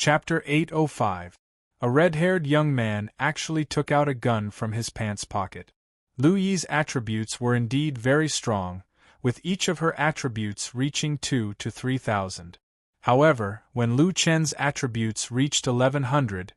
Chapter 805. A red-haired young man actually took out a gun from his pants pocket. Lu Yi's attributes were indeed very strong, with each of her attributes reaching 2 to 3,000. However, when Lu Chen's attributes reached 1100,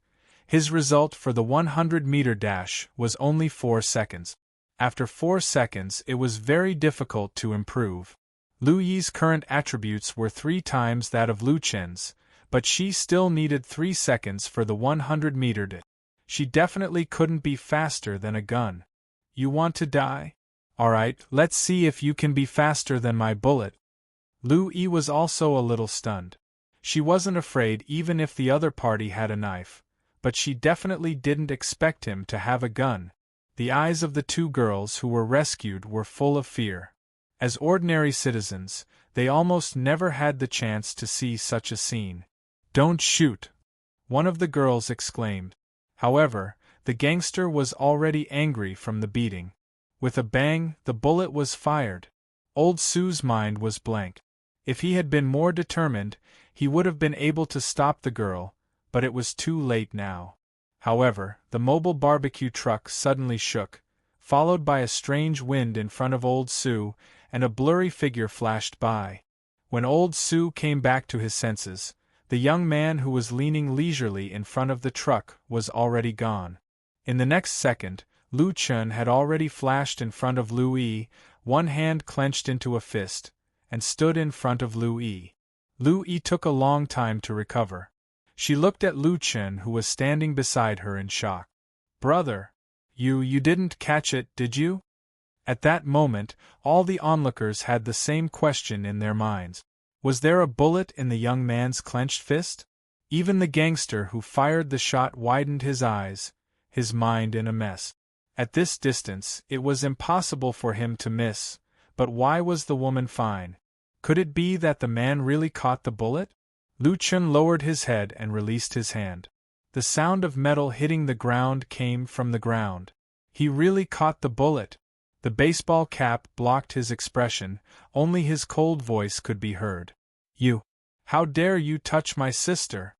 his result for the 100-meter dash was only 4 seconds. After 4 seconds it was very difficult to improve. Lu Yi's current attributes were 3 times that of Lu Chen's, but she still needed 3 seconds for the 100-meter dash. She definitely couldn't be faster than a gun. You want to die? Alright, let's see if you can be faster than my bullet. Lu Yi was also a little stunned. She wasn't afraid even if the other party had a knife, but she definitely didn't expect him to have a gun. The eyes of the 2 girls who were rescued were full of fear. As ordinary citizens, they almost never had the chance to see such a scene. "Don't shoot!" one of the girls exclaimed. However, the gangster was already angry from the beating. With a bang, the bullet was fired. Old Su's mind was blank. If he had been more determined, he would have been able to stop the girl, but it was too late now. However, the mobile barbecue truck suddenly shook, followed by a strange wind in front of Old Su, and a blurry figure flashed by. When Old Su came back to his senses, the young man who was leaning leisurely in front of the truck was already gone. In the next second, Lu Chen had already flashed in front of Lu Yi, one hand clenched into a fist, and stood in front of Lu Yi. Lu Yi took a long time to recover. She looked at Lu Chen, who was standing beside her in shock. "Brother, you didn't catch it, did you?" At that moment, all the onlookers had the same question in their minds. Was there a bullet in the young man's clenched fist? Even the gangster who fired the shot widened his eyes, his mind in a mess. At this distance, it was impossible for him to miss, but why was the woman fine? Could it be that the man really caught the bullet? Lu Chen lowered his head and released his hand. The sound of metal hitting the ground came from the ground. He really caught the bullet. The baseball cap blocked his expression, only his cold voice could be heard. "You! How dare you touch my sister?"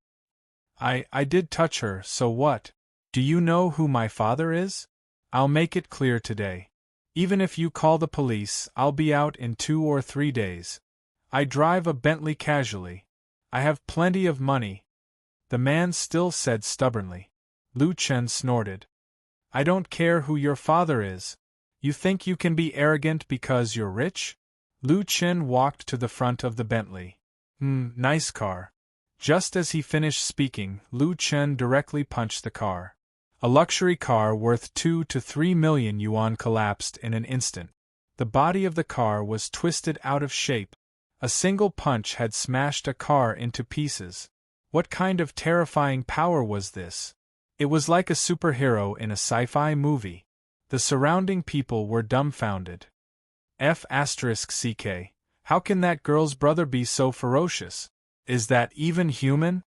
I did touch her, so what? Do you know who my father is? I'll make it clear today. Even if you call the police, I'll be out in 2 or 3 days. I drive a Bentley casually. I have plenty of money." The man still said stubbornly. Lu Chen snorted. "I don't care who your father is. You think you can be arrogant because you're rich?" Lu Chen walked to the front of the Bentley. Nice car." Just as he finished speaking, Lu Chen directly punched the car. A luxury car worth 2 to 3 million yuan collapsed in an instant. The body of the car was twisted out of shape. A single punch had smashed a car into pieces. What kind of terrifying power was this? It was like a superhero in a sci-fi movie. The surrounding people were dumbfounded. F***ck, how can that girl's brother be so ferocious? Is that even human?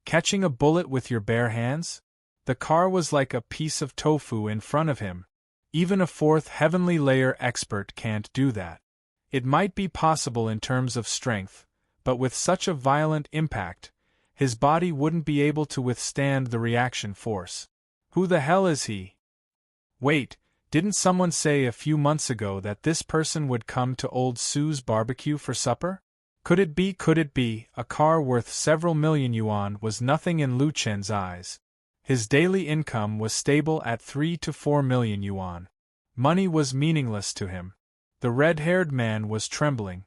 Catching a bullet with your bare hands? The car was like a piece of tofu in front of him. Even a 4th heavenly layer expert can't do that. It might be possible in terms of strength, but with such a violent impact, his body wouldn't be able to withstand the reaction force. Who the hell is he? Wait, didn't someone say a few months ago that this person would come to Old Su's barbecue for supper? Could it be, a car worth several million yuan was nothing in Lu Chen's eyes. His daily income was stable at 3 to 4 million yuan. Money was meaningless to him. The red-haired man was trembling.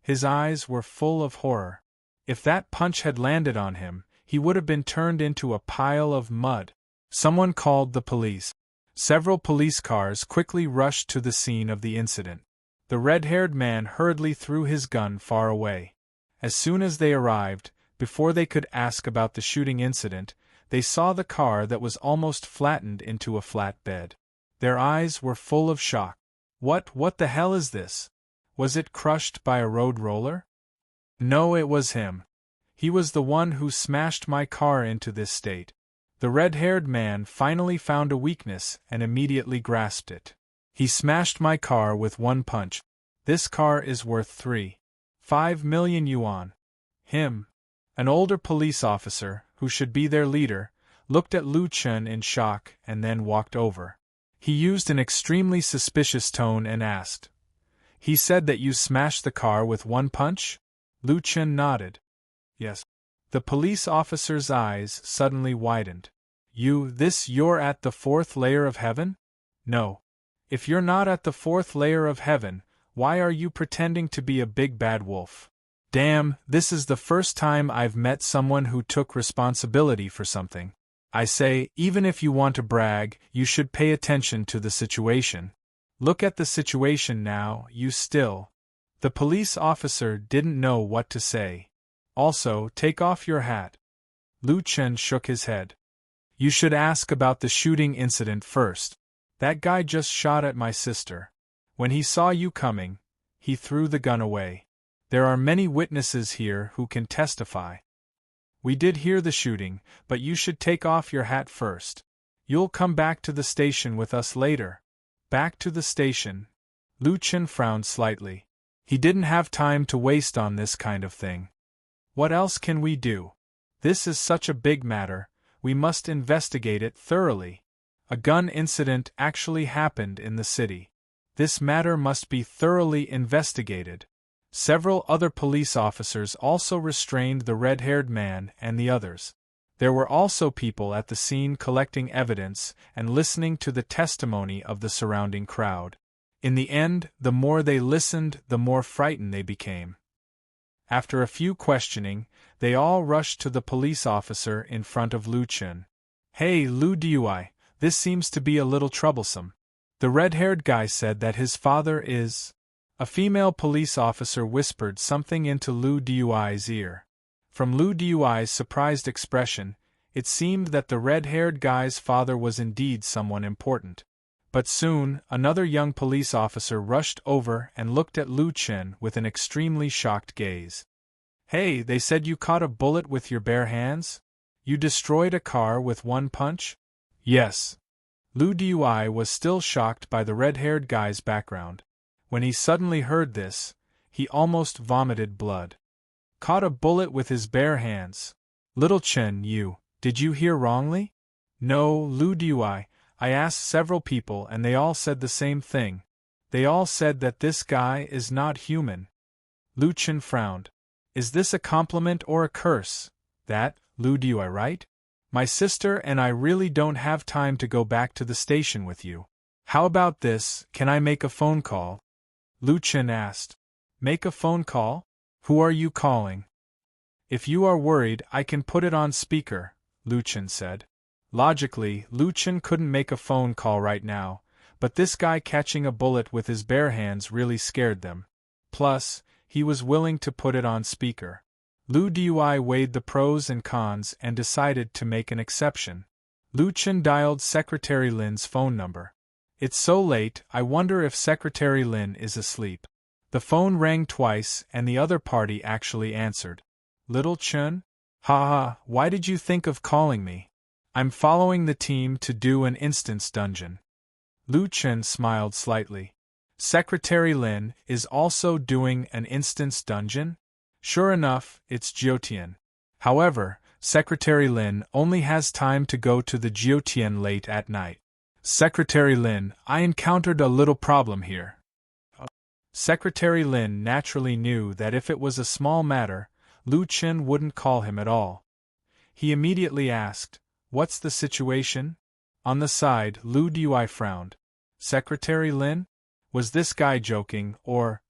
His eyes were full of horror. If that punch had landed on him, he would have been turned into a pile of mud. Someone called the police. Several police cars quickly rushed to the scene of the incident. The red-haired man hurriedly threw his gun far away. As soon as they arrived, before they could ask about the shooting incident, they saw the car that was almost flattened into a flatbed. Their eyes were full of shock. What the hell is this? Was it crushed by a road roller? No, it was him. He was the one who smashed my car into this state. The red-haired man finally found a weakness and immediately grasped it. He smashed my car with 1 punch. This car is worth 3.5 million yuan. Him. An older police officer, who should be their leader, looked at Lu Chen in shock and then walked over. He used an extremely suspicious tone and asked, "He said that you smashed the car with one punch?" Lu Chen nodded. "Yes." The police officer's eyes suddenly widened. You're at the fourth layer of heaven? No. If you're not at the fourth layer of heaven, why are you pretending to be a big bad wolf? Damn, this is the first time I've met someone who took responsibility for something. I say, even if you want to brag, you should pay attention to the situation. Look at the situation now, you still. The police officer didn't know what to say. Also, take off your hat. Lu Chen shook his head. You should ask about the shooting incident first. That guy just shot at my sister. When he saw you coming, he threw the gun away. There are many witnesses here who can testify. We did hear the shooting, but you should take off your hat first. You'll come back to the station with us later. Back to the station. Lu Chen frowned slightly. He didn't have time to waste on this kind of thing. What else can we do? This is such a big matter, we must investigate it thoroughly. A gun incident actually happened in the city. This matter must be thoroughly investigated. Several other police officers also restrained the red-haired man and the others. There were also people at the scene collecting evidence and listening to the testimony of the surrounding crowd. In the end, the more they listened, the more frightened they became. After a few questioning, they all rushed to the police officer in front of Lu Chen. Hey Lu Dui, this seems to be a little troublesome. The red-haired guy said that his father is... A female police officer whispered something into Lu Dui's ear. From Lu Dui's surprised expression, it seemed that the red-haired guy's father was indeed someone important. But soon, another young police officer rushed over and looked at Lu Chen with an extremely shocked gaze. Hey, they said you caught a bullet with your bare hands? You destroyed a car with one punch? Yes. Lu Dui was still shocked by the red-haired guy's background. When he suddenly heard this, he almost vomited blood. Caught a bullet with his bare hands. Little Chen, did you hear wrongly? No, Lu Dui, I asked several people and they all said the same thing. They all said that this guy is not human. Lu Chen frowned. Is this a compliment or a curse? That, Lu Dui, right? My sister and I really don't have time to go back to the station with you. How about this, can I make a phone call? Lu Chen asked. Make a phone call? Who are you calling? If you are worried, I can put it on speaker, Lu Chen said. Logically, Lu Chen couldn't make a phone call right now, but this guy catching a bullet with his bare hands really scared them. Plus, he was willing to put it on speaker. Lu Dui weighed the pros and cons and decided to make an exception. Lu Chen dialed Secretary Lin's phone number. It's so late, I wonder if Secretary Lin is asleep. The phone rang twice and the other party actually answered. Little Chen? Ha, why did you think of calling me? I'm following the team to do an instance dungeon. Lu Chen smiled slightly. Secretary Lin is also doing an instance dungeon? Sure enough, it's Jiutian. However, Secretary Lin only has time to go to the Jiutian late at night. Secretary Lin, I encountered a little problem here. Secretary Lin naturally knew that if it was a small matter, Lu Chen wouldn't call him at all. He immediately asked, What's the situation? On the side, Lu Dui frowned. Secretary Lin? Was this guy joking, or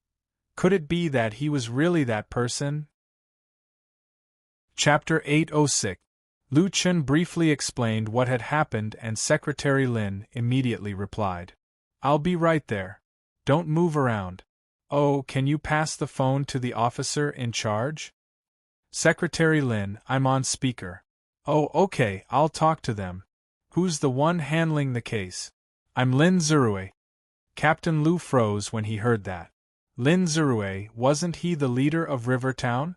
could it be that he was really that person? Chapter 806. Lu Chen briefly explained what had happened and Secretary Lin immediately replied. I'll be right there. Don't move around. Oh, can you pass the phone to the officer in charge? Secretary Lin, I'm on speaker. Oh, okay, I'll talk to them. Who's the one handling the case? I'm Lin Zirue. Captain Lu froze when he heard that. Lin Zirue, wasn't he the leader of Rivertown?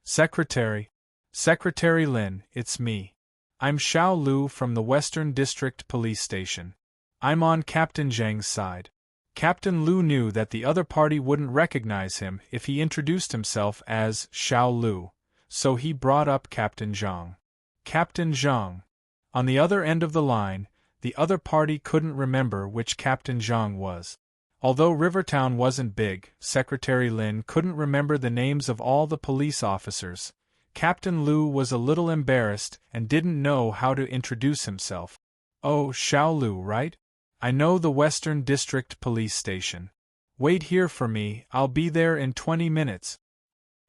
Secretary Lin, it's me. I'm Xiao Lu from the Western District Police Station. I'm on Captain Zhang's side. Captain Lu knew that the other party wouldn't recognize him if he introduced himself as Xiao Lu, so he brought up Captain Zhang. Captain Zhang. On the other end of the line, the other party couldn't remember which Captain Zhang was. Although Rivertown wasn't big, Secretary Lin couldn't remember the names of all the police officers. Captain Liu was a little embarrassed and didn't know how to introduce himself. "Oh, Xiao Liu, right? I know the Western District Police Station. Wait here for me, I'll be there in 20 minutes.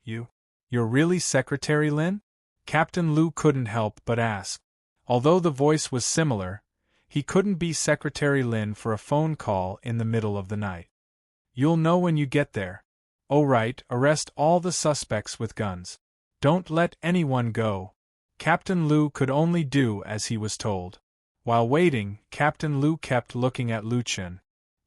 You're really Secretary Lin?" Captain Liu couldn't help but ask. Although the voice was similar, he couldn't be Secretary Lin for a phone call in the middle of the night. "You'll know when you get there. Oh right, arrest all the suspects with guns. Don't let anyone go." Captain Liu could only do as he was told. While waiting, Captain Liu kept looking at Lu Chen.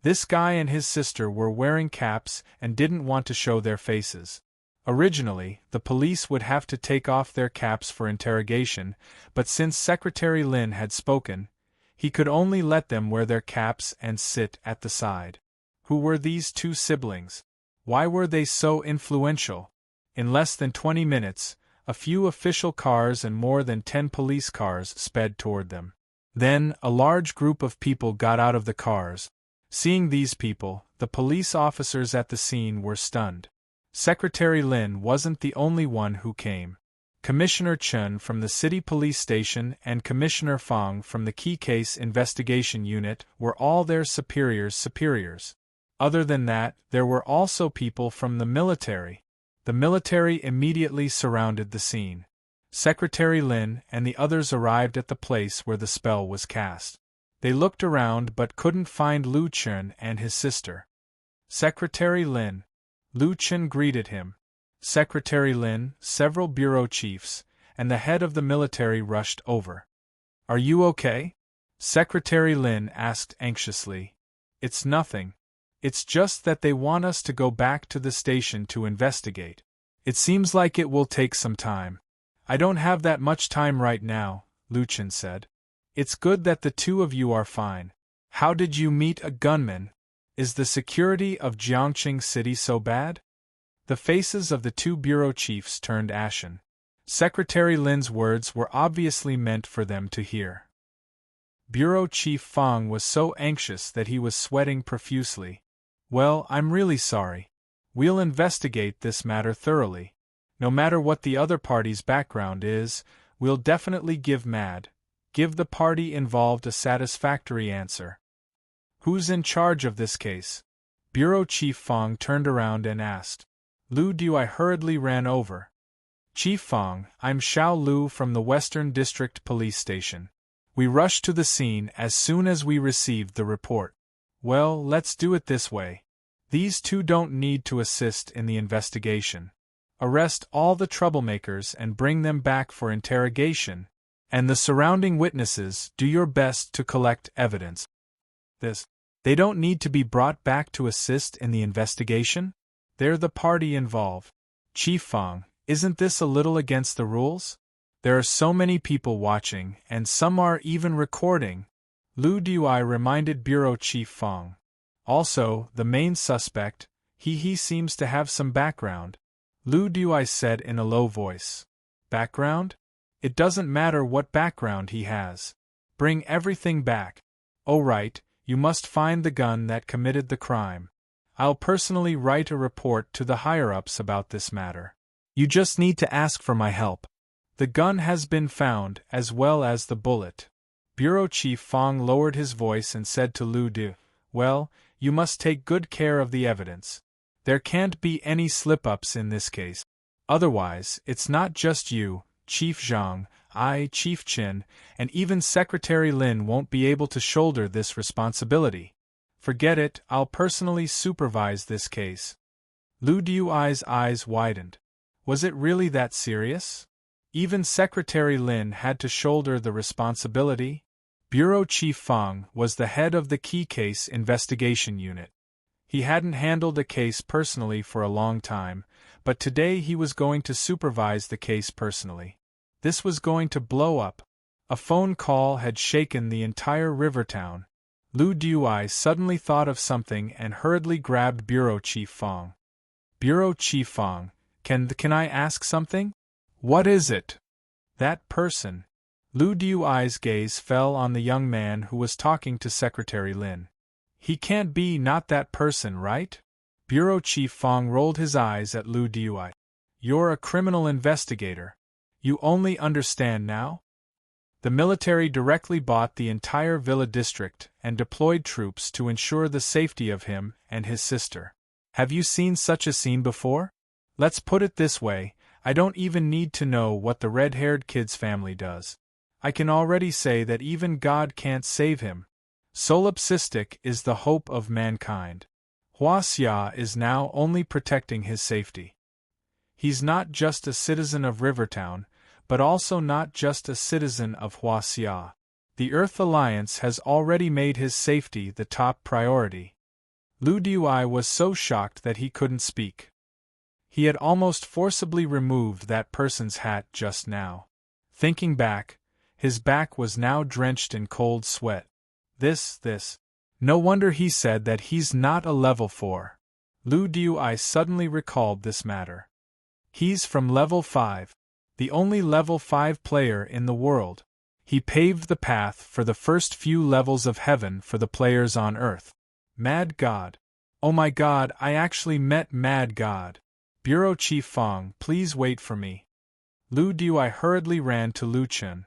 This guy and his sister were wearing caps and didn't want to show their faces. Originally, the police would have to take off their caps for interrogation, but since Secretary Lin had spoken, he could only let them wear their caps and sit at the side. Who were these two siblings? Why were they so influential? In less than 20 minutes, a few official cars and more than 10 police cars sped toward them. Then, a large group of people got out of the cars. Seeing these people, the police officers at the scene were stunned. Secretary Lin wasn't the only one who came. Commissioner Chen from the City Police Station and Commissioner Fang from the Key Case Investigation Unit were all their superiors. Other than that, there were also people from the military. The military immediately surrounded the scene. Secretary Lin and the others arrived at the place where the spell was cast. They looked around but couldn't find Lu Chen and his sister. "Secretary Lin." Lu Chen greeted him. Secretary Lin, several bureau chiefs, and the head of the military rushed over. "Are you okay?" Secretary Lin asked anxiously. "It's nothing. It's just that they want us to go back to the station to investigate. It seems like it will take some time." "I don't have that much time right now," Lu Chen said. "It's good that the two of you are fine. How did you meet a gunman? Is the security of Jiangqing City so bad?" The faces of the two bureau chiefs turned ashen. Secretary Lin's words were obviously meant for them to hear. Bureau Chief Fang was so anxious that he was sweating profusely. "Well, I'm really sorry. We'll investigate this matter thoroughly. No matter what the other party's background is, we'll definitely give the party involved a satisfactory answer." "Who's in charge of this case?" Bureau Chief Fang turned around and asked. Lu Dui hurriedly ran over. "Chief Fang, I'm Xiao Lu from the Western District Police Station. We rushed to the scene as soon as we received the report." "Well, let's do it this way. These two don't need to assist in the investigation. Arrest all the troublemakers and bring them back for interrogation, and the surrounding witnesses, do your best to collect evidence." They don't need to be brought back to assist in the investigation? They're the party involved. "Chief Fang, isn't this a little against the rules? There are so many people watching, and some are even recording." Lu Dui reminded Bureau Chief Fang. "Also, the main suspect, he seems to have some background," Lu Dui said in a low voice. "Background? It doesn't matter what background he has. Bring everything back. Oh right, you must find the gun that committed the crime. I'll personally write a report to the higher-ups about this matter. You just need to ask for my help. The gun has been found, as well as the bullet." Bureau Chief Fang lowered his voice and said to Lu Du, "Well, you must take good care of the evidence. There can't be any slip-ups in this case. Otherwise, it's not just you, Chief Zhang, I, Chief Qin, and even Secretary Lin won't be able to shoulder this responsibility. Forget it, I'll personally supervise this case." Lu Dui's eyes widened. Was it really that serious? Even Secretary Lin had to shoulder the responsibility? Bureau Chief Fang was the head of the Key Case Investigation Unit. He hadn't handled a case personally for a long time, but today he was going to supervise the case personally. This was going to blow up. A phone call had shaken the entire Rivertown. Lu Dui suddenly thought of something and hurriedly grabbed Bureau Chief Fang. "Bureau Chief Fang, can I ask something?" What is it? That person. Lu Dui's gaze fell on the young man who was talking to Secretary Lin. He can't be not that person, right? Bureau Chief Fong rolled his eyes at Lu Dui. You're a criminal investigator. You only understand now? The military directly bought the entire Villa district and deployed troops to ensure the safety of him and his sister. Have you seen such a scene before? Let's put it this way, I don't even need to know what the red-haired kid's family does. I can already say that even God can't save him. Solipsistic is the hope of mankind. Hua Xia is now only protecting his safety. He's not just a citizen of Rivertown, but also not just a citizen of Hua Xia. The Earth Alliance has already made his safety the top priority. Lu Dui was so shocked that he couldn't speak. He had almost forcibly removed that person's hat just now. Thinking back, his back was now drenched in cold sweat. This. No wonder he said that he's not a level 4. Lu Dui suddenly recalled this matter. He's from level 5. The only level 5 player in the world. He paved the path for the first few levels of heaven for the players on Earth. Mad God. Oh my God, I actually met Mad God. Bureau Chief Fong, please wait for me. Lu Dui hurriedly ran to Lu Chen.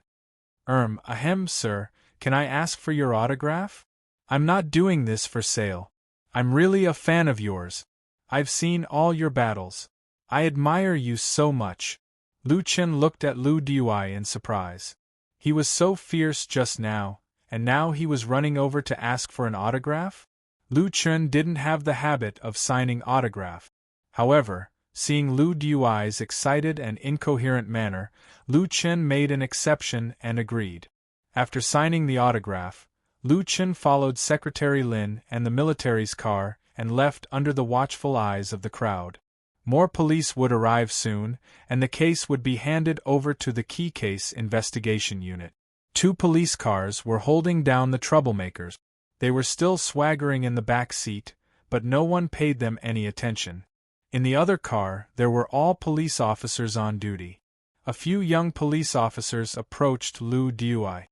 Ahem, sir, can I ask for your autograph? I'm not doing this for sale. I'm really a fan of yours. I've seen all your battles. I admire you so much. Lu Chen looked at Lu Dui in surprise. He was so fierce just now, and now he was running over to ask for an autograph? Lu Chen didn't have the habit of signing autograph. However, seeing Lu Dui's excited and incoherent manner, Lu Chen made an exception and agreed. After signing the autograph, Lu Chen followed Secretary Lin and the military's car and left under the watchful eyes of the crowd. More police would arrive soon, and the case would be handed over to the Key Case Investigation Unit. 2 police cars were holding down the troublemakers. They were still swaggering in the back seat, but no one paid them any attention. In the other car, there were all police officers on duty. A few young police officers approached Lu Dui.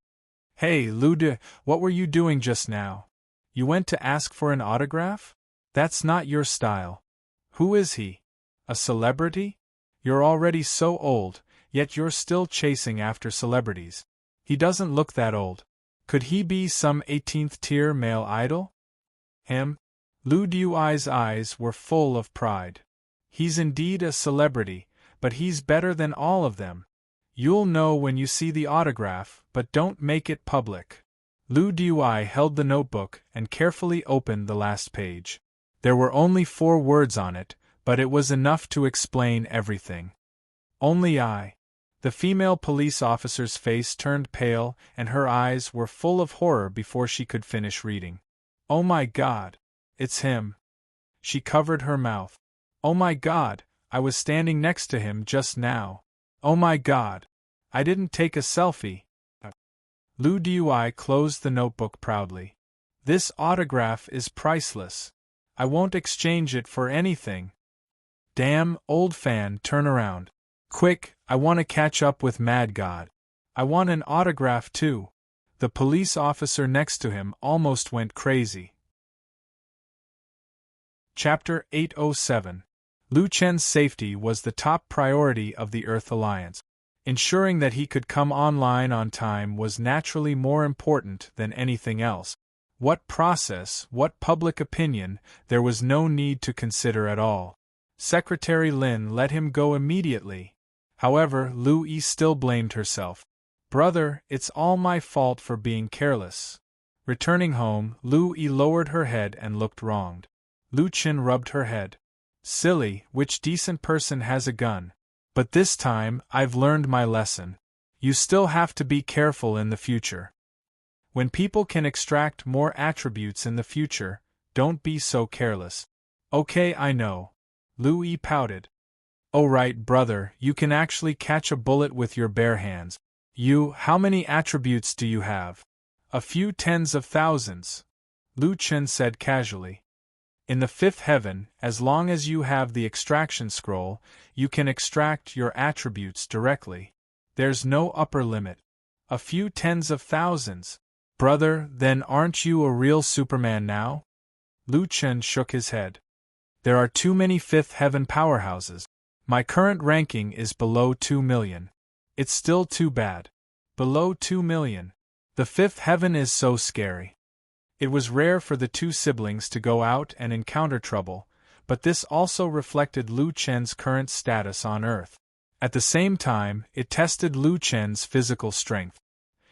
Hey, Lu Dui, what were you doing just now? You went to ask for an autograph? That's not your style. Who is he? A celebrity? You're already so old, yet you're still chasing after celebrities. He doesn't look that old. Could he be some 18th-tier male idol? Him? Lu Dui's eyes were full of pride. He's indeed a celebrity, but he's better than all of them. You'll know when you see the autograph, but don't make it public. Lu Dui held the notebook and carefully opened the last page. There were only 4 words on it, but it was enough to explain everything. Only I. The female police officer's face turned pale and her eyes were full of horror before she could finish reading. Oh my God! It's him. She covered her mouth. Oh my God, I was standing next to him just now. Oh my God. I didn't take a selfie. Lu Dui closed the notebook proudly. This autograph is priceless. I won't exchange it for anything. Damn, old fan, turn around. Quick, I want to catch up with Mad God. I want an autograph too. The police officer next to him almost went crazy. Chapter 807. Lu Chen's safety was the top priority of the Earth Alliance. Ensuring that he could come online on time was naturally more important than anything else. What process, what public opinion, there was no need to consider at all. Secretary Lin let him go immediately. However, Lu Yi still blamed herself. Brother, it's all my fault for being careless. Returning home, Lu Yi lowered her head and looked wronged. Lu Chen rubbed her head. Silly, which decent person has a gun? But this time, I've learned my lesson. You still have to be careful in the future. When people can extract more attributes in the future, don't be so careless. Okay, I know. Lu Yi pouted. Oh right, brother, you can actually catch a bullet with your bare hands. How many attributes do you have? A few tens of thousands. Lu Chen said casually. In the fifth heaven, as long as you have the extraction scroll, you can extract your attributes directly. There's no upper limit. A few tens of thousands. Brother, then aren't you a real Superman now? Lu Chen shook his head. There are too many fifth heaven powerhouses. My current ranking is below 2 million. It's still too bad. Below 2 million. The fifth heaven is so scary. It was rare for the two siblings to go out and encounter trouble, but this also reflected Lu Chen's current status on Earth. At the same time, it tested Lu Chen's physical strength.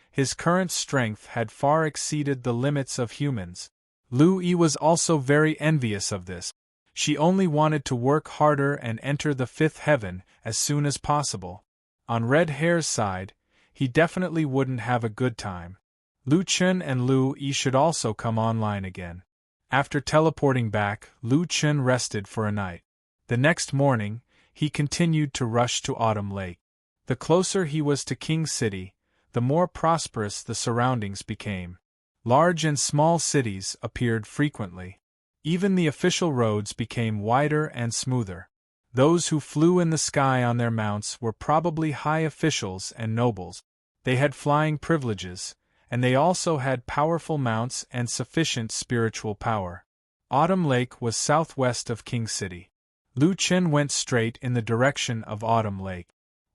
His current strength had far exceeded the limits of humans. Lu Yi was also very envious of this. She only wanted to work harder and enter the fifth heaven as soon as possible. On Red Hair's side, he definitely wouldn't have a good time. Lu Chen and Lu Yi should also come online again. After teleporting back, Lu Chen rested for a night. The next morning, he continued to rush to Autumn Lake. The closer he was to King City, the more prosperous the surroundings became. Large and small cities appeared frequently. Even the official roads became wider and smoother. Those who flew in the sky on their mounts were probably high officials and nobles. They had flying privileges, and they also had powerful mounts and sufficient spiritual power. Autumn Lake was southwest of King City. Lu Chen went straight in the direction of Autumn Lake.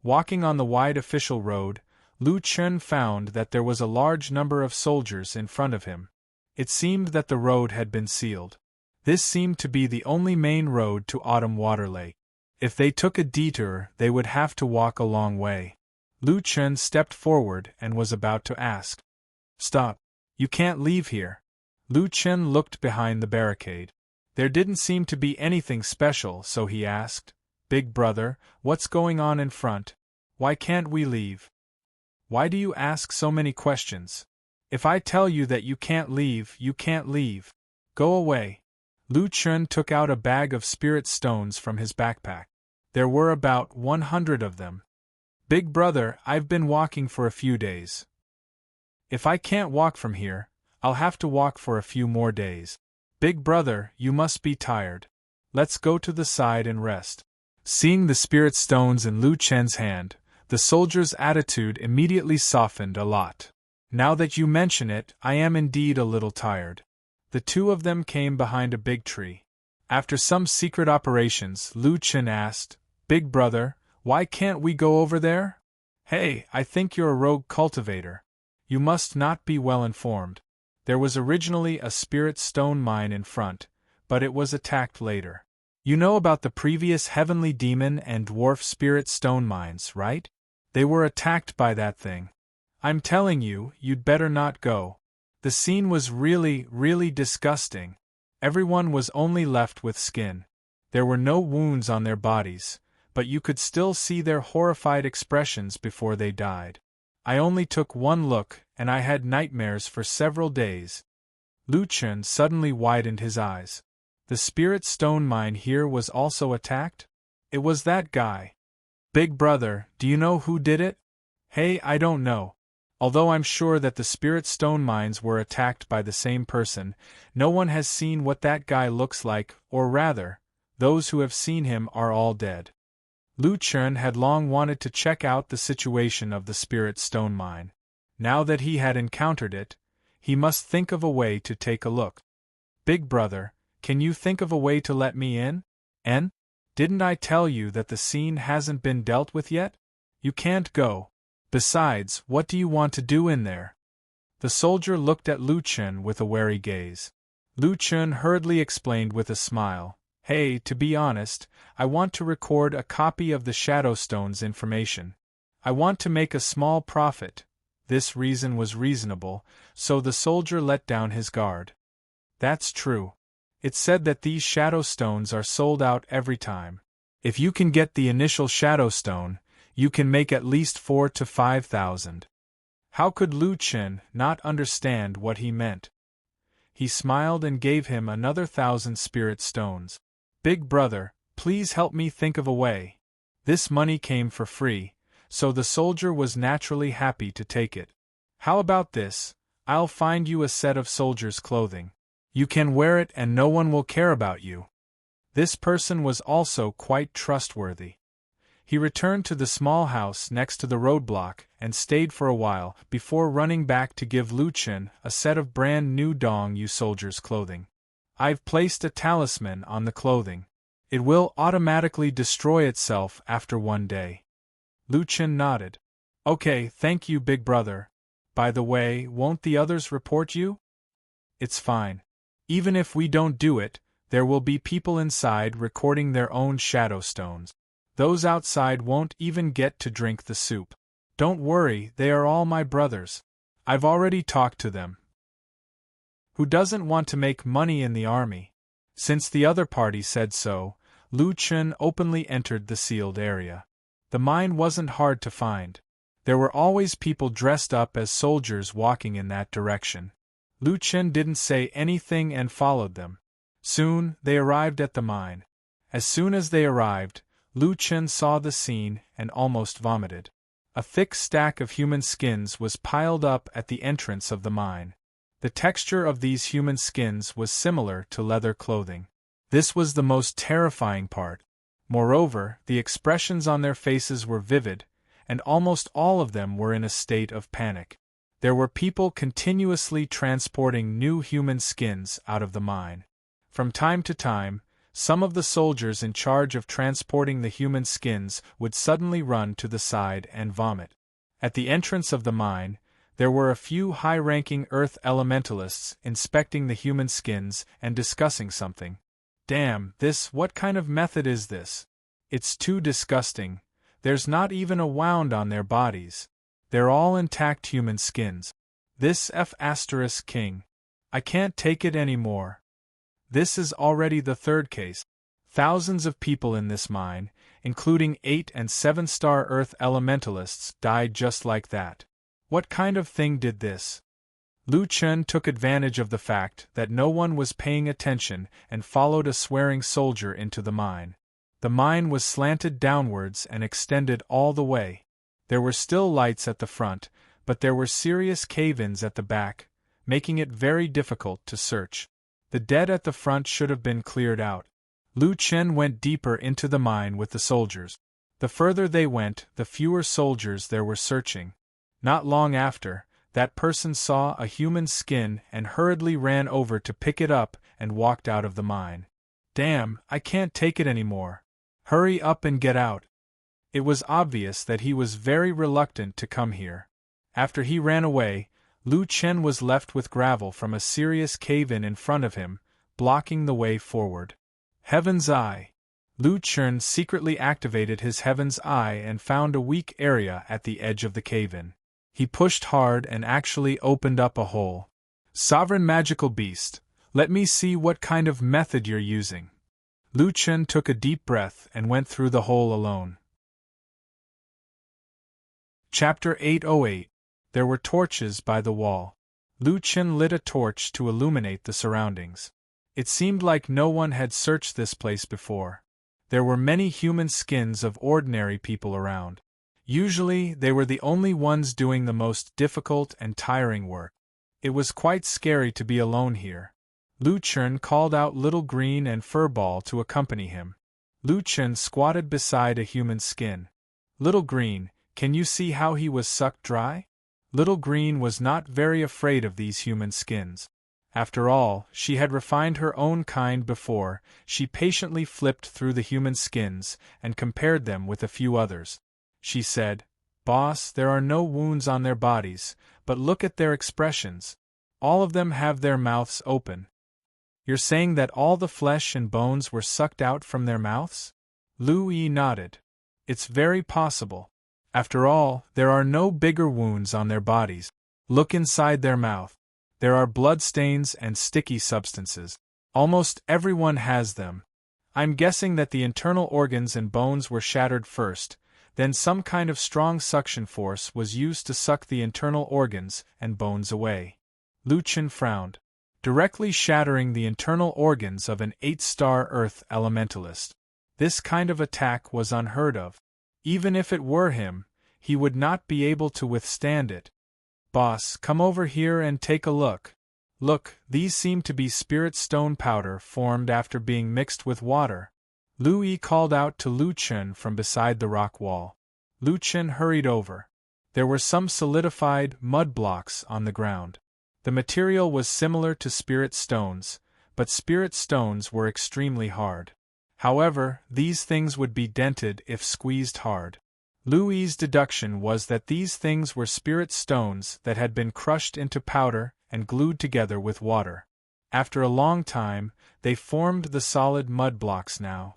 Walking on the wide official road, Lu Chen found that there was a large number of soldiers in front of him. It seemed that the road had been sealed. This seemed to be the only main road to Autumn Water Lake. If they took a detour, they would have to walk a long way. Lu Chen stepped forward and was about to ask. Stop. You can't leave here. Lu Chen looked behind the barricade. There didn't seem to be anything special, so he asked, Big brother, what's going on in front? Why can't we leave? Why do you ask so many questions? If I tell you that you can't leave, you can't leave. Go away. Lu Chen took out a bag of spirit stones from his backpack. There were about 100 of them. Big brother, I've been walking for a few days. If I can't walk from here, I'll have to walk for a few more days. Big brother, you must be tired. Let's go to the side and rest. Seeing the spirit stones in Lu Chen's hand, the soldier's attitude immediately softened a lot. Now that you mention it, I am indeed a little tired. The two of them came behind a big tree. After some secret operations, Lu Chen asked, Big brother, why can't we go over there? Hey, I think you're a rogue cultivator. You must not be well informed. There was originally a spirit stone mine in front, but it was attacked later. You know about the previous heavenly demon and dwarf spirit stone mines, right? They were attacked by that thing. I'm telling you, you'd better not go. The scene was really disgusting. Everyone was only left with skin. There were no wounds on their bodies, but you could still see their horrified expressions before they died. I only took one look, and I had nightmares for several days. Lu Chen suddenly widened his eyes. The spirit stone mine here was also attacked? It was that guy. Big brother, do you know who did it? Hey, I don't know. Although I'm sure that the spirit stone mines were attacked by the same person, no one has seen what that guy looks like, or rather, those who have seen him are all dead. Lu Chen had long wanted to check out the situation of the spirit stone mine. Now that he had encountered it, he must think of a way to take a look. Big brother, can you think of a way to let me in? Didn't I tell you that the scene hasn't been dealt with yet? You can't go. Besides, what do you want to do in there? The soldier looked at Lu Chen with a wary gaze. Lu Chen hurriedly explained with a smile, Hey, to be honest, I want to record a copy of the Shadowstone's information. I want to make a small profit. This reason was reasonable, so the soldier let down his guard. That's true. It's said that these Shadowstones are sold out every time. If you can get the initial Shadowstone, you can make at least 4,000 to 5,000. How could Lu Chen not understand what he meant? He smiled and gave him another 1,000 spirit stones. Big brother, please help me think of a way. This money came for free, so the soldier was naturally happy to take it. How about this? I'll find you a set of soldier's clothing. You can wear it and no one will care about you. This person was also quite trustworthy. He returned to the small house next to the roadblock and stayed for a while before running back to give Lu Chen a set of brand new Dong Yu soldiers' clothing. I've placed a talisman on the clothing. It will automatically destroy itself after 1 day. Lu Chen nodded. Okay, thank you, big brother. By the way, won't the others report you? It's fine. Even if we don't do it, there will be people inside recording their own shadow stones. Those outside won't even get to drink the soup. Don't worry, they are all my brothers. I've already talked to them. Who doesn't want to make money in the army? Since the other party said so, Lu Chen openly entered the sealed area. The mine wasn't hard to find. There were always people dressed up as soldiers walking in that direction. Lu Chen didn't say anything and followed them. Soon, they arrived at the mine. As soon as they arrived, Lu Chen saw the scene and almost vomited. A thick stack of human skins was piled up at the entrance of the mine. The texture of these human skins was similar to leather clothing. This was the most terrifying part. Moreover, the expressions on their faces were vivid, and almost all of them were in a state of panic. There were people continuously transporting new human skins out of the mine. From time to time, some of the soldiers in charge of transporting the human skins would suddenly run to the side and vomit. At the entrance of the mine, there were a few high-ranking Earth elementalists inspecting the human skins and discussing something. Damn, what kind of method is this? It's too disgusting. There's not even a wound on their bodies. They're all intact human skins. This F***king. I can't take it anymore. This is already the third case. Thousands of people in this mine, including 8- and 7-star Earth elementalists, died just like that. What kind of thing did this? Lu Chen took advantage of the fact that no one was paying attention and followed a swearing soldier into the mine. The mine was slanted downwards and extended all the way. There were still lights at the front, but there were serious cave-ins at the back, making it very difficult to search. The dead at the front should have been cleared out. Lu Chen went deeper into the mine with the soldiers. The further they went, the fewer soldiers there were searching. Not long after, that person saw a human skin and hurriedly ran over to pick it up and walked out of the mine. Damn, I can't take it anymore. Hurry up and get out. It was obvious that he was very reluctant to come here. After he ran away, Lu Chen was left with gravel from a serious cave-in in front of him, blocking the way forward. Heaven's Eye. Lu Chen secretly activated his Heaven's Eye and found a weak area at the edge of the cave-in. He pushed hard and actually opened up a hole. Sovereign magical beast, let me see what kind of method you're using. Lu Chen took a deep breath and went through the hole alone. Chapter 808. There were torches by the wall. Lu Chen lit a torch to illuminate the surroundings. It seemed like no one had searched this place before. There were many human skins of ordinary people around. Usually, they were the only ones doing the most difficult and tiring work. It was quite scary to be alone here. Lu Chen called out Little Green and Furball to accompany him. Lu Chen squatted beside a human skin. Little Green, can you see how he was sucked dry? Little Green was not very afraid of these human skins. After all, she had refined her own kind before. She patiently flipped through the human skins and compared them with a few others. She said, "Boss, there are no wounds on their bodies, but look at their expressions. All of them have their mouths open." You're saying that all the flesh and bones were sucked out from their mouths? Lu Yi nodded. It's very possible. After all, there are no bigger wounds on their bodies. Look inside their mouth. There are bloodstains and sticky substances. Almost everyone has them. I'm guessing that the internal organs and bones were shattered first, then some kind of strong suction force was used to suck the internal organs and bones away. Lu Chen frowned. Directly shattering the internal organs of an 8-star Earth elementalist. This kind of attack was unheard of. Even if it were him, he would not be able to withstand it. Boss, come over here and take a look. Look, these seem to be spirit stone powder formed after being mixed with water. Lu Yi called out to Lu Chen from beside the rock wall. Lu Chen hurried over. There were some solidified mud blocks on the ground. The material was similar to spirit stones, but spirit stones were extremely hard. However, these things would be dented if squeezed hard. Lu Yi's deduction was that these things were spirit stones that had been crushed into powder and glued together with water. After a long time, they formed the solid mud blocks now.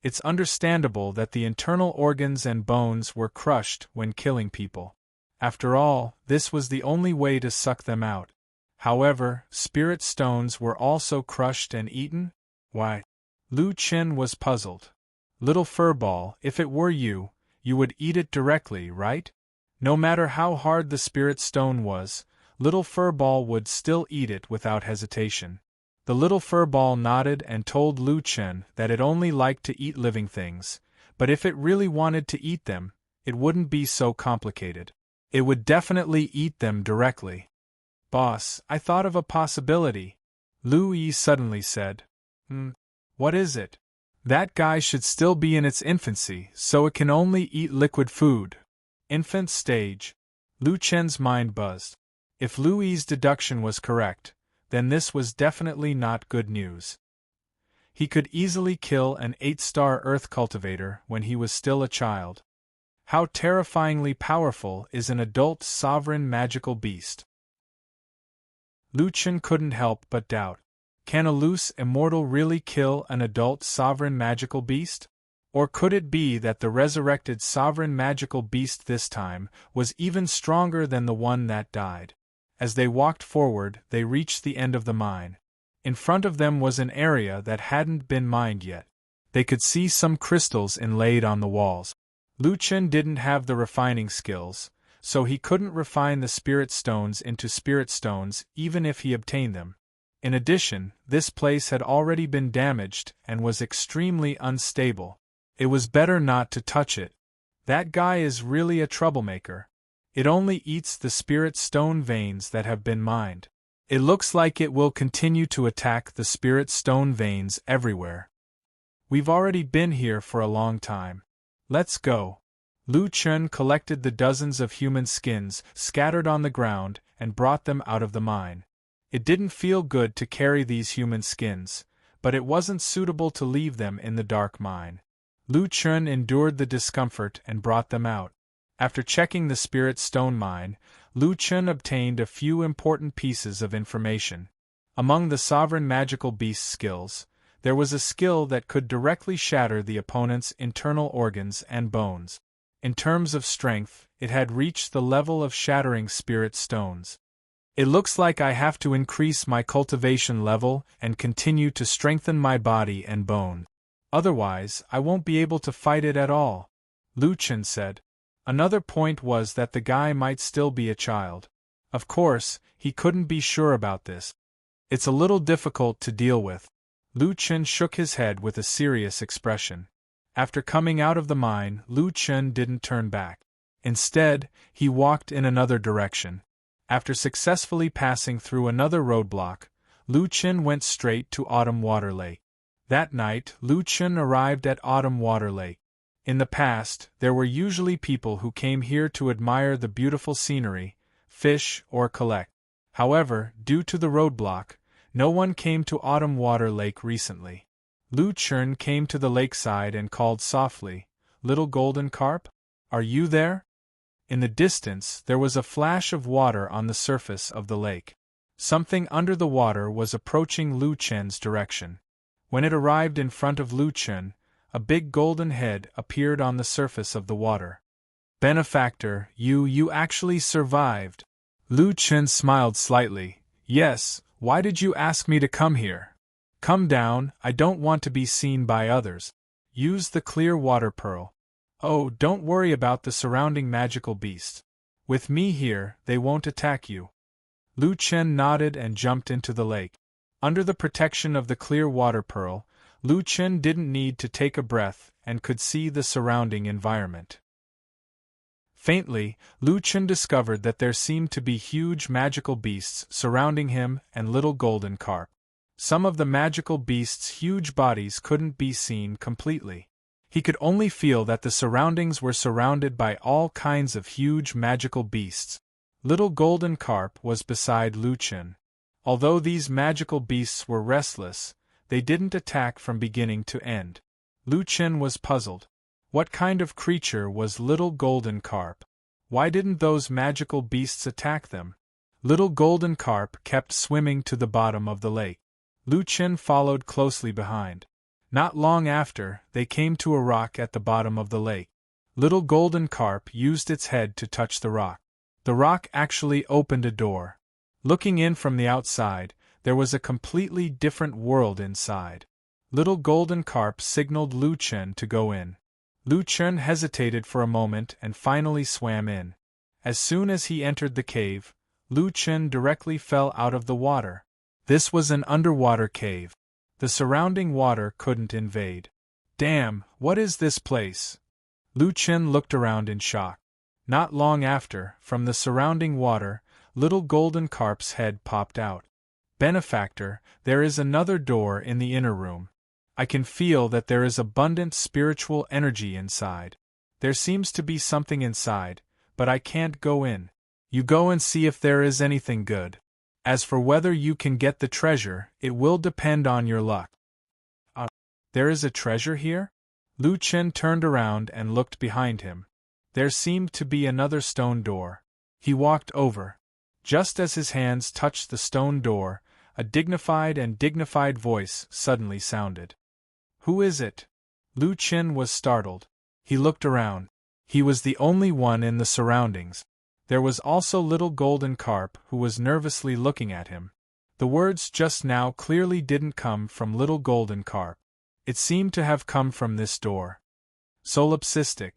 It's understandable that the internal organs and bones were crushed when killing people. After all, this was the only way to suck them out. However, spirit stones were also crushed and eaten? Why? Lu Chen was puzzled. Little Furball, if it were you, you would eat it directly, right? No matter how hard the spirit stone was, Little Furball would still eat it without hesitation. The little furball nodded and told Lu Chen that it only liked to eat living things, but if it really wanted to eat them, it wouldn't be so complicated. It would definitely eat them directly. Boss, I thought of a possibility, Lu Yi suddenly said. What is it? That guy should still be in its infancy, so it can only eat liquid food. Infant stage. Lu Chen's mind buzzed. If Lu Yi's deduction was correct, then this was definitely not good news. He could easily kill an 8-star Earth cultivator when he was still a child. How terrifyingly powerful is an adult sovereign magical beast? Lu Chen couldn't help but doubt. Can a loose immortal really kill an adult sovereign magical beast? Or could it be that the resurrected sovereign magical beast this time was even stronger than the one that died? As they walked forward, they reached the end of the mine. In front of them was an area that hadn't been mined yet. They could see some crystals inlaid on the walls. Lu Chen didn't have the refining skills, so he couldn't refine the spirit stones into spirit stones even if he obtained them. In addition, this place had already been damaged and was extremely unstable. It was better not to touch it. That guy is really a troublemaker. It only eats the spirit stone veins that have been mined. It looks like it will continue to attack the spirit stone veins everywhere. We've already been here for a long time. Let's go. Lu Chen collected the dozens of human skins scattered on the ground and brought them out of the mine. It didn't feel good to carry these human skins, but it wasn't suitable to leave them in the dark mine. Lu Chen endured the discomfort and brought them out. After checking the spirit stone mine, Lu Chen obtained a few important pieces of information. Among the sovereign magical beast skills, there was a skill that could directly shatter the opponent's internal organs and bones. In terms of strength, it had reached the level of shattering spirit stones. It looks like I have to increase my cultivation level and continue to strengthen my body and bone. Otherwise, I won't be able to fight it at all, Lu Chen said. Another point was that the guy might still be a child. Of course, he couldn't be sure about this. It's a little difficult to deal with. Lu Chen shook his head with a serious expression. After coming out of the mine, Lu Chen didn't turn back. Instead, he walked in another direction. After successfully passing through another roadblock, Lu Chen went straight to Autumn Water Lake. That night, Lu Chen arrived at Autumn Water Lake. In the past, there were usually people who came here to admire the beautiful scenery, fish, or collect. However, due to the roadblock, no one came to Autumn Water Lake recently. Lu Chen came to the lakeside and called softly, "Little golden carp? Are you there?" In the distance, there was a flash of water on the surface of the lake. Something under the water was approaching Lu Chen's direction. When it arrived in front of Lu Chen, a big golden head appeared on the surface of the water. "Benefactor, you actually survived." Lu Chen smiled slightly. "Yes, why did you ask me to come here?" "Come down, I don't want to be seen by others. Use the clear water pearl. Oh, don't worry about the surrounding magical beasts. With me here, they won't attack you." Lu Chen nodded and jumped into the lake. Under the protection of the clear water pearl, Lu Chen didn't need to take a breath and could see the surrounding environment. Faintly, Lu Chen discovered that there seemed to be huge magical beasts surrounding him and little golden carp. Some of the magical beasts' huge bodies couldn't be seen completely. He could only feel that the surroundings were surrounded by all kinds of huge magical beasts. Little golden carp was beside Lu Chen. Although these magical beasts were restless, they didn't attack from beginning to end. Lu Chen was puzzled. What kind of creature was little golden carp? Why didn't those magical beasts attack them? Little golden carp kept swimming to the bottom of the lake. Lu Chen followed closely behind. Not long after, they came to a rock at the bottom of the lake. Little golden carp used its head to touch the rock. The rock actually opened a door. Looking in from the outside, there was a completely different world inside. Little golden carp signaled Lu Chen to go in. Lu Chen hesitated for a moment and finally swam in. As soon as he entered the cave, Lu Chen directly fell out of the water. This was an underwater cave. The surrounding water couldn't invade. Damn, what is this place? Lu Chen looked around in shock. Not long after, from the surrounding water, little golden carp's head popped out. Benefactor, there is another door in the inner room. I can feel that there is abundant spiritual energy inside. There seems to be something inside, but I can't go in. You go and see if there is anything good. As for whether you can get the treasure, it will depend on your luck. There is a treasure here? Lu Chen turned around and looked behind him. There seemed to be another stone door. He walked over. Just as his hands touched the stone door, a dignified voice suddenly sounded. Who is it? Lu Chen was startled. He looked around. He was the only one in the surroundings. There was also little golden carp who was nervously looking at him. The words just now clearly didn't come from little golden carp. It seemed to have come from this door. Solipsistic.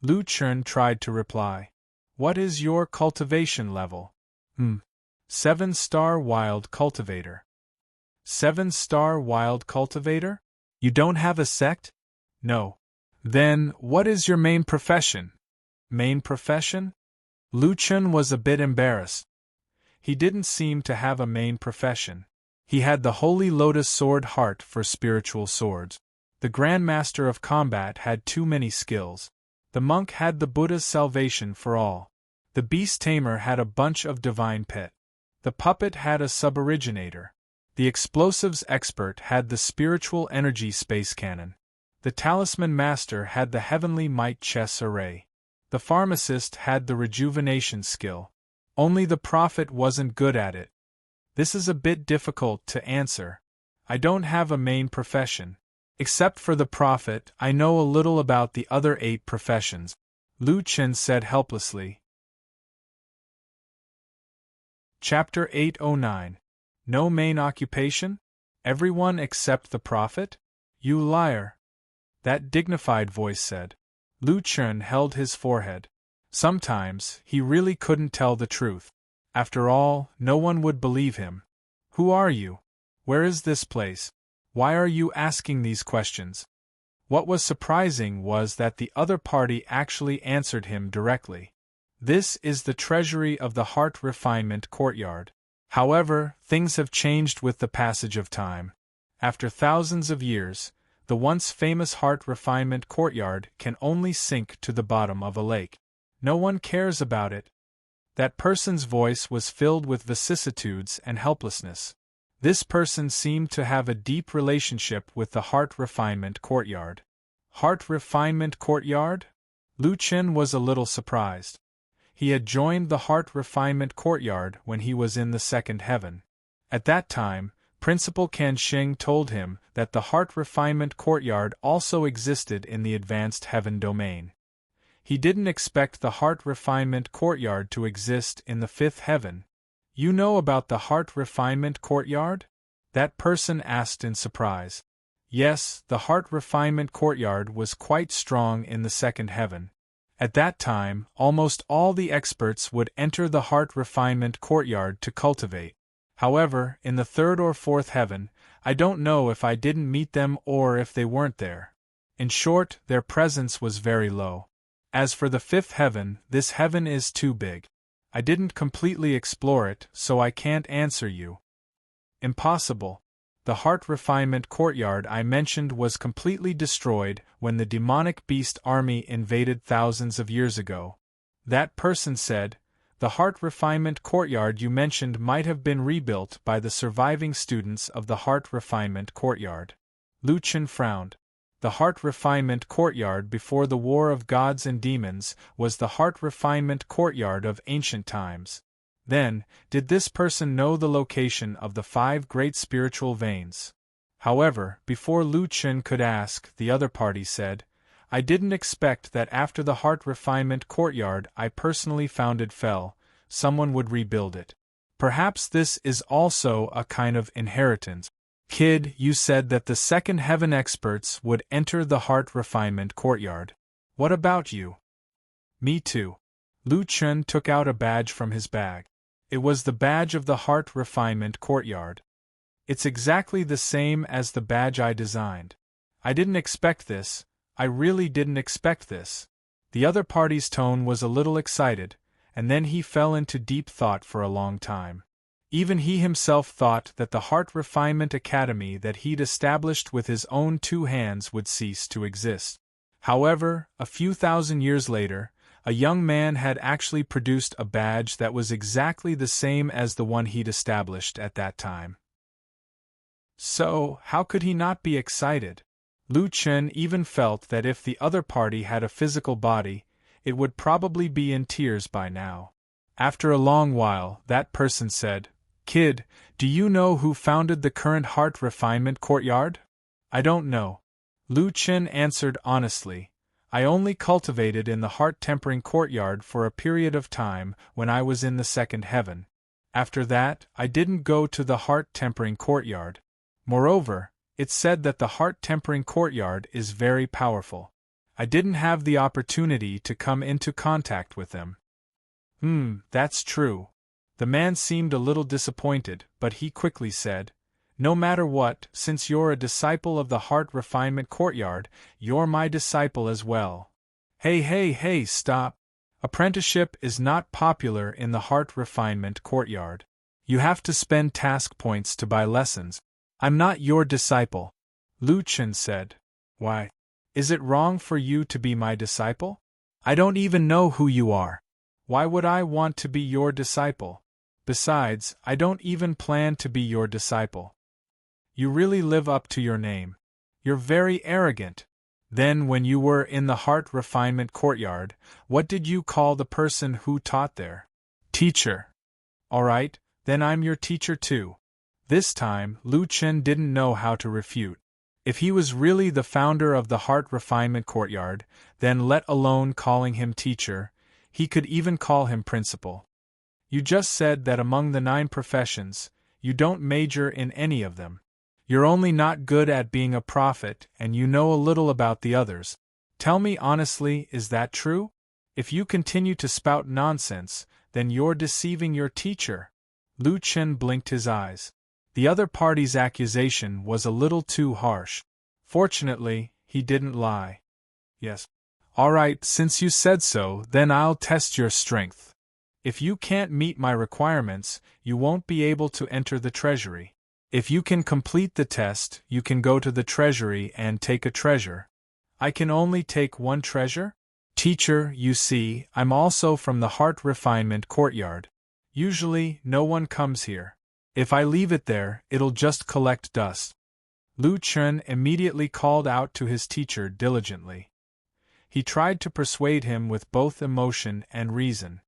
Lu Chen tried to reply. What is your cultivation level? 7-star wild cultivator. 7-star wild cultivator? You don't have a sect? No. Then, what is your main profession? Main profession? Lu Chen was a bit embarrassed. He didn't seem to have a main profession. He had the Holy Lotus Sword heart for spiritual swords. The Grandmaster of Combat had too many skills. The monk had the Buddha's salvation for all. The beast tamer had a bunch of divine pet. The puppet had a suboriginator. The explosives expert had the spiritual energy space cannon. The talisman master had the heavenly might chess array. The pharmacist had the rejuvenation skill. Only the prophet wasn't good at it. This is a bit difficult to answer. I don't have a main profession. Except for the prophet, I know a little about the other 8 professions, Lu Chen said helplessly. Chapter 809. No main occupation? Everyone except the prophet? You liar! That dignified voice said. Lu Chen held his forehead. Sometimes, he really couldn't tell the truth. After all, no one would believe him. Who are you? Where is this place? Why are you asking these questions? What was surprising was that the other party actually answered him directly. This is the treasury of the Heart Refinement Courtyard. However, things have changed with the passage of time. After thousands of years, the once famous Heart Refinement Courtyard can only sink to the bottom of a lake. No one cares about it. That person's voice was filled with vicissitudes and helplessness. This person seemed to have a deep relationship with the Heart Refinement Courtyard. Heart Refinement Courtyard? Lu Chen was a little surprised. He had joined the Heart Refinement Courtyard when he was in the second heaven. At that time, Principal Kansheng told him that the Heart Refinement Courtyard also existed in the Advanced Heaven domain. He didn't expect the Heart Refinement Courtyard to exist in the fifth heaven. You know about the Heart Refinement Courtyard? That person asked in surprise. Yes, the Heart Refinement Courtyard was quite strong in the second heaven. At that time, almost all the experts would enter the Heart Refinement Courtyard to cultivate. However, in the third or fourth heaven, I don't know if I didn't meet them or if they weren't there. In short, their presence was very low. As for the fifth heaven, this heaven is too big. I didn't completely explore it, so I can't answer you. Impossible. The heart refinement courtyard I mentioned was completely destroyed when the demonic beast army invaded thousands of years ago. That person said, the heart refinement courtyard you mentioned might have been rebuilt by the surviving students of the heart refinement courtyard. Lu Chen frowned. The heart refinement courtyard before the war of gods and demons was the heart refinement courtyard of ancient times. Then, did this person know the location of the 5 great spiritual veins? However, before Lu Chen could ask, the other party said, I didn't expect that after the heart refinement courtyard I personally founded fell, someone would rebuild it. Perhaps this is also a kind of inheritance. Kid, you said that the second heaven experts would enter the heart refinement courtyard. What about you? Me too. Lu Chen took out a badge from his bag. It was the badge of the heart refinement courtyard. It's exactly the same as the badge I designed. I didn't expect this. I really didn't expect this. The other party's tone was a little excited, and then he fell into deep thought for a long time. Even he himself thought that the Heart Refinement Academy that he'd established with his own 2 hands would cease to exist. However, a few thousand years later, a young man had actually produced a badge that was exactly the same as the one he'd established at that time. So, how could he not be excited? Lu Chen even felt that if the other party had a physical body, it would probably be in tears by now. After a long while, that person said, Kid, do you know who founded the current Heart Refinement Courtyard? I don't know. Lu Chen answered honestly. I only cultivated in the Heart Tempering Courtyard for a period of time when I was in the second heaven. After that, I didn't go to the Heart Tempering Courtyard. Moreover, it's said that the Heart Tempering Courtyard is very powerful. I didn't have the opportunity to come into contact with them. That's true. The man seemed a little disappointed, but he quickly said, No matter what, since you're a disciple of the Heart Refinement Courtyard, you're my disciple as well. Hey, stop. Apprenticeship is not popular in the Heart Refinement Courtyard. You have to spend task points to buy lessons. I'm not your disciple. Lu Chen said. Why? Is it wrong for you to be my disciple? I don't even know who you are. Why would I want to be your disciple? Besides, I don't even plan to be your disciple. You really live up to your name. You're very arrogant. Then when you were in the Heart Refinement Courtyard, what did you call the person who taught there? Teacher. All right, then I'm your teacher too. This time, Lu Chen didn't know how to refute. If he was really the founder of the Heart Refinement Courtyard, then let alone calling him teacher, he could even call him principal. You just said that among the 9 professions, you don't major in any of them. You're only not good at being a prophet, and you know a little about the others. Tell me honestly, is that true? If you continue to spout nonsense, then you're deceiving your teacher. Lu Chen blinked his eyes. The other party's accusation was a little too harsh. Fortunately, he didn't lie. Yes. All right, since you said so, then I'll test your strength. If you can't meet my requirements, you won't be able to enter the treasury. If you can complete the test, you can go to the treasury and take a treasure. I can only take 1 treasure? Teacher, you see, I'm also from the Heart Refinement Courtyard. Usually, no one comes here. If I leave it there, it'll just collect dust. Lu Chen immediately called out to his teacher diligently. He tried to persuade him with both emotion and reason.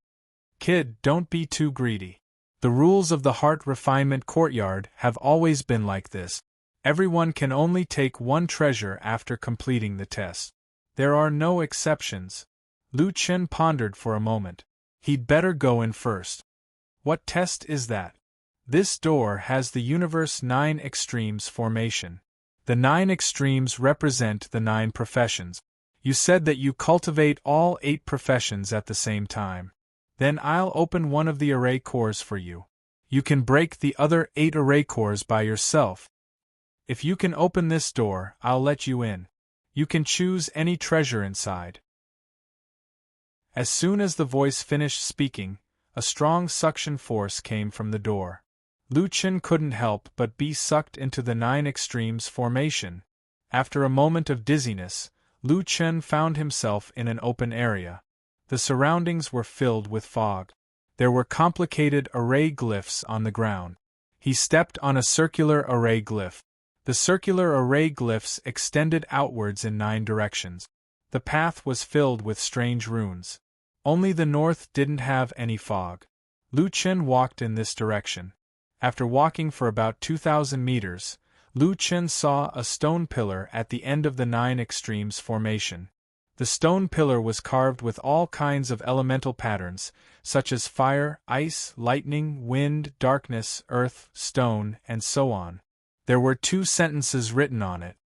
Kid, don't be too greedy. The rules of the Heart Refinement Courtyard have always been like this. Everyone can only take 1 treasure after completing the test. There are no exceptions. Lu Chen pondered for a moment. He'd better go in first. What test is that? This door has the universe 9 extremes formation. The 9 extremes represent the 9 professions. You said that you cultivate all 8 professions at the same time. Then I'll open one of the array cores for you. You can break the other 8 array cores by yourself. If you can open this door, I'll let you in. You can choose any treasure inside. As soon as the voice finished speaking, a strong suction force came from the door. Lu Chen couldn't help but be sucked into the 9 extremes formation. After a moment of dizziness, Lu Chen found himself in an open area. The surroundings were filled with fog. There were complicated array glyphs on the ground. He stepped on a circular array glyph. The circular array glyphs extended outwards in 9 directions. The path was filled with strange runes. Only the north didn't have any fog. Lu Chen walked in this direction. After walking for about 2,000 meters, Lu Chen saw a stone pillar at the end of the 9 extremes formation. The stone pillar was carved with all kinds of elemental patterns, such as fire, ice, lightning, wind, darkness, earth, stone, and so on. There were 2 sentences written on it.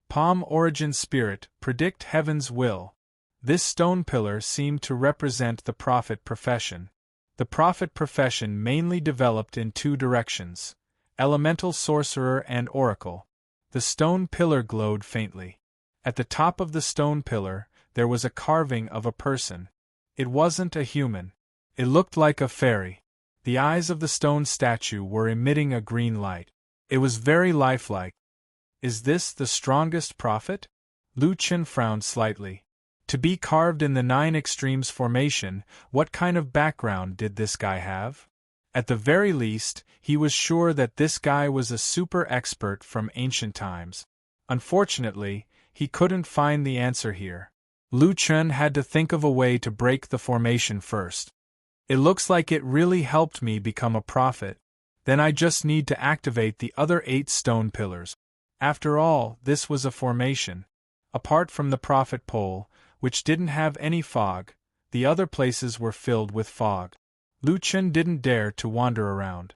Palm Origin Spirit, predict heaven's will. This stone pillar seemed to represent the prophet profession. The prophet profession mainly developed in 2 directions: elemental sorcerer and oracle. The stone pillar glowed faintly. At the top of the stone pillar, there was a carving of a person. It wasn't a human. It looked like a fairy. The eyes of the stone statue were emitting a green light. It was very lifelike. Is this the strongest prophet? Lu Chen frowned slightly. To be carved in the 9 extremes formation, what kind of background did this guy have? At the very least, he was sure that this guy was a super expert from ancient times. Unfortunately, he couldn't find the answer here. Lu Chen had to think of a way to break the formation first. It looks like it really helped me become a prophet. Then I just need to activate the other 8 stone pillars. After all, this was a formation. Apart from the prophet pole, which didn't have any fog, the other places were filled with fog. Lu Chen didn't dare to wander around.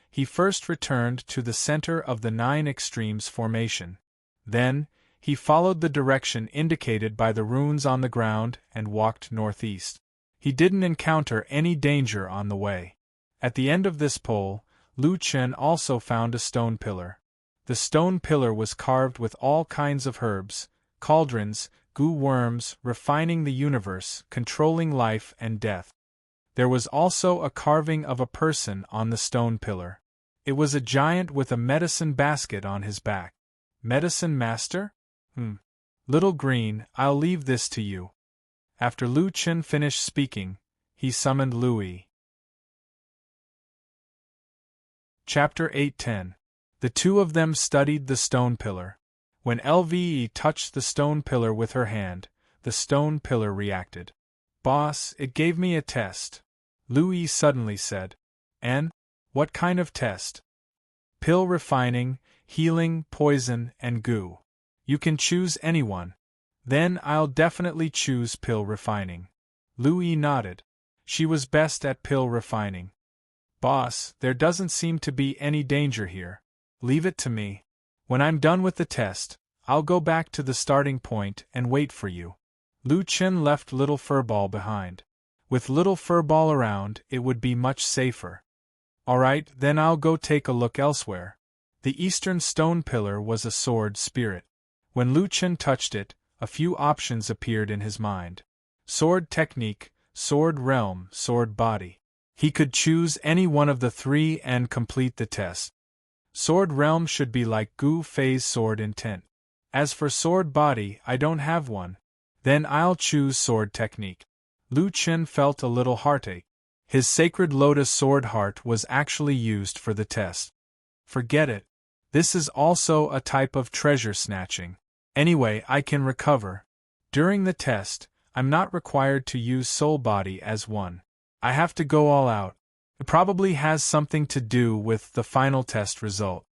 He first returned to the center of the 9 extremes formation. Then, he followed the direction indicated by the runes on the ground and walked northeast. He didn't encounter any danger on the way. At the end of this pole, Lu Chen also found a stone pillar. The stone pillar was carved with all kinds of herbs, cauldrons, goo worms, refining the universe, controlling life and death. There was also a carving of a person on the stone pillar. It was a giant with a medicine basket on his back. Medicine master? Little Green, I'll leave this to you. After Lu Chen finished speaking, he summoned Louis. Chapter 8:10. The 2 of them studied the stone pillar. When Lve touched the stone pillar with her hand, the stone pillar reacted. Boss, it gave me a test. Louis suddenly said. And? What kind of test? Pill refining, healing, poison, and goo. You can choose anyone. Then I'll definitely choose pill refining. Louis nodded. She was best at pill refining. Boss, there doesn't seem to be any danger here. Leave it to me. When I'm done with the test, I'll go back to the starting point and wait for you. Lu Chen left Little Furball behind. With Little Furball around, it would be much safer. Alright, then I'll go take a look elsewhere. The eastern stone pillar was a sword spirit. When Lu Chen touched it, a few options appeared in his mind. Sword technique, sword realm, sword body. He could choose any one of the 3 and complete the test. Sword realm should be like Gu Fei's sword intent. As for sword body, I don't have one. Then I'll choose sword technique. Lu Chen felt a little heartache. His sacred lotus sword heart was actually used for the test. Forget it. This is also a type of treasure snatching. Anyway, I can recover. During the test, I'm not required to use soul body as one. I have to go all out. It probably has something to do with the final test result.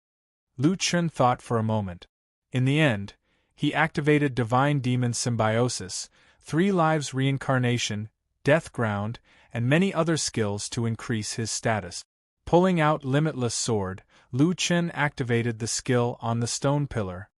Lu Chen thought for a moment. In the end, he activated Divine Demon Symbiosis, 3 lives reincarnation, Death Ground, and many other skills to increase his status. Pulling out Limitless Sword, Lu Chen activated the skill on the stone pillar.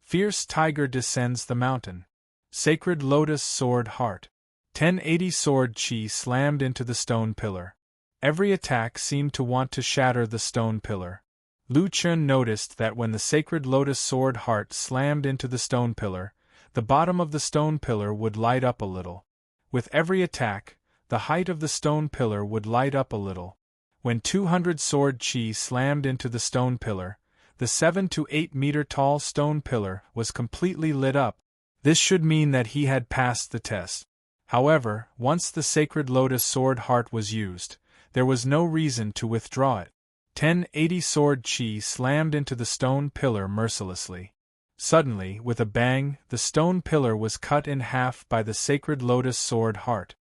Fierce Tiger descends the mountain. Sacred Lotus Sword Heart. 1080 Sword Chi slammed into the stone pillar. Every attack seemed to want to shatter the stone pillar. Lu Chen noticed that when the Sacred Lotus Sword Heart slammed into the stone pillar, the bottom of the stone pillar would light up a little. With every attack, the height of the stone pillar would light up a little. When 200 sword chi slammed into the stone pillar, the 7 to 8 meter tall stone pillar was completely lit up. This should mean that he had passed the test. However, once the sacred lotus sword heart was used, there was no reason to withdraw it. 1080 sword chi slammed into the stone pillar mercilessly. Suddenly, with a bang, the stone pillar was cut in half by the sacred lotus sword heart.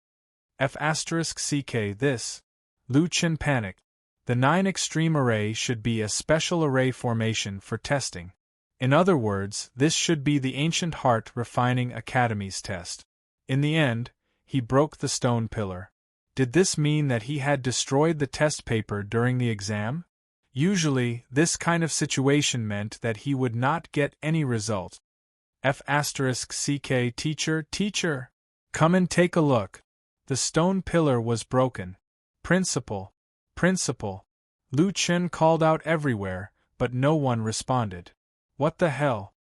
F***ck this. Lu Chen panicked. The 9 extreme array should be a special array formation for testing. In other words, this should be the Ancient Heart Refining Academy's test. In the end, he broke the stone pillar. Did this mean that he had destroyed the test paper during the exam? Usually, this kind of situation meant that he would not get any result. F***ck teacher, come and take a look. The stone pillar was broken. Principal. Lu Chen called out everywhere, but no one responded. What the hell?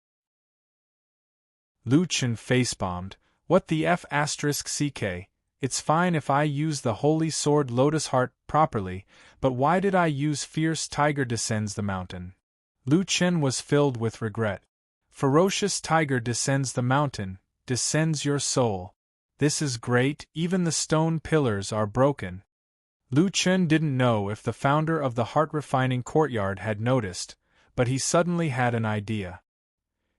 Lu Chen face-bombed. What the F***ck? It's fine if I use the Holy Sword Lotus Heart properly, but why did I use Fierce Tiger Descends the Mountain? Lu Chen was filled with regret. Ferocious Tiger descends the mountain, descends your soul. This is great, even the stone pillars are broken. Lu Chen didn't know if the founder of the heart-refining courtyard had noticed, but he suddenly had an idea.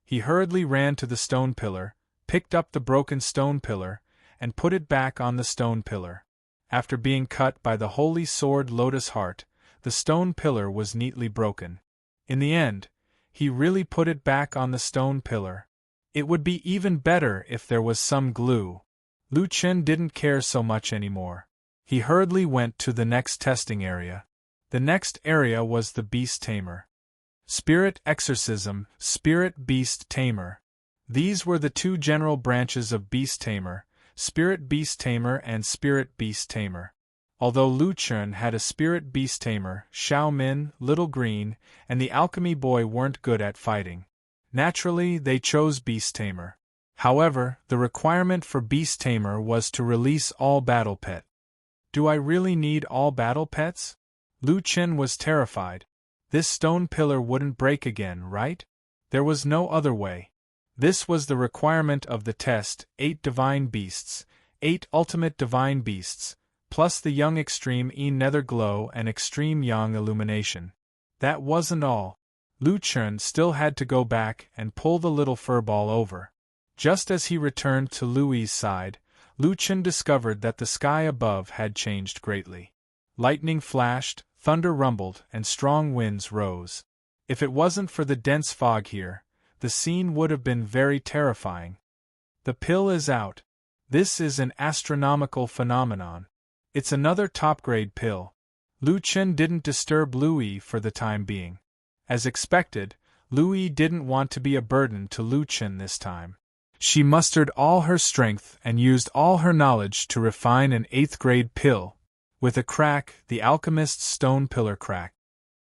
He hurriedly ran to the stone pillar, picked up the broken stone pillar, and put it back on the stone pillar. After being cut by the Holy Sword Lotus Heart, the stone pillar was neatly broken. In the end, he really put it back on the stone pillar. It would be even better if there was some glue. Lu Chen didn't care so much anymore. He hurriedly went to the next testing area. The next area was the Beast Tamer. Spirit Exorcism, Spirit Beast Tamer. These were the 2 general branches of Beast Tamer, Spirit Beast Tamer and Spirit Beast Tamer. Although Lu Chen had a Spirit Beast Tamer, Xiao Min, Little Green, and the Alchemy Boy weren't good at fighting. Naturally, they chose Beast Tamer. However, the requirement for Beast Tamer was to release all battle pet. Do I really need all battle pets? Lu Chen was terrified. This stone pillar wouldn't break again, right? There was no other way. This was the requirement of the test: 8 divine beasts, 8 ultimate divine beasts, plus the Young Extreme Nether Glow and Extreme Yang Illumination. That wasn't all. Lu Chen still had to go back and pull the little furball over. Just as he returned to Lui's side, Lu Chen discovered that the sky above had changed greatly. Lightning flashed, thunder rumbled, and strong winds rose. If it wasn't for the dense fog here, the scene would have been very terrifying. The pill is out. This is an astronomical phenomenon. It's another top-grade pill. Lu Chen didn't disturb Lui for the time being. As expected, Lui didn't want to be a burden to Lu Chen this time. She mustered all her strength and used all her knowledge to refine an 8th-grade pill. With a crack, the alchemist's stone pillar cracked.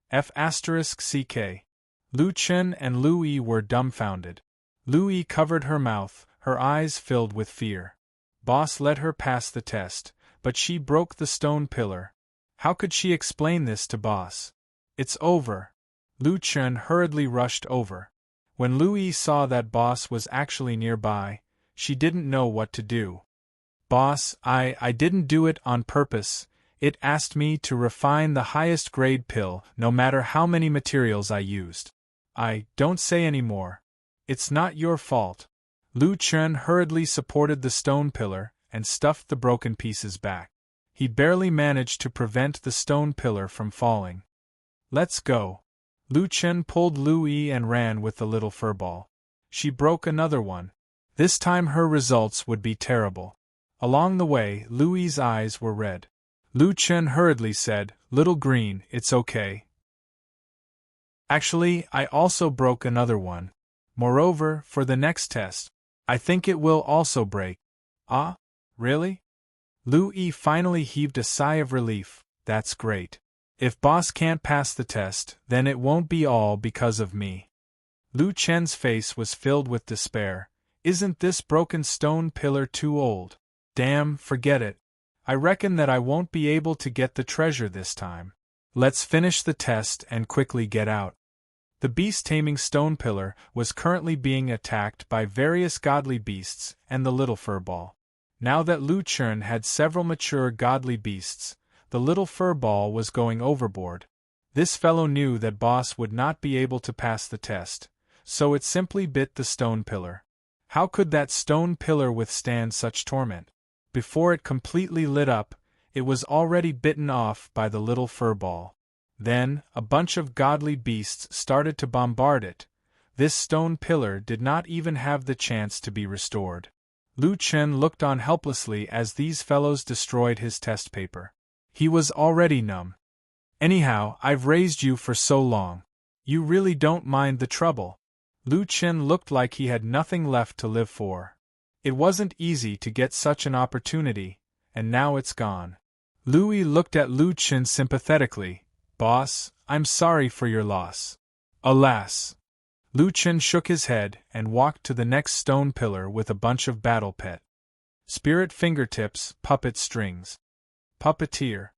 F***ck. Lu Chen and Lui were dumbfounded. Lui covered her mouth, her eyes filled with fear. Boss let her pass the test, but she broke the stone pillar. How could she explain this to Boss? It's over. Lu Chen hurriedly rushed over. When Lui saw that Boss was actually nearby, she didn't know what to do. Boss, I didn't do it on purpose. It asked me to refine the highest grade pill, no matter how many materials I used. Don't say any more. It's not your fault. Lu Chen hurriedly supported the stone pillar and stuffed the broken pieces back. He barely managed to prevent the stone pillar from falling. Let's go. Lu Chen pulled Lui and ran with the little furball. She broke another one. This time her results would be terrible. Along the way, Lui's eyes were red. Lu Chen hurriedly said, "Little Green, it's okay. Actually, I also broke another one. Moreover, for the next test, I think it will also break." Ah? Really? Lui finally heaved a sigh of relief. That's great. If Boss can't pass the test, then it won't be all because of me. Lu Chen's face was filled with despair. Isn't this broken stone pillar too old? Damn, forget it. I reckon that I won't be able to get the treasure this time. Let's finish the test and quickly get out. The beast-taming stone pillar was currently being attacked by various godly beasts and the little furball. Now that Lu Chun had several mature godly beasts, the little furball was going overboard. This fellow knew that Boss would not be able to pass the test, so it simply bit the stone pillar. How could that stone pillar withstand such torment? Before it completely lit up, it was already bitten off by the little furball. Then, a bunch of godly beasts started to bombard it. This stone pillar did not even have the chance to be restored. Lu Chen looked on helplessly as these fellows destroyed his test paper. He was already numb. Anyhow, I've raised you for so long. You really don't mind the trouble. Lu Chen looked like he had nothing left to live for. It wasn't easy to get such an opportunity, and now it's gone. Louis looked at Lu Chen sympathetically. Boss, I'm sorry for your loss. Alas! Lu Chen shook his head and walked to the next stone pillar with a bunch of battle pet. Spirit fingertips, puppet strings. Puppeteer.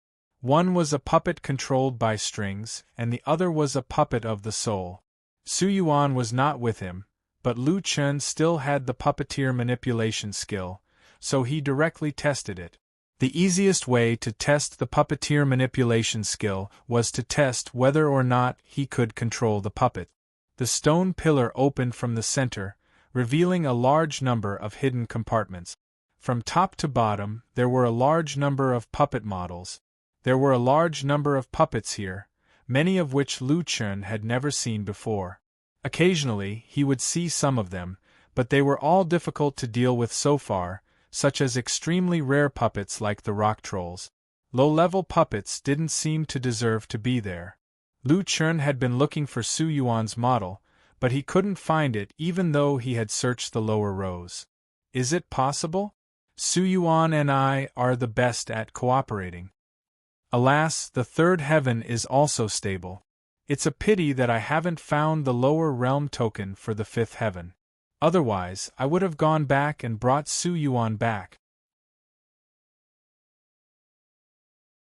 One was a puppet controlled by strings, and the other was a puppet of the soul. Su Yuan was not with him, but Lu Chen still had the puppeteer manipulation skill, so he directly tested it. The easiest way to test the puppeteer manipulation skill was to test whether or not he could control the puppet. The stone pillar opened from the center, revealing a large number of hidden compartments. From top to bottom, there were a large number of puppet models. There were a large number of puppets here, many of which Lu Chen had never seen before. Occasionally, he would see some of them, but they were all difficult to deal with so far, such as extremely rare puppets like the rock trolls. Low-level puppets didn't seem to deserve to be there. Lu Chen had been looking for Su Yuan's model, but he couldn't find it even though he had searched the lower rows. Is it possible? Su Yuan and I are the best at cooperating. Alas, the third heaven is also stable. It's a pity that I haven't found the lower realm token for the fifth heaven. Otherwise, I would have gone back and brought Su Yuan back.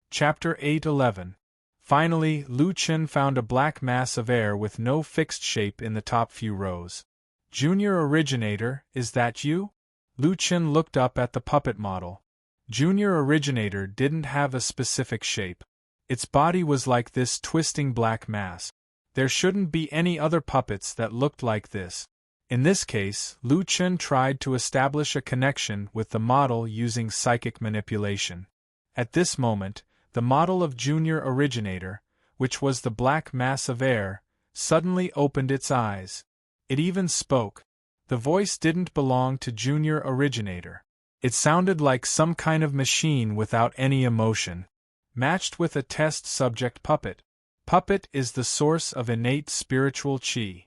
Chapter 8-11. Finally, Lu Chen found a black mass of air with no fixed shape in the top few rows. Junior Originator, is that you? Lu Chen looked up at the puppet model. Junior Originator didn't have a specific shape. Its body was like this twisting black mass. There shouldn't be any other puppets that looked like this. In this case, Lu Chen tried to establish a connection with the model using psychic manipulation. At this moment, the model of Junior Originator, which was the black mass of air, suddenly opened its eyes. It even spoke. The voice didn't belong to Junior Originator. It sounded like some kind of machine without any emotion. Matched with a test subject puppet. Puppet is the source of innate spiritual qi.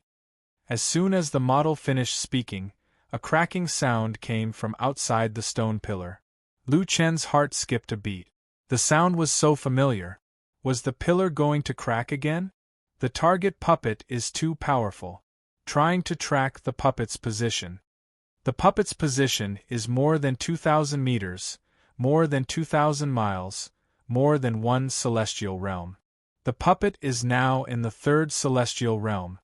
As soon as the model finished speaking, a cracking sound came from outside the stone pillar. Lu Chen's heart skipped a beat. The sound was so familiar. Was the pillar going to crack again? The target puppet is too powerful. Trying to track the puppet's position. The puppet's position is more than 2,000 meters, more than 2,000 miles, more than one celestial realm. The puppet is now in the third celestial realm.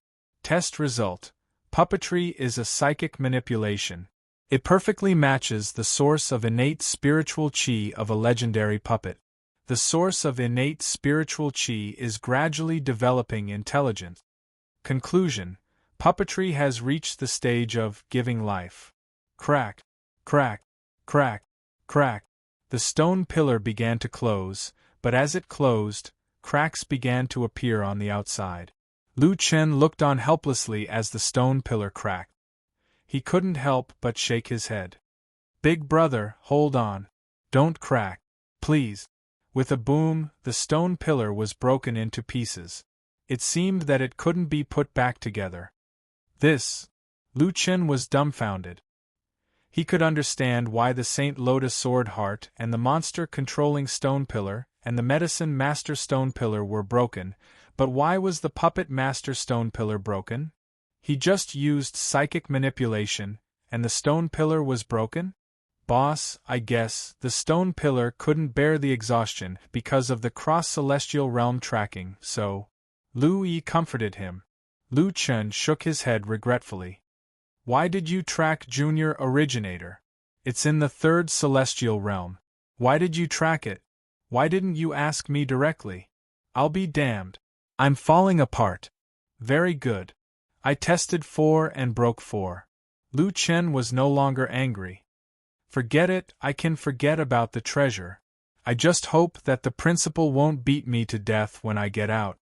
Test result: puppetry is a psychic manipulation. It perfectly matches the source of innate spiritual qi of a legendary puppet. The source of innate spiritual qi is gradually developing intelligence. Conclusion: puppetry has reached the stage of giving life. Crack, crack, crack, crack. The stone pillar began to close, but as it closed, cracks began to appear on the outside. Lu Chen looked on helplessly as the stone pillar cracked. He couldn't help but shake his head. Big brother, hold on. Don't crack, please. With a boom, the stone pillar was broken into pieces. It seemed that it couldn't be put back together. Lu Chen was dumbfounded. He could understand why the Saint Lotus Sword Heart and the monster controlling stone pillar and the medicine master stone pillar were broken, but why was the puppet master stone pillar broken? He just used psychic manipulation, and the stone pillar was broken? Boss, I guess the stone pillar couldn't bear the exhaustion because of the cross-celestial realm tracking, so. Lu Yi comforted him. Lu Chen shook his head regretfully. Why did you track Junior Originator? It's in the third celestial realm. Why did you track it? Why didn't you ask me directly? I'll be damned. I'm falling apart. Very good. I tested 4 and broke 4. Lu Chen was no longer angry. Forget it, I can forget about the treasure. I just hope that the principal won't beat me to death when I get out.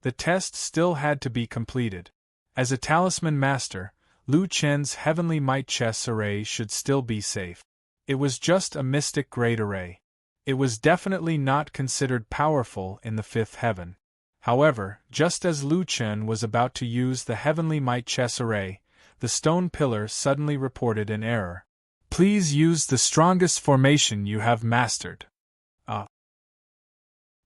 The test still had to be completed. As a talisman master, Lu Chen's heavenly might chess array should still be safe. It was just a mystic grade array. It was definitely not considered powerful in the fifth heaven. However, just as Lu Chen was about to use the heavenly might chess array, the stone pillar suddenly reported an error. Please use the strongest formation you have mastered.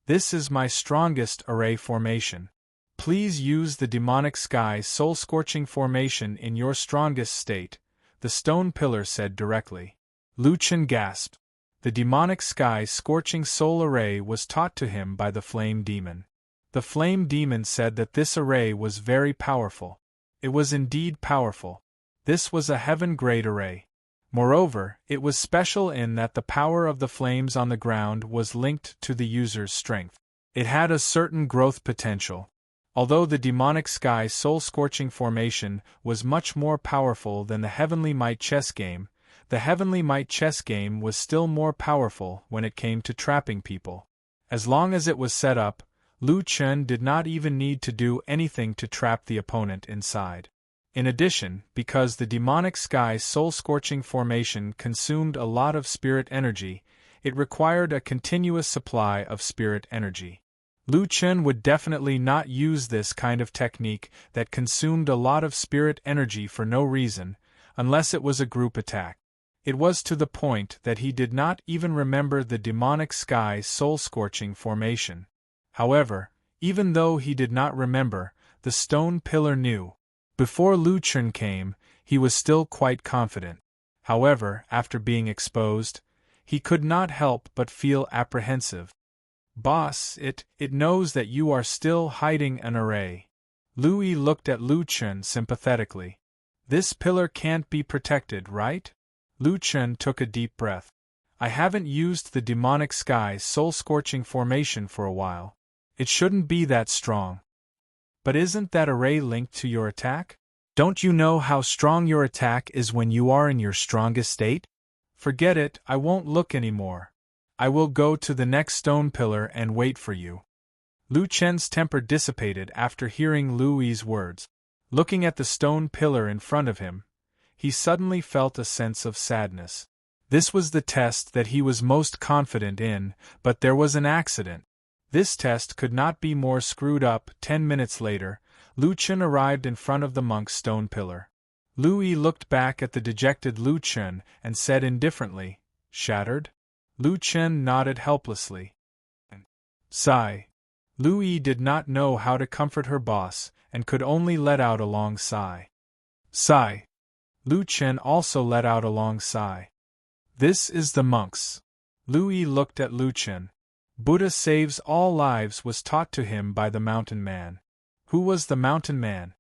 This is my strongest array formation. Please use the demonic sky soul-scorching formation in your strongest state, the stone pillar said directly. Lu Chen gasped. The demonic sky scorching soul array was taught to him by the flame demon. The flame demon said that this array was very powerful. It was indeed powerful. This was a heaven-grade array. Moreover, it was special in that the power of the flames on the ground was linked to the user's strength. It had a certain growth potential. Although the demonic sky soul-scorching formation was much more powerful than the heavenly might chess game, the heavenly might chess game was still more powerful when it came to trapping people. As long as it was set up, Lu Chen did not even need to do anything to trap the opponent inside. In addition, because the demonic sky soul-scorching formation consumed a lot of spirit energy, it required a continuous supply of spirit energy. Lu Chen would definitely not use this kind of technique that consumed a lot of spirit energy for no reason, unless it was a group attack. It was to the point that he did not even remember the demonic sky soul-scorching formation. However, even though he did not remember, the stone pillar knew. Before Lu Chen came, he was still quite confident. However, after being exposed, he could not help but feel apprehensive. Boss, it knows that you are still hiding an array. Lu Yi looked at Lu Chen sympathetically. This pillar can't be protected, right? Lu Chen took a deep breath. I haven't used the demonic sky soul-scorching formation for a while. It shouldn't be that strong. But isn't that array linked to your attack? Don't you know how strong your attack is when you are in your strongest state? Forget it, I won't look anymore. I will go to the next stone pillar and wait for you. Lu Chen's temper dissipated after hearing Lu Yi's words. Looking at the stone pillar in front of him, he suddenly felt a sense of sadness. This was the test that he was most confident in, but there was an accident. This test could not be more screwed up. 10 minutes later, Lu Chen arrived in front of the monk's stone pillar. Lu Yi looked back at the dejected Lu Chen and said indifferently, "Shattered?" Lu Chen nodded helplessly. Sigh. Lu Yi did not know how to comfort her boss and could only let out a long sigh. Sigh. Lu Chen also let out a long sigh. This is the monks. Lu Yi looked at Lu Chen. Buddha saves all lives was taught to him by the mountain man. Who was the mountain man?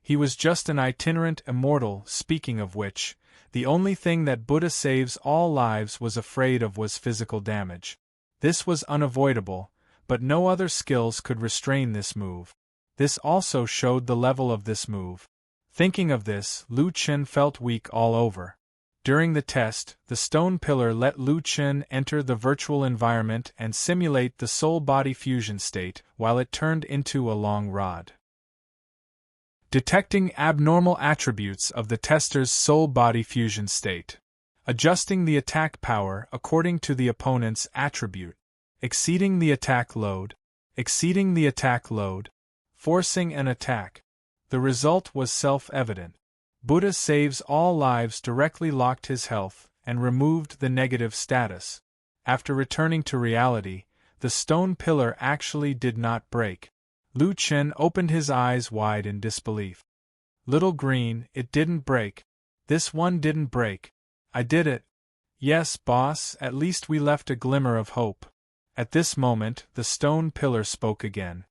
He was just an itinerant immortal. Speaking of which, the only thing that Buddha saves all lives was afraid of was physical damage. This was unavoidable, but no other skills could restrain this move. This also showed the level of this move. Thinking of this, Lu Chen felt weak all over. During the test, the stone pillar let Lu Chen enter the virtual environment and simulate the soul-body fusion state while it turned into a long rod. Detecting abnormal attributes of the tester's soul-body fusion state. Adjusting the attack power according to the opponent's attribute. Exceeding the attack load. Exceeding the attack load. Forcing an attack. The result was self-evident. Buddha saves all lives directly locked his health and removed the negative status. After returning to reality, the stone pillar actually did not break. Lu Chen opened his eyes wide in disbelief. Little green, it didn't break. This one didn't break. I did it. Yes, boss, at least we left a glimmer of hope. At this moment, the stone pillar spoke again.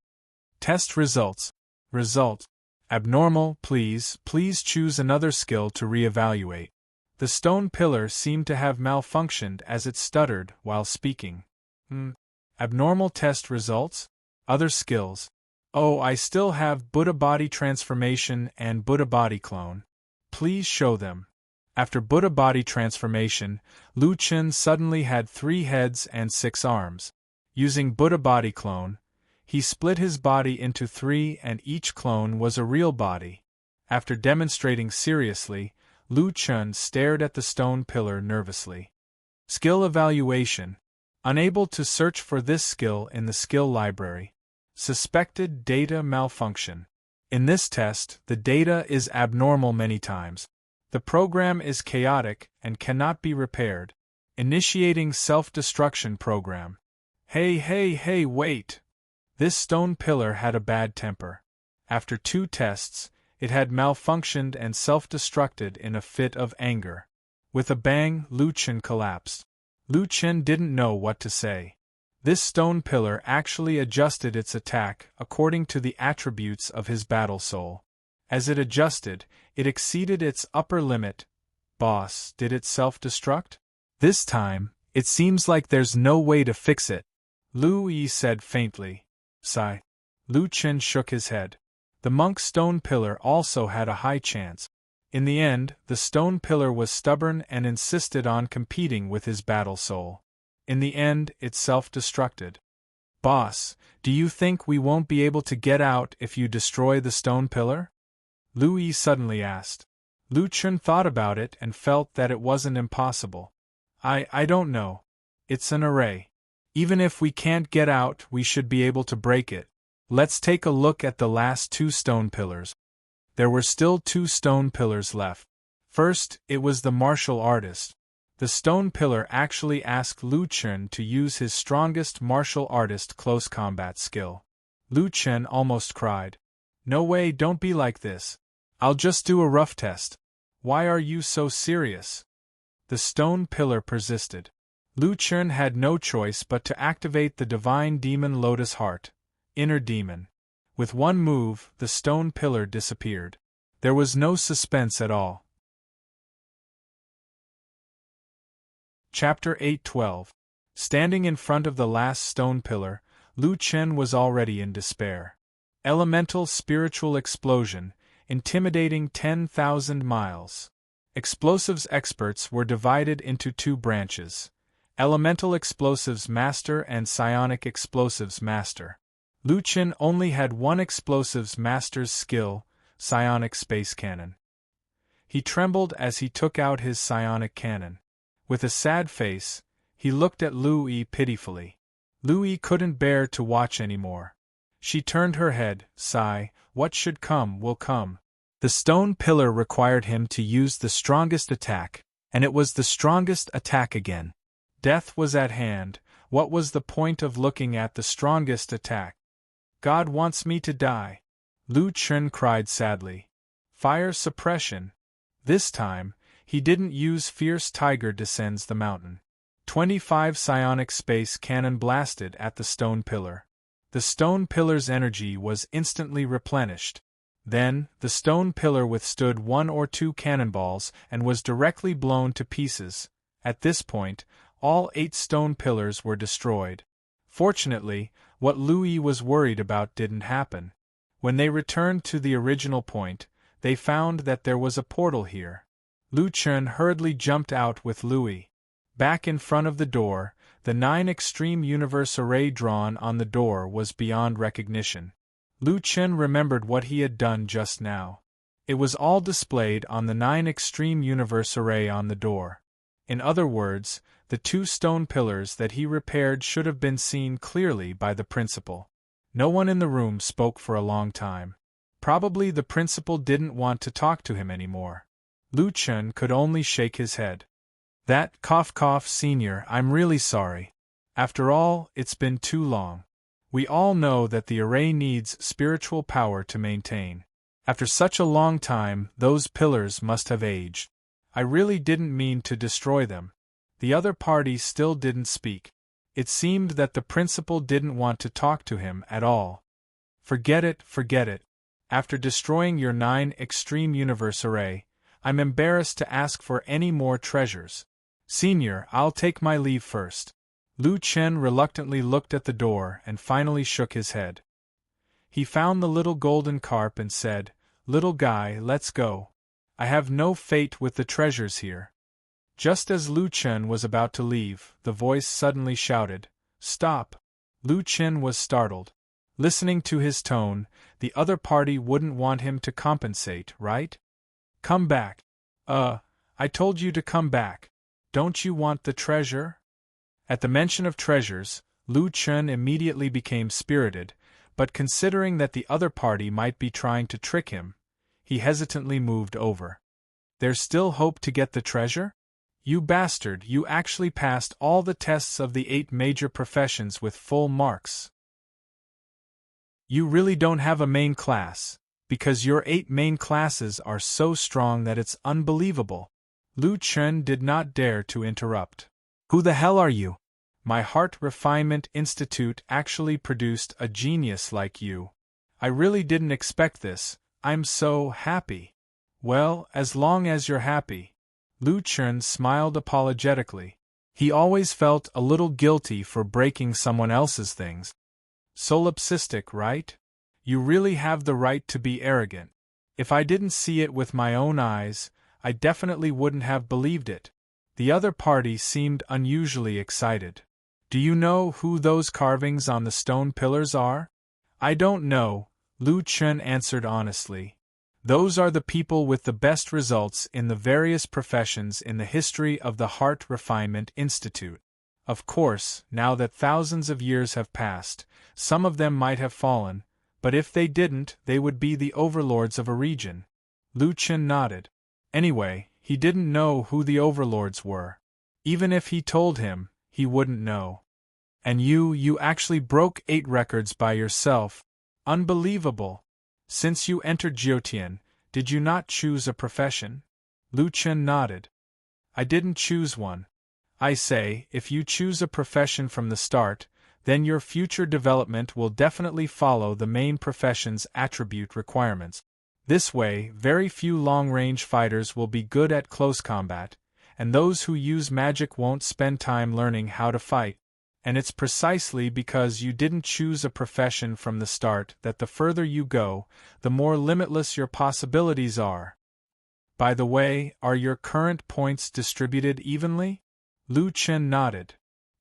Test results. Result. Abnormal, please choose another skill to re-evaluate. The stone pillar seemed to have malfunctioned as it stuttered while speaking. Abnormal test results? Other skills. Oh, I still have Buddha body transformation and Buddha body clone. Please show them. After Buddha body transformation, Lu Chen suddenly had 3 heads and 6 arms. Using Buddha body clone, he split his body into 3 and each clone was a real body. After demonstrating seriously, Lu Chen stared at the stone pillar nervously. Skill evaluation. Unable to search for this skill in the skill library. Suspected data malfunction. In this test, the data is abnormal many times. The program is chaotic and cannot be repaired. Initiating self-destruction program. Hey, wait! This stone pillar had a bad temper. After 2 tests, it had malfunctioned and self-destructed in a fit of anger. With a bang, Lu Chen collapsed. Lu Chen didn't know what to say. This stone pillar actually adjusted its attack according to the attributes of his battle soul. As it adjusted, it exceeded its upper limit. Boss, did it self-destruct? This time, it seems like there's no way to fix it. Lu Yi said faintly. Sigh. Lu Chen shook his head. The monk's stone pillar also had a high chance. In the end, the stone pillar was stubborn and insisted on competing with his battle soul. In the end, it self-destructed. Boss, do you think we won't be able to get out if you destroy the stone pillar? Lu Yi suddenly asked. Lu Chen thought about it and felt that it wasn't impossible. I don't know. It's an array. Even if we can't get out, we should be able to break it. Let's take a look at the last 2 stone pillars. There were still 2 stone pillars left. First, it was the martial artist. The stone pillar actually asked Lu Chen to use his strongest martial artist close combat skill. Lu Chen almost cried. No way, don't be like this. I'll just do a rough test. Why are you so serious? The stone pillar persisted. Lu Chen had no choice but to activate the divine demon Lotus Heart, inner demon. With one move, the stone pillar disappeared. There was no suspense at all. Chapter 8:12. Standing in front of the last stone pillar, Lu Chen was already in despair. Elemental spiritual explosion, intimidating 10,000 miles. Explosives experts were divided into 2 branches. Elemental Explosives Master and Psionic Explosives Master. Lu Chen only had 1 Explosives Master's skill, Psionic Space Cannon. He trembled as he took out his psionic cannon. With a sad face, he looked at Lu Yi pitifully. Lu Yi couldn't bear to watch anymore. She turned her head, sigh, what should come will come. The stone pillar required him to use the strongest attack, and it was the strongest attack again. Death was at hand. What was the point of looking at the strongest attack? God wants me to die. Lu Chen cried sadly. Fire suppression. This time, he didn't use Fierce Tiger Descends the Mountain. 25 psionic space cannon blasted at the stone pillar. The stone pillar's energy was instantly replenished. Then, the stone pillar withstood 1 or 2 cannonballs and was directly blown to pieces. At this point, all 8 stone pillars were destroyed. Fortunately, what Lu Yi was worried about didn't happen. When they returned to the original point, they found that there was a portal here. Lu Chen hurriedly jumped out with Lu Yi. Back in front of the door, the 9 extreme universe array drawn on the door was beyond recognition. Lu Chen remembered what he had done just now. It was all displayed on the 9 extreme universe array on the door. In other words, the 2 stone pillars that he repaired should have been seen clearly by the principal. No one in the room spoke for a long time. Probably the principal didn't want to talk to him anymore. Lu Chen could only shake his head. That, senior, I'm really sorry. After all, it's been too long. We all know that the array needs spiritual power to maintain. After such a long time, those pillars must have aged. I really didn't mean to destroy them. The other party still didn't speak. It seemed that the principal didn't want to talk to him at all. Forget it, forget it. After destroying your 9 extreme universe array, I'm embarrassed to ask for any more treasures. Senior, I'll take my leave first. Lu Chen reluctantly looked at the door and finally shook his head. He found the little golden carp and said, "Little guy, let's go. I have no fate with the treasures here." Just as Lu Chen was about to leave, the voice suddenly shouted, "Stop!" Lu Chen was startled. Listening to his tone, the other party wouldn't want him to compensate, right? "Come back." I told you to come back. Don't you want the treasure?" At the mention of treasures, Lu Chen immediately became spirited, but considering that the other party might be trying to trick him, he hesitantly moved over. "There's still hope to get the treasure? You bastard, you actually passed all the tests of the 8 major professions with full marks. You really don't have a main class, because your 8 main classes are so strong that it's unbelievable." Lu Chen did not dare to interrupt. "Who the hell are you? My Heart Refinement Institute actually produced a genius like you. I really didn't expect this. I'm so happy." "Well, as long as you're happy." Lu Chen smiled apologetically. He always felt a little guilty for breaking someone else's things. "Solipsistic, right? You really have the right to be arrogant. If I didn't see it with my own eyes, I definitely wouldn't have believed it." The other party seemed unusually excited. "Do you know who those carvings on the stone pillars are?" "I don't know," Lu Chen answered honestly. "Those are the people with the best results in the various professions in the history of the Heart Refinement Institute. Of course, now that thousands of years have passed, some of them might have fallen, but if they didn't, they would be the overlords of a region." Lu Chen nodded. Anyway, he didn't know who the overlords were. Even if he told him, he wouldn't know. "And you actually broke 8 records by yourself. Unbelievable. Since you entered Jyotian, did you not choose a profession?" Lu Chen nodded. "I didn't choose one. I say, if you choose a profession from the start, then your future development will definitely follow the main profession's attribute requirements. This way, very few long-range fighters will be good at close combat, and those who use magic won't spend time learning how to fight. And it's precisely because you didn't choose a profession from the start that the further you go, the more limitless your possibilities are. By the way, are your current points distributed evenly?" Lu Chen nodded.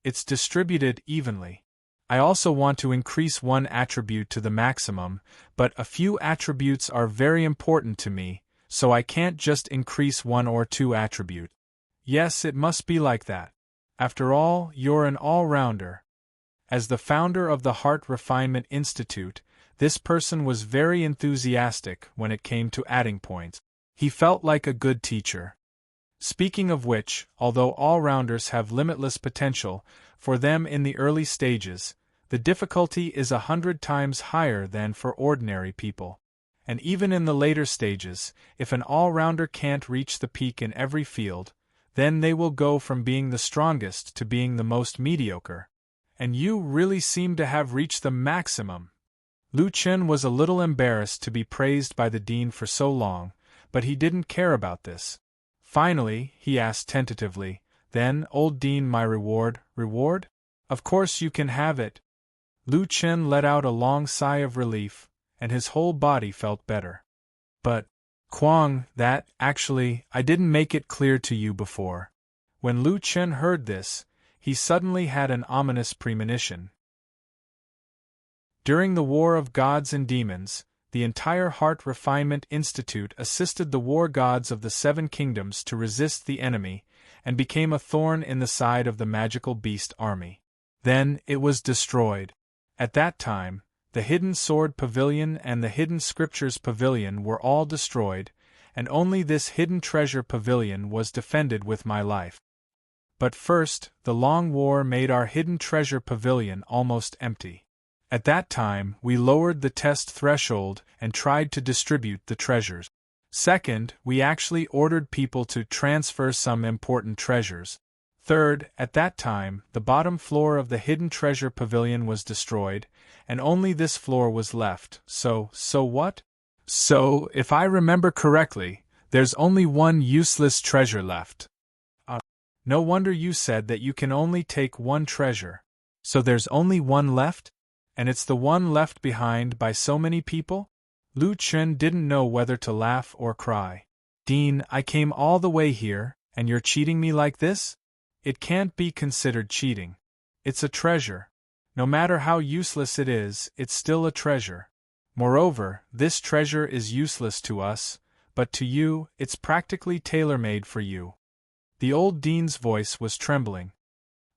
"It's distributed evenly. I also want to increase one attribute to the maximum, but a few attributes are very important to me, so I can't just increase 1 or 2 attributes. Yes, it must be like that. After all, you're an all-rounder." As the founder of the Heart Refinement Institute, this person was very enthusiastic when it came to adding points. He felt like a good teacher. Speaking of which, although all-rounders have limitless potential, for them in the early stages, the difficulty is 100 times higher than for ordinary people. And even in the later stages, if an all-rounder can't reach the peak in every field, then they will go from being the strongest to being the most mediocre. And you really seem to have reached the maximum. Lu Chen was a little embarrassed to be praised by the dean for so long, but he didn't care about this. Finally, he asked tentatively, "Then, old dean, my reward?" "Reward? Of course you can have it." Lu Chen let out a long sigh of relief, and his whole body felt better. "But, Kwang, actually, I didn't make it clear to you before." When Lu Chen heard this, he suddenly had an ominous premonition. During the War of Gods and Demons, the entire Heart Refinement Institute assisted the war gods of the 7 kingdoms to resist the enemy, and became a thorn in the side of the magical beast army. Then, it was destroyed. At that time, the Hidden Sword Pavilion and the Hidden Scriptures Pavilion were all destroyed, and only this Hidden Treasure Pavilion was defended with my life. But first, the long war made our Hidden Treasure Pavilion almost empty. At that time, we lowered the test threshold and tried to distribute the treasures. Second, we actually ordered people to transfer some important treasures. Third, at that time, the bottom floor of the hidden treasure pavilion was destroyed, and only this floor was left, so what? So, if I remember correctly, there's only one useless treasure left. No wonder you said that you can only take one treasure. So there's only one left? And it's the one left behind by so many people? Lu Chen didn't know whether to laugh or cry. Dean, I came all the way here, and you're cheating me like this? It can't be considered cheating. It's a treasure. No matter how useless it is, it's still a treasure. Moreover, this treasure is useless to us, but to you, it's practically tailor-made for you. The old dean's voice was trembling.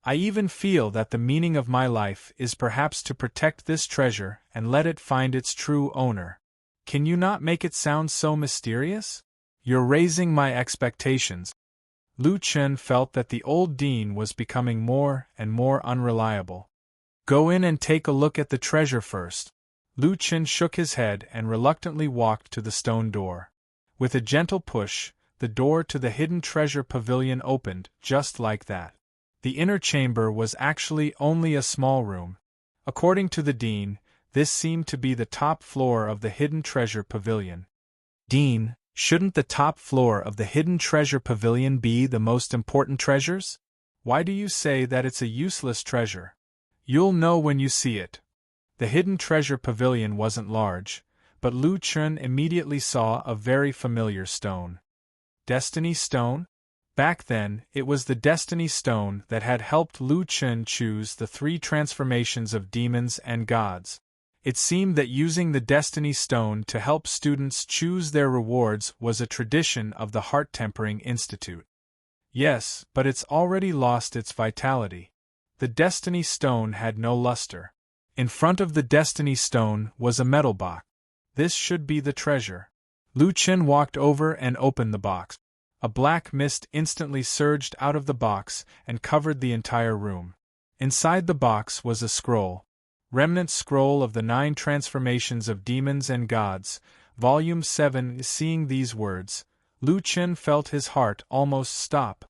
I even feel that the meaning of my life is perhaps to protect this treasure and let it find its true owner. Can you not make it sound so mysterious? You're raising my expectations. Lu Chen felt that the old dean was becoming more and more unreliable. Go in and take a look at the treasure first. Lu Chen shook his head and reluctantly walked to the stone door. With a gentle push, the door to the hidden treasure pavilion opened, just like that. The inner chamber was actually only a small room. According to the dean, this seemed to be the top floor of the hidden treasure pavilion. Dean, shouldn't the top floor of the hidden treasure pavilion be the most important treasures? Why do you say that it's a useless treasure? You'll know when you see it. The hidden treasure pavilion wasn't large, but Lu Chen immediately saw a very familiar stone. Destiny Stone? Back then, it was the Destiny Stone that had helped Lu Chen choose the 3 transformations of demons and gods. It seemed that using the Destiny Stone to help students choose their rewards was a tradition of the Heart Tempering Institute. Yes, but it's already lost its vitality. The Destiny Stone had no luster. In front of the Destiny Stone was a metal box. This should be the treasure. Lu Chen walked over and opened the box. A black mist instantly surged out of the box and covered the entire room. Inside the box was a scroll. Remnant Scroll of the 9 Transformations of Demons and Gods, Volume 7. Seeing these words, Lu Chen felt his heart almost stop.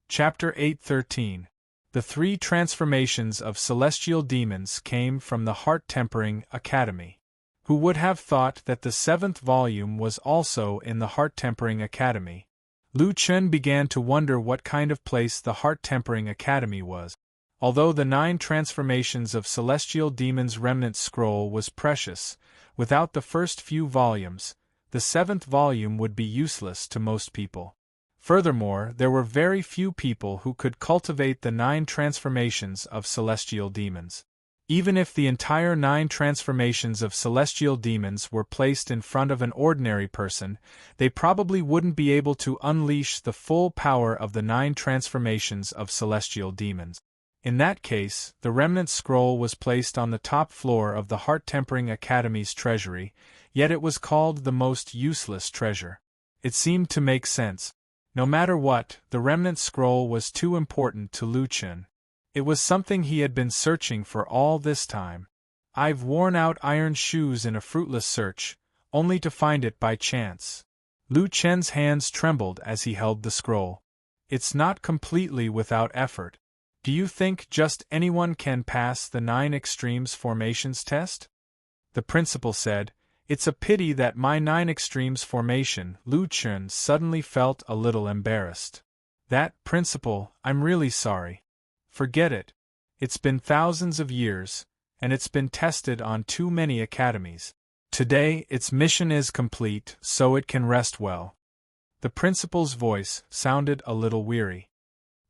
Chapter 8:13. The 3 transformations of celestial demons came from the Heart Tempering Academy. Who would have thought that the 7th volume was also in the Heart Tempering Academy? Lu Chen began to wonder what kind of place the Heart Tempering Academy was. Although the 9 transformations of celestial demons remnant scroll was precious, without the first few volumes, the 7th volume would be useless to most people. Furthermore, there were very few people who could cultivate the 9 transformations of celestial demons. Even if the entire 9 transformations of celestial demons were placed in front of an ordinary person, they probably wouldn't be able to unleash the full power of the 9 transformations of celestial demons. In that case, the remnant scroll was placed on the top floor of the Heart Tempering Academy's treasury, yet it was called the most useless treasure. It seemed to make sense. No matter what, the remnant scroll was too important to Lu Chen. It was something he had been searching for all this time. I've worn out iron shoes in a fruitless search, only to find it by chance. Lu Chen's hands trembled as he held the scroll. It's not completely without effort. Do you think just anyone can pass the 9 extremes formations test? The principal said, It's a pity that my 9 extremes formation. Lu Chen suddenly felt a little embarrassed. That, principal, I'm really sorry. Forget it. It's been thousands of years, and it's been tested on too many academies. Today, its mission is complete, so it can rest well. The principal's voice sounded a little weary.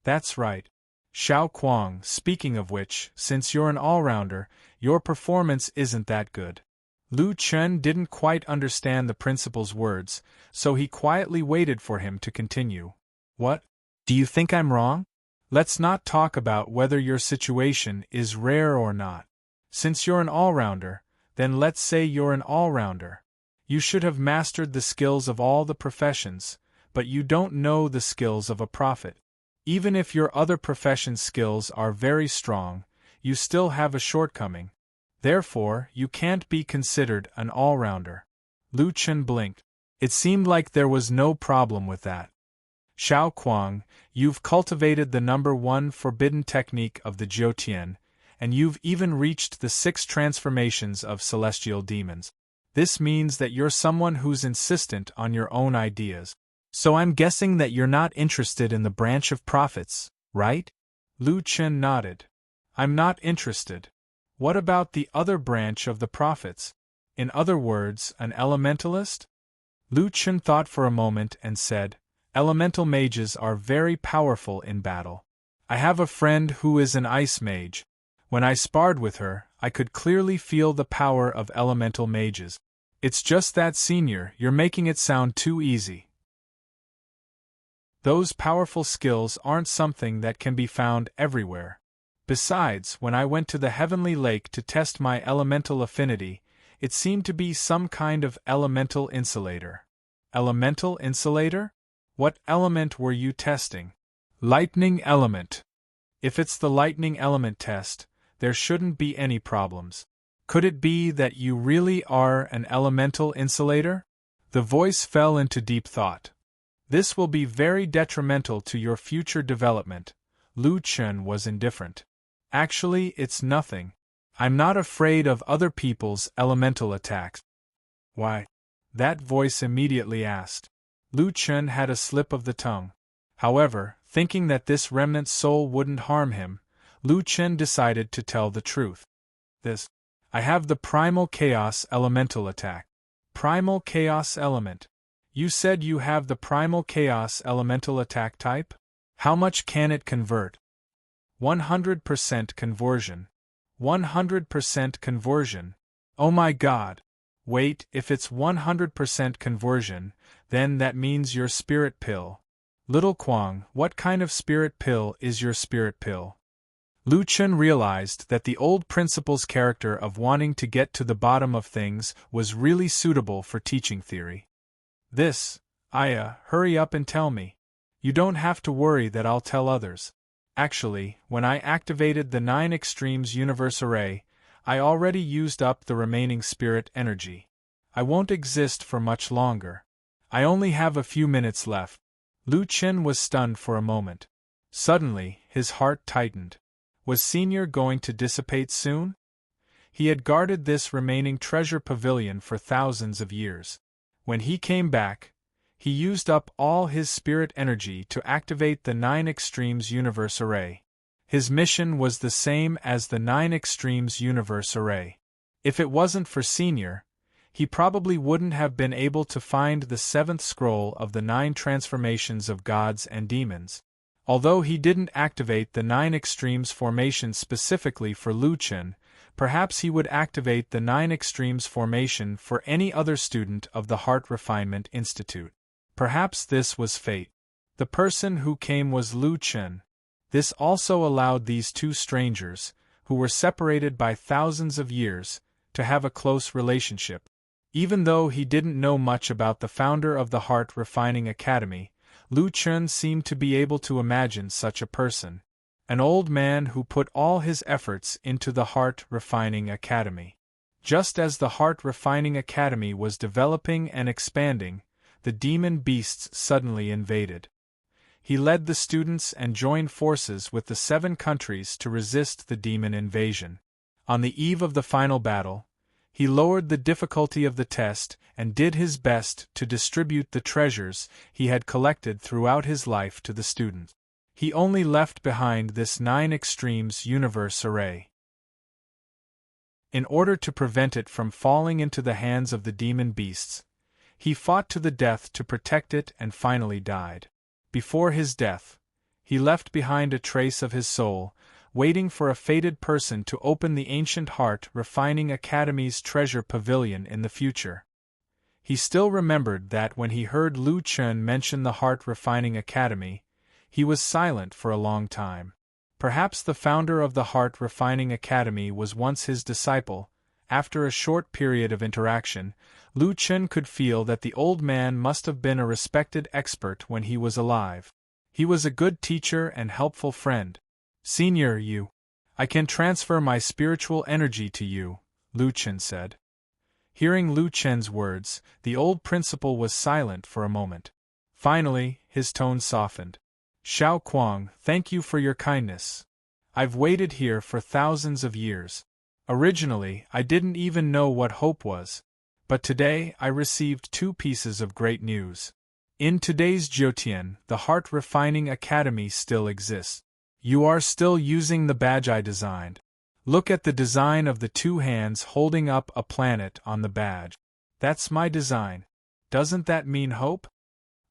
That's right. Xiao Kuang, speaking of which, since you're an all-rounder, your performance isn't that good. Lu Chen didn't quite understand the principal's words, so he quietly waited for him to continue. What? Do you think I'm wrong? Let's not talk about whether your situation is rare or not. Since you're an all-rounder, then let's say you're an all-rounder. You should have mastered the skills of all the professions, but you don't know the skills of a prophet. Even if your other profession skills are very strong, you still have a shortcoming. Therefore, you can't be considered an all-rounder. Lu Chen blinked. It seemed like there was no problem with that. Xiao Kuang, you've cultivated the #1 forbidden technique of the Jiutian, and you've even reached the 6 transformations of celestial demons. This means that you're someone who's insistent on your own ideas. So I'm guessing that you're not interested in the branch of prophets, right? Lu Chen nodded. I'm not interested. What about the other branch of the prophets? In other words, an elementalist? Lu Chen thought for a moment and said, Elemental mages are very powerful in battle. I have a friend who is an ice mage. When I sparred with her, I could clearly feel the power of elemental mages. It's just that, Senior, you're making it sound too easy. Those powerful skills aren't something that can be found everywhere. Besides, when I went to the Heavenly Lake to test my elemental affinity, it seemed to be some kind of elemental insulator. Elemental insulator? What element were you testing? Lightning element. If it's the lightning element test, there shouldn't be any problems. Could it be that you really are an elemental insulator? The voice fell into deep thought. This will be very detrimental to your future development. Lu Chen was indifferent. Actually, it's nothing. I'm not afraid of other people's elemental attacks. Why? That voice immediately asked. Lu Chen had a slip of the tongue. However, thinking that this remnant soul wouldn't harm him, Lu Chen decided to tell the truth. I have the Primal Chaos Elemental attack. Primal Chaos Element. You said you have the Primal Chaos Elemental attack type? How much can it convert? 100% conversion. 100% conversion. Oh my god. Wait, if it's 100% conversion, then that means your spirit pill. Little Kuang, what kind of spirit pill is your spirit pill? Lu Chen realized that the old principal's character of wanting to get to the bottom of things was really suitable for teaching theory. Hurry up and tell me. You don't have to worry that I'll tell others. Actually, when I activated the 9 Extremes Universe Array, I already used up the remaining spirit energy. I won't exist for much longer. I only have a few minutes left. Lu Chen was stunned for a moment. Suddenly, his heart tightened. Was Senior going to dissipate soon? He had guarded this remaining treasure pavilion for thousands of years. When he came back, he used up all his spirit energy to activate the 9 Extremes Universe Array. His mission was the same as the 9 Extremes Universe Array. If it wasn't for Senior, he probably wouldn't have been able to find the 7th scroll of the 9 transformations of gods and demons. Although he didn't activate the 9 Extremes formation specifically for Lu Chen, perhaps he would activate the 9 Extremes formation for any other student of the Heart Refinement Institute. Perhaps this was fate. The person who came was Lu Chen. This also allowed these two strangers, who were separated by thousands of years, to have a close relationship. Even though he didn't know much about the founder of the Heart Refining Academy, Lu Chen seemed to be able to imagine such a person. An old man who put all his efforts into the Heart Refining Academy. Just as the Heart Refining Academy was developing and expanding, the demon beasts suddenly invaded. He led the students and joined forces with the 7 countries to resist the demon invasion. On the eve of the final battle, he lowered the difficulty of the test and did his best to distribute the treasures he had collected throughout his life to the students. He only left behind this 9 Extremes Universe Array. In order to prevent it from falling into the hands of the demon beasts, he fought to the death to protect it and finally died. Before his death, he left behind a trace of his soul, waiting for a fated person to open the ancient Heart Refining Academy's treasure pavilion in the future. He still remembered that when he heard Lu Chen mention the Heart Refining Academy, he was silent for a long time. Perhaps the founder of the Heart Refining Academy was once his disciple. After a short period of interaction, Lu Chen could feel that the old man must have been a respected expert when he was alive. He was a good teacher and helpful friend. Senior, I can transfer my spiritual energy to you, Lu Chen said. Hearing Lu Chen's words, the old principal was silent for a moment. Finally, his tone softened. Xiao Kuang, thank you for your kindness. I've waited here for thousands of years. Originally, I didn't even know what hope was. But today I received two pieces of great news. In today's Jiutian, the Heart Refining Academy still exists. You are still using the badge I designed. Look at the design of the two hands holding up a planet on the badge. That's my design. Doesn't that mean hope?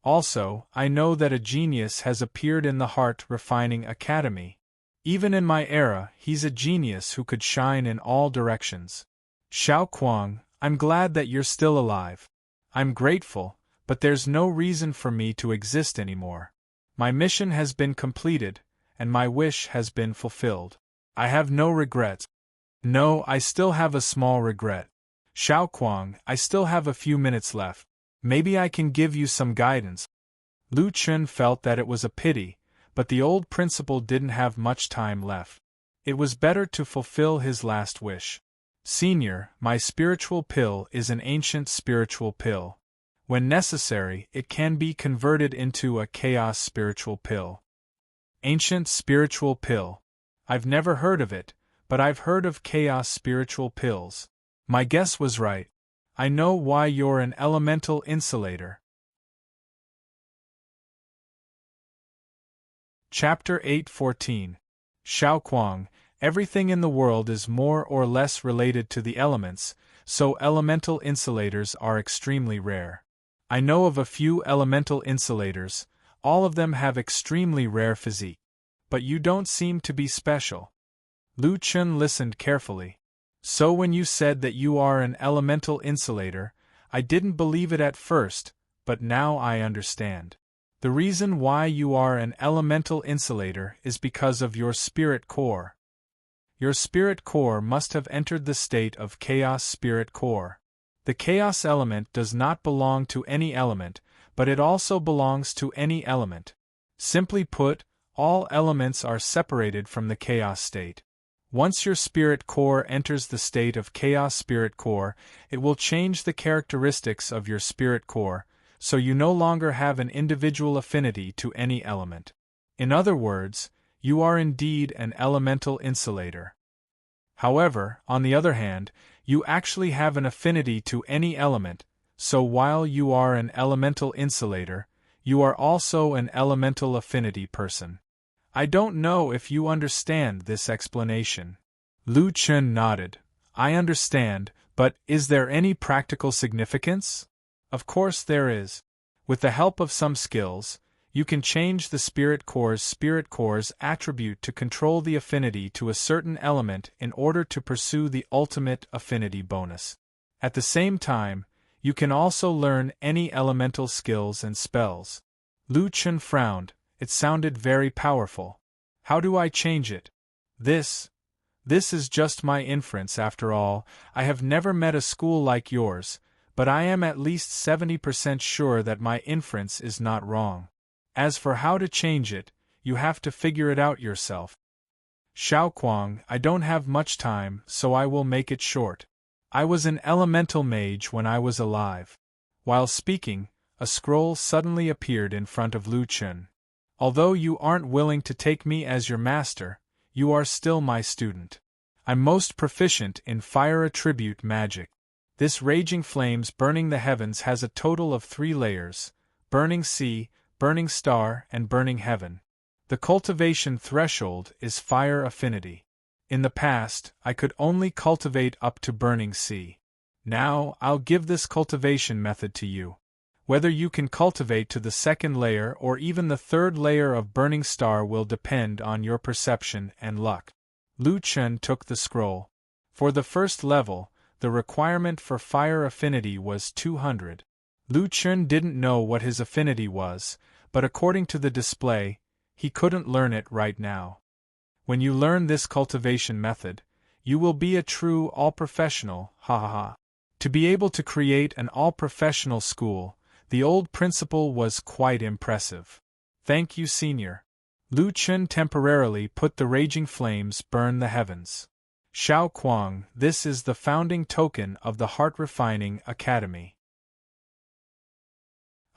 Also, I know that a genius has appeared in the Heart Refining Academy. Even in my era, he's a genius who could shine in all directions. Xiao Kuang, I'm glad that you're still alive. I'm grateful, but there's no reason for me to exist anymore. My mission has been completed, and my wish has been fulfilled. I have no regrets. No, I still have a small regret. Xiao Kuang, I still have a few minutes left. Maybe I can give you some guidance. Lu Chun felt that it was a pity, but the old principal didn't have much time left. It was better to fulfill his last wish. Senior, my spiritual pill is an ancient spiritual pill. When necessary, it can be converted into a chaos spiritual pill. Ancient spiritual pill. I've never heard of it, but I've heard of chaos spiritual pills. My guess was right. I know why you're an elemental insulator. Chapter 8:14. Xiao Kuang, everything in the world is more or less related to the elements, so elemental insulators are extremely rare. I know of a few elemental insulators, all of them have extremely rare physique. But you don't seem to be special. Lu Chun listened carefully. So when you said that you are an elemental insulator, I didn't believe it at first, but now I understand. The reason why you are an elemental insulator is because of your spirit core. Your spirit core must have entered the state of chaos spirit core. The chaos element does not belong to any element, but it also belongs to any element. Simply put, all elements are separated from the chaos state. Once your spirit core enters the state of chaos spirit core, it will change the characteristics of your spirit core, so you no longer have an individual affinity to any element. In other words, you are indeed an elemental insulator. However, on the other hand, you actually have an affinity to any element, so while you are an elemental insulator, you are also an elemental affinity person. I don't know if you understand this explanation. Lu Chun nodded. I understand, but is there any practical significance? Of course there is. With the help of some skills, you can change the spirit core's attribute to control the affinity to a certain element in order to pursue the ultimate affinity bonus. At the same time, you can also learn any elemental skills and spells. Lu Chun frowned. It sounded very powerful. How do I change it? This is just my inference after all. I have never met a school like yours, but I am at least 70% sure that my inference is not wrong. As for how to change it, you have to figure it out yourself. Xiao Kuang, I don't have much time, so I will make it short. I was an elemental mage when I was alive. While speaking, a scroll suddenly appeared in front of Lu Chun. Although you aren't willing to take me as your master, you are still my student. I'm most proficient in fire attribute magic. This raging flames burning the heavens has a total of 3 layers: burning sea, burning star, and burning heaven. The cultivation threshold is fire affinity. In the past, I could only cultivate up to burning sea. Now, I'll give this cultivation method to you. Whether you can cultivate to the 2nd layer or even the 3rd layer of burning star will depend on your perception and luck. Lu Chun took the scroll. For the 1st level, the requirement for fire affinity was 200. Lu Chun didn't know what his affinity was, but according to the display, he couldn't learn it right now. When you learn this cultivation method, you will be a true all-professional, ha ha ha. To be able to create an all-professional school, the old principal was quite impressive. Thank you, senior. Lu Chun temporarily put the raging flames burn the heavens. Xiao Kuang, this is the founding token of the Heart Refining Academy.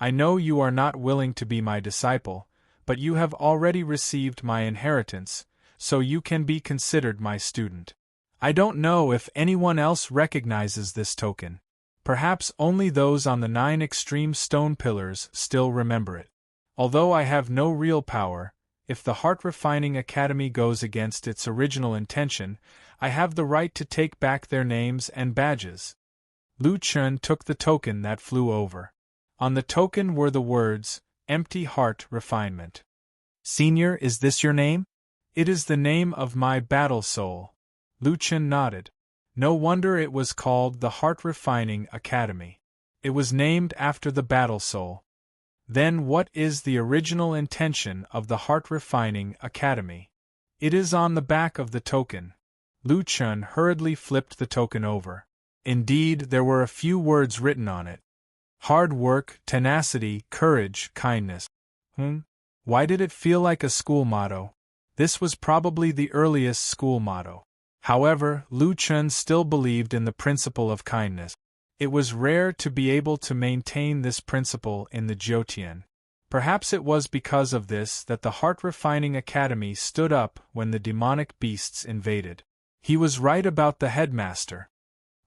I know you are not willing to be my disciple, but you have already received my inheritance, so you can be considered my student. I don't know if anyone else recognizes this token. Perhaps only those on the 9 extreme stone pillars still remember it. Although I have no real power, if the Heart Refining Academy goes against its original intention, I have the right to take back their names and badges. Lu Chun took the token that flew over. On the token were the words, Empty Heart Refinement. Senior, is this your name? It is the name of my battle soul. Lu Chun nodded. No wonder it was called the Heart Refining Academy. It was named after the battle soul. Then what is the original intention of the Heart Refining Academy? It is on the back of the token. Lu Chun hurriedly flipped the token over. Indeed, there were a few words written on it. Hard work, tenacity, courage, kindness. Why did it feel like a school motto? This was probably the earliest school motto. However, Lu Chun still believed in the principle of kindness. It was rare to be able to maintain this principle in the Jiutian. Perhaps it was because of this that the Heart Refining Academy stood up when the demonic beasts invaded. He was right about the headmaster.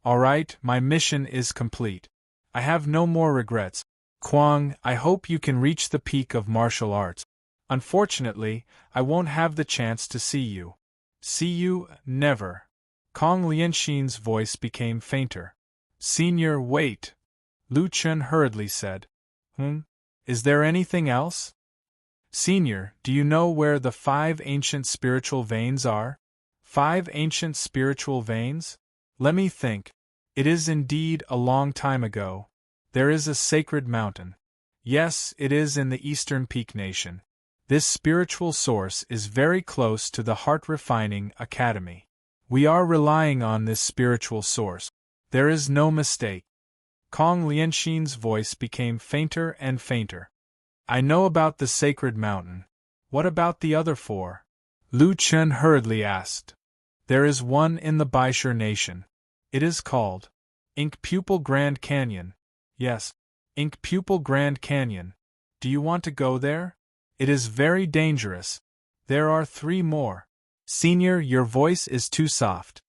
All right, my mission is complete. I have no more regrets. Kwang, I hope you can reach the peak of martial arts. Unfortunately, I won't have the chance to see you. See you, never. Kong Lianxin's voice became fainter. Senior, wait. Lu Chun hurriedly said. Is there anything else? Senior, do you know where the 5 ancient spiritual veins are? 5 ancient spiritual veins? Let me think. It is indeed a long time ago. There is a sacred mountain. Yes, it is in the Eastern Peak Nation. This spiritual source is very close to the Heart Refining Academy. We are relying on this spiritual source. There is no mistake. Kong Lianxin's voice became fainter and fainter. I know about the sacred mountain. What about the other 4? Lu Chun hurriedly asked. There is one in the Baishur Nation. It is called Ink Pupil Grand Canyon. Yes, Ink Pupil Grand Canyon. Do you want to go there? It is very dangerous. There are 3 more. Senior, your voice is too soft.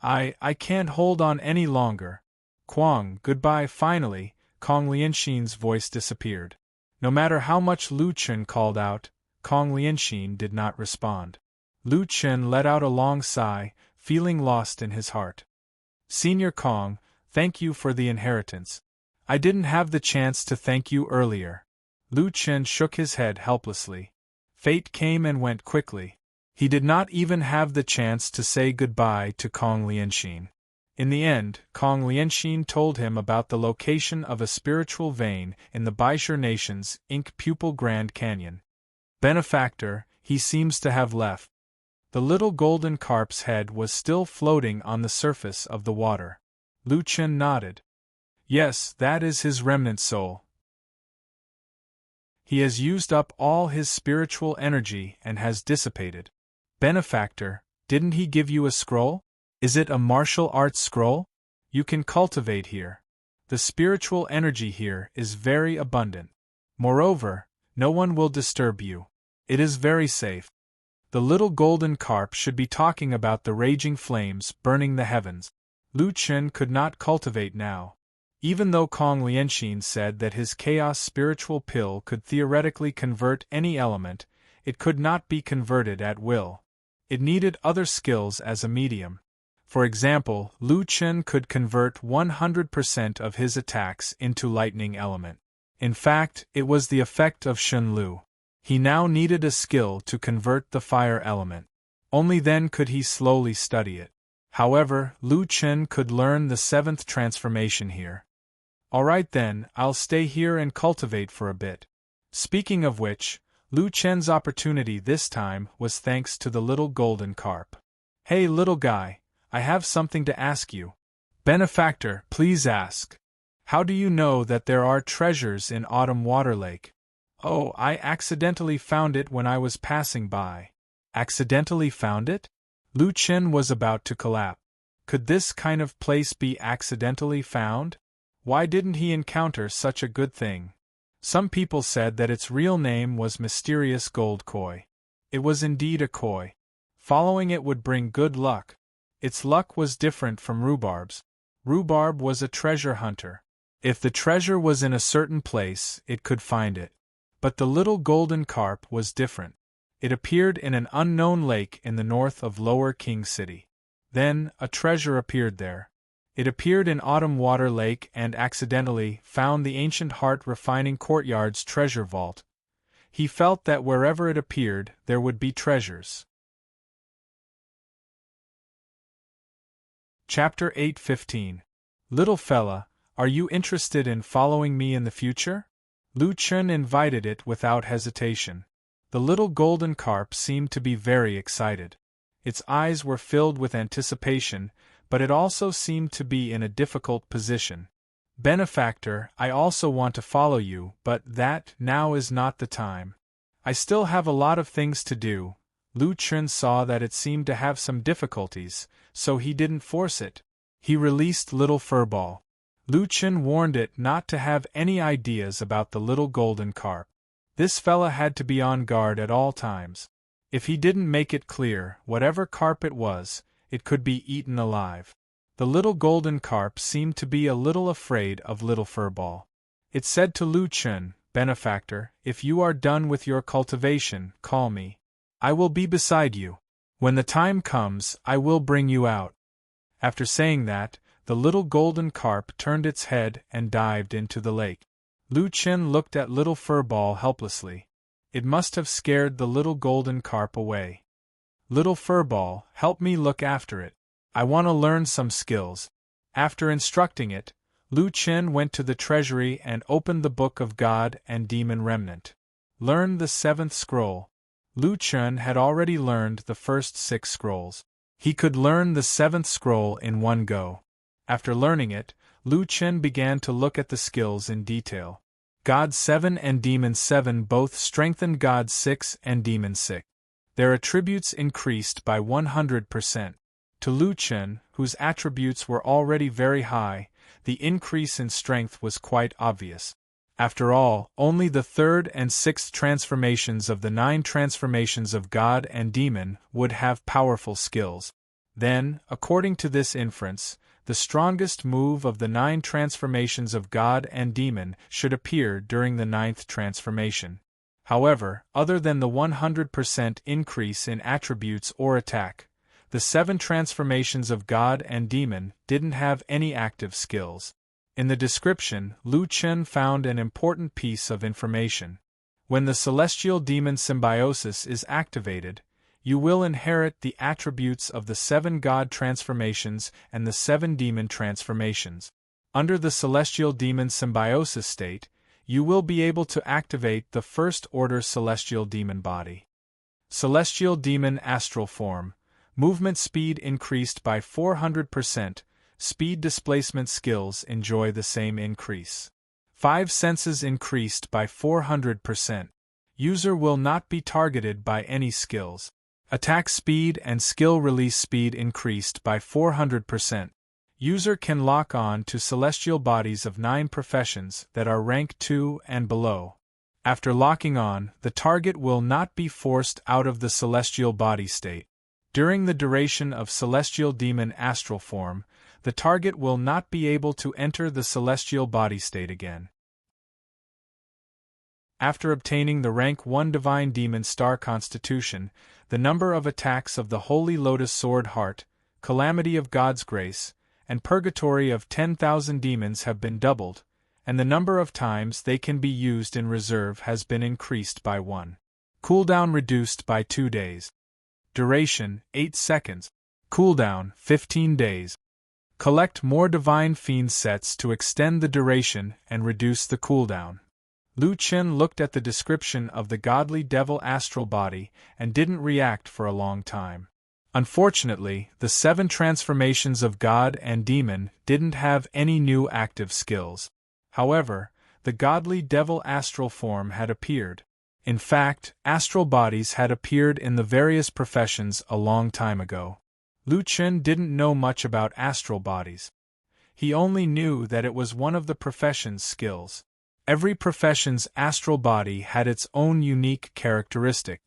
I can't hold on any longer. Kwang, goodbye. Finally, Kong Lianxin's voice disappeared. No matter how much Lu Chun called out, Kong Lianxin did not respond. Lu Chun let out a long sigh, feeling lost in his heart. Senior Kong, thank you for the inheritance. I didn't have the chance to thank you earlier. Lu Chun shook his head helplessly. Fate came and went quickly. He did not even have the chance to say goodbye to Kong Lianxin. In the end, Kong Lianxin told him about the location of a spiritual vein in the Baishur Nation's Ink Pupil Grand Canyon. Benefactor, he seems to have left. The little golden carp's head was still floating on the surface of the water. Lu Chun nodded. Yes, that is his remnant soul. He has used up all his spiritual energy and has dissipated. Benefactor, didn't he give you a scroll? Is it a martial arts scroll? You can cultivate here. The spiritual energy here is very abundant. Moreover, no one will disturb you. It is very safe. The little golden carp should be talking about the raging flames burning the heavens. Lu Chun could not cultivate now. Even though Kong Lianxin said that his chaos spiritual pill could theoretically convert any element, it could not be converted at will. It needed other skills as a medium. For example, Lu Chun could convert 100% of his attacks into lightning element. In fact, it was the effect of Shun Lu. He now needed a skill to convert the fire element. Only then could he slowly study it. However, Lu Chun could learn the 7th transformation here. Alright then, I'll stay here and cultivate for a bit. Speaking of which, Lu Chun's opportunity this time was thanks to the little golden carp. Hey little guy, I have something to ask you. Benefactor, please ask. How do you know that there are treasures in Autumn Water Lake? Oh, I accidentally found it when I was passing by. Accidentally found it? Lu Chun was about to collapse. Could this kind of place be accidentally found? Why didn't he encounter such a good thing? Some people said that its real name was Mysterious Gold Koi. It was indeed a koi. Following it would bring good luck. Its luck was different from Rhubarb's. Rhubarb was a treasure hunter. If the treasure was in a certain place, it could find it. But the little golden carp was different. It appeared in an unknown lake in the north of Lower King City. Then, a treasure appeared there. It appeared in Autumn Water Lake and accidentally found the ancient Heart Refining Courtyard's treasure vault. He felt that wherever it appeared, there would be treasures. Chapter 8:15. Little fella, are you interested in following me in the future? Lu Chun invited it without hesitation. The little golden carp seemed to be very excited. Its eyes were filled with anticipation, but it also seemed to be in a difficult position. Benefactor, I also want to follow you, but that now is not the time. I still have a lot of things to do. Lu Chun saw that it seemed to have some difficulties, so he didn't force it. He released Little Furball. Lu Chun warned it not to have any ideas about the little golden carp. This fella had to be on guard at all times. If he didn't make it clear, whatever carp it was, it could be eaten alive. The little golden carp seemed to be a little afraid of Little Furball. It said to Lu Chun, Benefactor, if you are done with your cultivation, call me. I will be beside you. When the time comes, I will bring you out. After saying that, the little golden carp turned its head and dived into the lake. Lu Chun looked at Little Furball helplessly. It must have scared the little golden carp away. Little Furball, help me look after it. I want to learn some skills. After instructing it, Lu Chun went to the treasury and opened the Book of God and Demon Remnant. Learn the 7th scroll. Lu Chun had already learned the first 6 scrolls. He could learn the 7th scroll in one go. After learning it, Lu Chun began to look at the skills in detail. God 7 and Demon 7 both strengthened God 6 and Demon 6. Their attributes increased by 100%. To Lu Chun, whose attributes were already very high, the increase in strength was quite obvious. After all, only the 3rd and 6th transformations of the 9 transformations of God and Demon would have powerful skills. Then, according to this inference, the strongest move of the 9 transformations of God and Demon should appear during the 9th transformation. However, other than the 100% increase in attributes or attack, the 7 transformations of God and Demon didn't have any active skills. In the description, Lu Chun found an important piece of information. When the celestial demon symbiosis is activated, you will inherit the attributes of the 7 God transformations and the 7 demon transformations. Under the celestial demon symbiosis state, you will be able to activate the first-order celestial demon body. Celestial demon astral form. Movement speed increased by 400%. Speed displacement skills enjoy the same increase. 5 senses increased by 400%. User will not be targeted by any skills. Attack speed and skill release speed increased by 400%. User can lock on to celestial bodies of 9 professions that are rank 2 and below. After locking on, the target will not be forced out of the celestial body state. During the duration of celestial demon astral form, the target will not be able to enter the celestial body state again. After obtaining the rank 1 divine demon star constitution, the number of attacks of the Holy Lotus Sword Heart, Calamity of God's Grace, and Purgatory of 10,000 demons have been doubled, and the number of times they can be used in reserve has been increased by 1. Cooldown reduced by 2 days. Duration, 8 seconds. Cooldown, 15 days. Collect more Divine Fiend sets to extend the duration and reduce the cooldown. Lu Chun looked at the description of the godly devil astral body and didn't react for a long time. Unfortunately, the 7 transformations of God and Demon didn't have any new active skills. However, the godly devil astral form had appeared. In fact, astral bodies had appeared in the various professions a long time ago. Lu Chun didn't know much about astral bodies. He only knew that it was one of the profession's skills. Every profession's astral body had its own unique characteristic.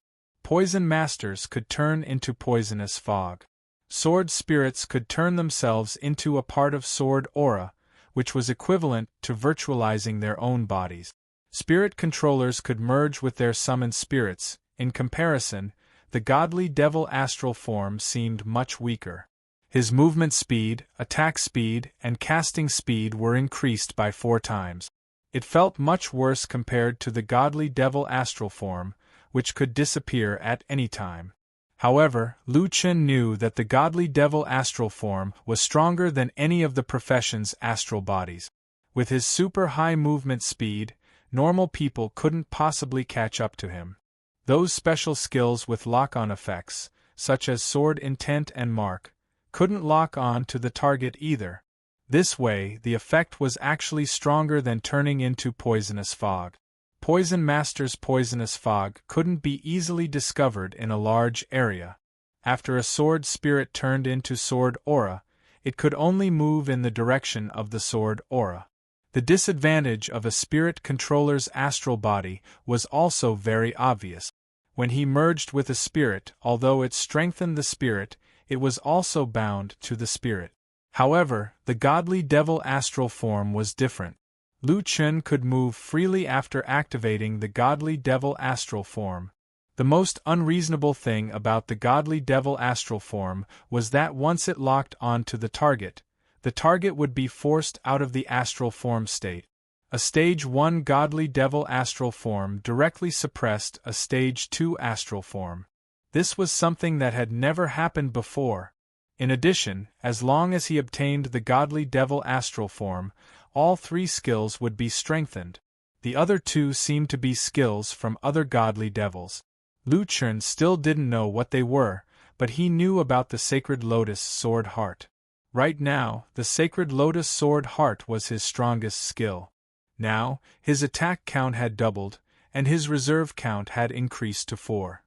Poison masters could turn into poisonous fog. Sword spirits could turn themselves into a part of sword aura, which was equivalent to virtualizing their own bodies. Spirit controllers could merge with their summoned spirits. In comparison, the godly devil astral form seemed much weaker. His movement speed, attack speed, and casting speed were increased by 4 times. It felt much worse compared to the godly devil astral form, which could disappear at any time. However, Lu Chen knew that the godly devil astral form was stronger than any of the profession's astral bodies. With his super high movement speed, normal people couldn't possibly catch up to him. Those special skills with lock-on effects, such as sword intent and mark, couldn't lock on to the target either. This way, the effect was actually stronger than turning into poisonous fog. Poison Master's poisonous fog couldn't be easily discovered in a large area. After a sword spirit turned into sword aura, it could only move in the direction of the sword aura. The disadvantage of a spirit controller's astral body was also very obvious. When he merged with a spirit, although it strengthened the spirit, it was also bound to the spirit. However, the godly devil astral form was different. Lu Chen could move freely after activating the godly devil astral form. The most unreasonable thing about the godly devil astral form was that once it locked onto the target would be forced out of the astral form state. A Stage 1 godly devil astral form directly suppressed a Stage 2 astral form. This was something that had never happened before. In addition, as long as he obtained the godly devil astral form, all 3 skills would be strengthened. The other 2 seemed to be skills from other godly devils. Lu Chen still didn't know what they were, but he knew about the Sacred Lotus Sword Heart. Right now, the Sacred Lotus Sword Heart was his strongest skill. Now, his attack count had doubled, and his reserve count had increased to 4.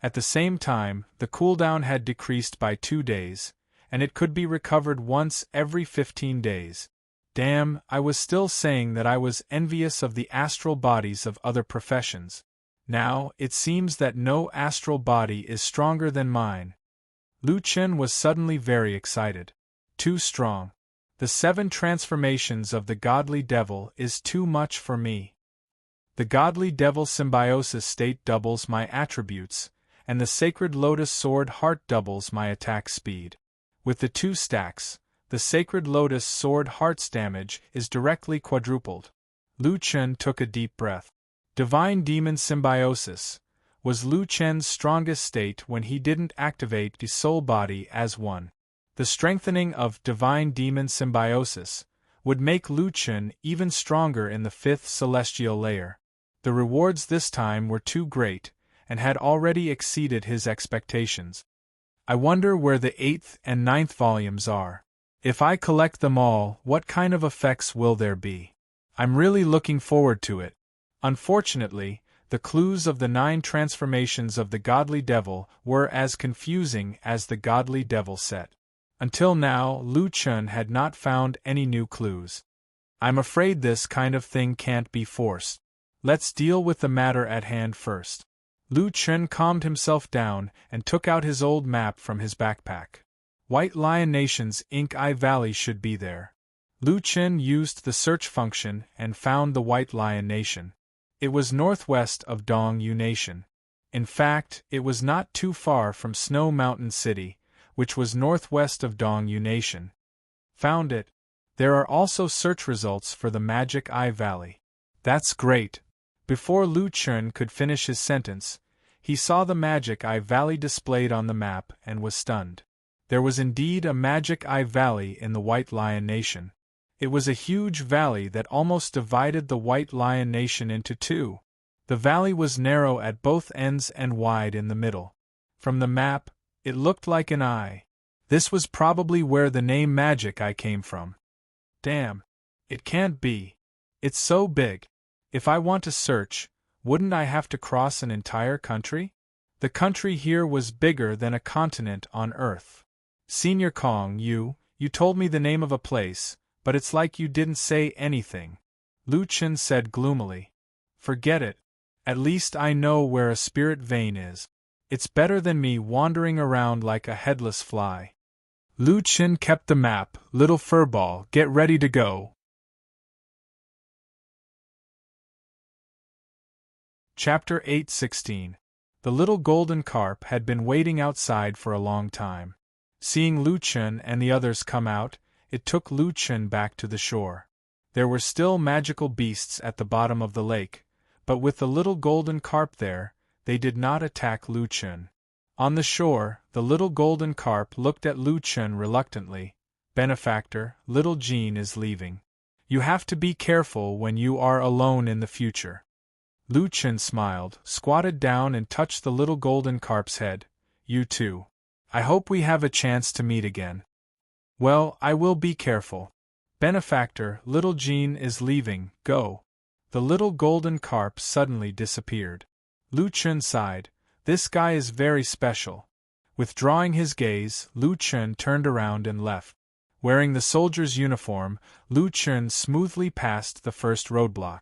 At the same time, the cooldown had decreased by 2 days, and it could be recovered once every 15 days. Damn, I was still saying that I was envious of the astral bodies of other professions. Now, it seems that no astral body is stronger than mine. Lu Chen was suddenly very excited. Too strong. The 7 transformations of the godly devil is too much for me. The godly devil symbiosis state doubles my attributes, and the Sacred Lotus Sword Heart doubles my attack speed. With the 2 stacks, the Sacred Lotus Sword Heart's damage is directly quadrupled. Lu Chen took a deep breath. Divine Demon Symbiosis was Lu Chen's strongest state when he didn't activate the soul body as one. The strengthening of Divine Demon Symbiosis would make Lu Chen even stronger in the 5th celestial layer. The rewards this time were too great, and had already exceeded his expectations. I wonder where the 8th and 9th volumes are. If I collect them all, what kind of effects will there be? I'm really looking forward to it. Unfortunately, the clues of the 9 transformations of the godly devil were as confusing as the godly devil set. Until now, Lu Chen had not found any new clues. I'm afraid this kind of thing can't be forced. Let's deal with the matter at hand first. Lu Chen calmed himself down and took out his old map from his backpack. White Lion Nation's Ink Eye Valley should be there. Lu Chen used the search function and found the White Lion Nation. It was northwest of Dong Yu Nation. In fact, it was not too far from Snow Mountain City, which was northwest of Dong Yu Nation. Found it. There are also search results for the Magic Eye Valley. That's great. Before Lu Chen could finish his sentence, he saw the Magic Eye Valley displayed on the map and was stunned. There was indeed a Magic Eye Valley in the White Lion Nation. It was a huge valley that almost divided the White Lion Nation into 2. The valley was narrow at both ends and wide in the middle. From the map, it looked like an eye. This was probably where the name Magic Eye came from. Damn. It can't be. It's so big. If I want to search, wouldn't I have to cross an entire country? The country here was bigger than a continent on Earth. Senior Kong, you told me the name of a place, But it's like you didn't say anything, Lu Chen said gloomily. Forget it. At least I know where a spirit vein is. It's better than me wandering around like a headless fly. Lu Chen kept the map. Little furball, get ready to go. Chapter 8:16. The little golden carp had been waiting outside for a long time. Seeing Lu Chen and the others come out, it took Lu Chen back to the shore. There were still magical beasts at the bottom of the lake, but with the little golden carp there, they did not attack Lu Chen. On the shore, the little golden carp looked at Lu Chen reluctantly. Benefactor, little Jean is leaving. You have to be careful when you are alone in the future. Lu Chen smiled, squatted down and touched the little golden carp's head. You too. I hope we have a chance to meet again. Well, I will be careful. Benefactor, little Jean is leaving, go. The little golden carp suddenly disappeared. Lu Chen sighed. This guy is very special. Withdrawing his gaze, Lu Chen turned around and left. Wearing the soldier's uniform, Lu Chen smoothly passed the first roadblock.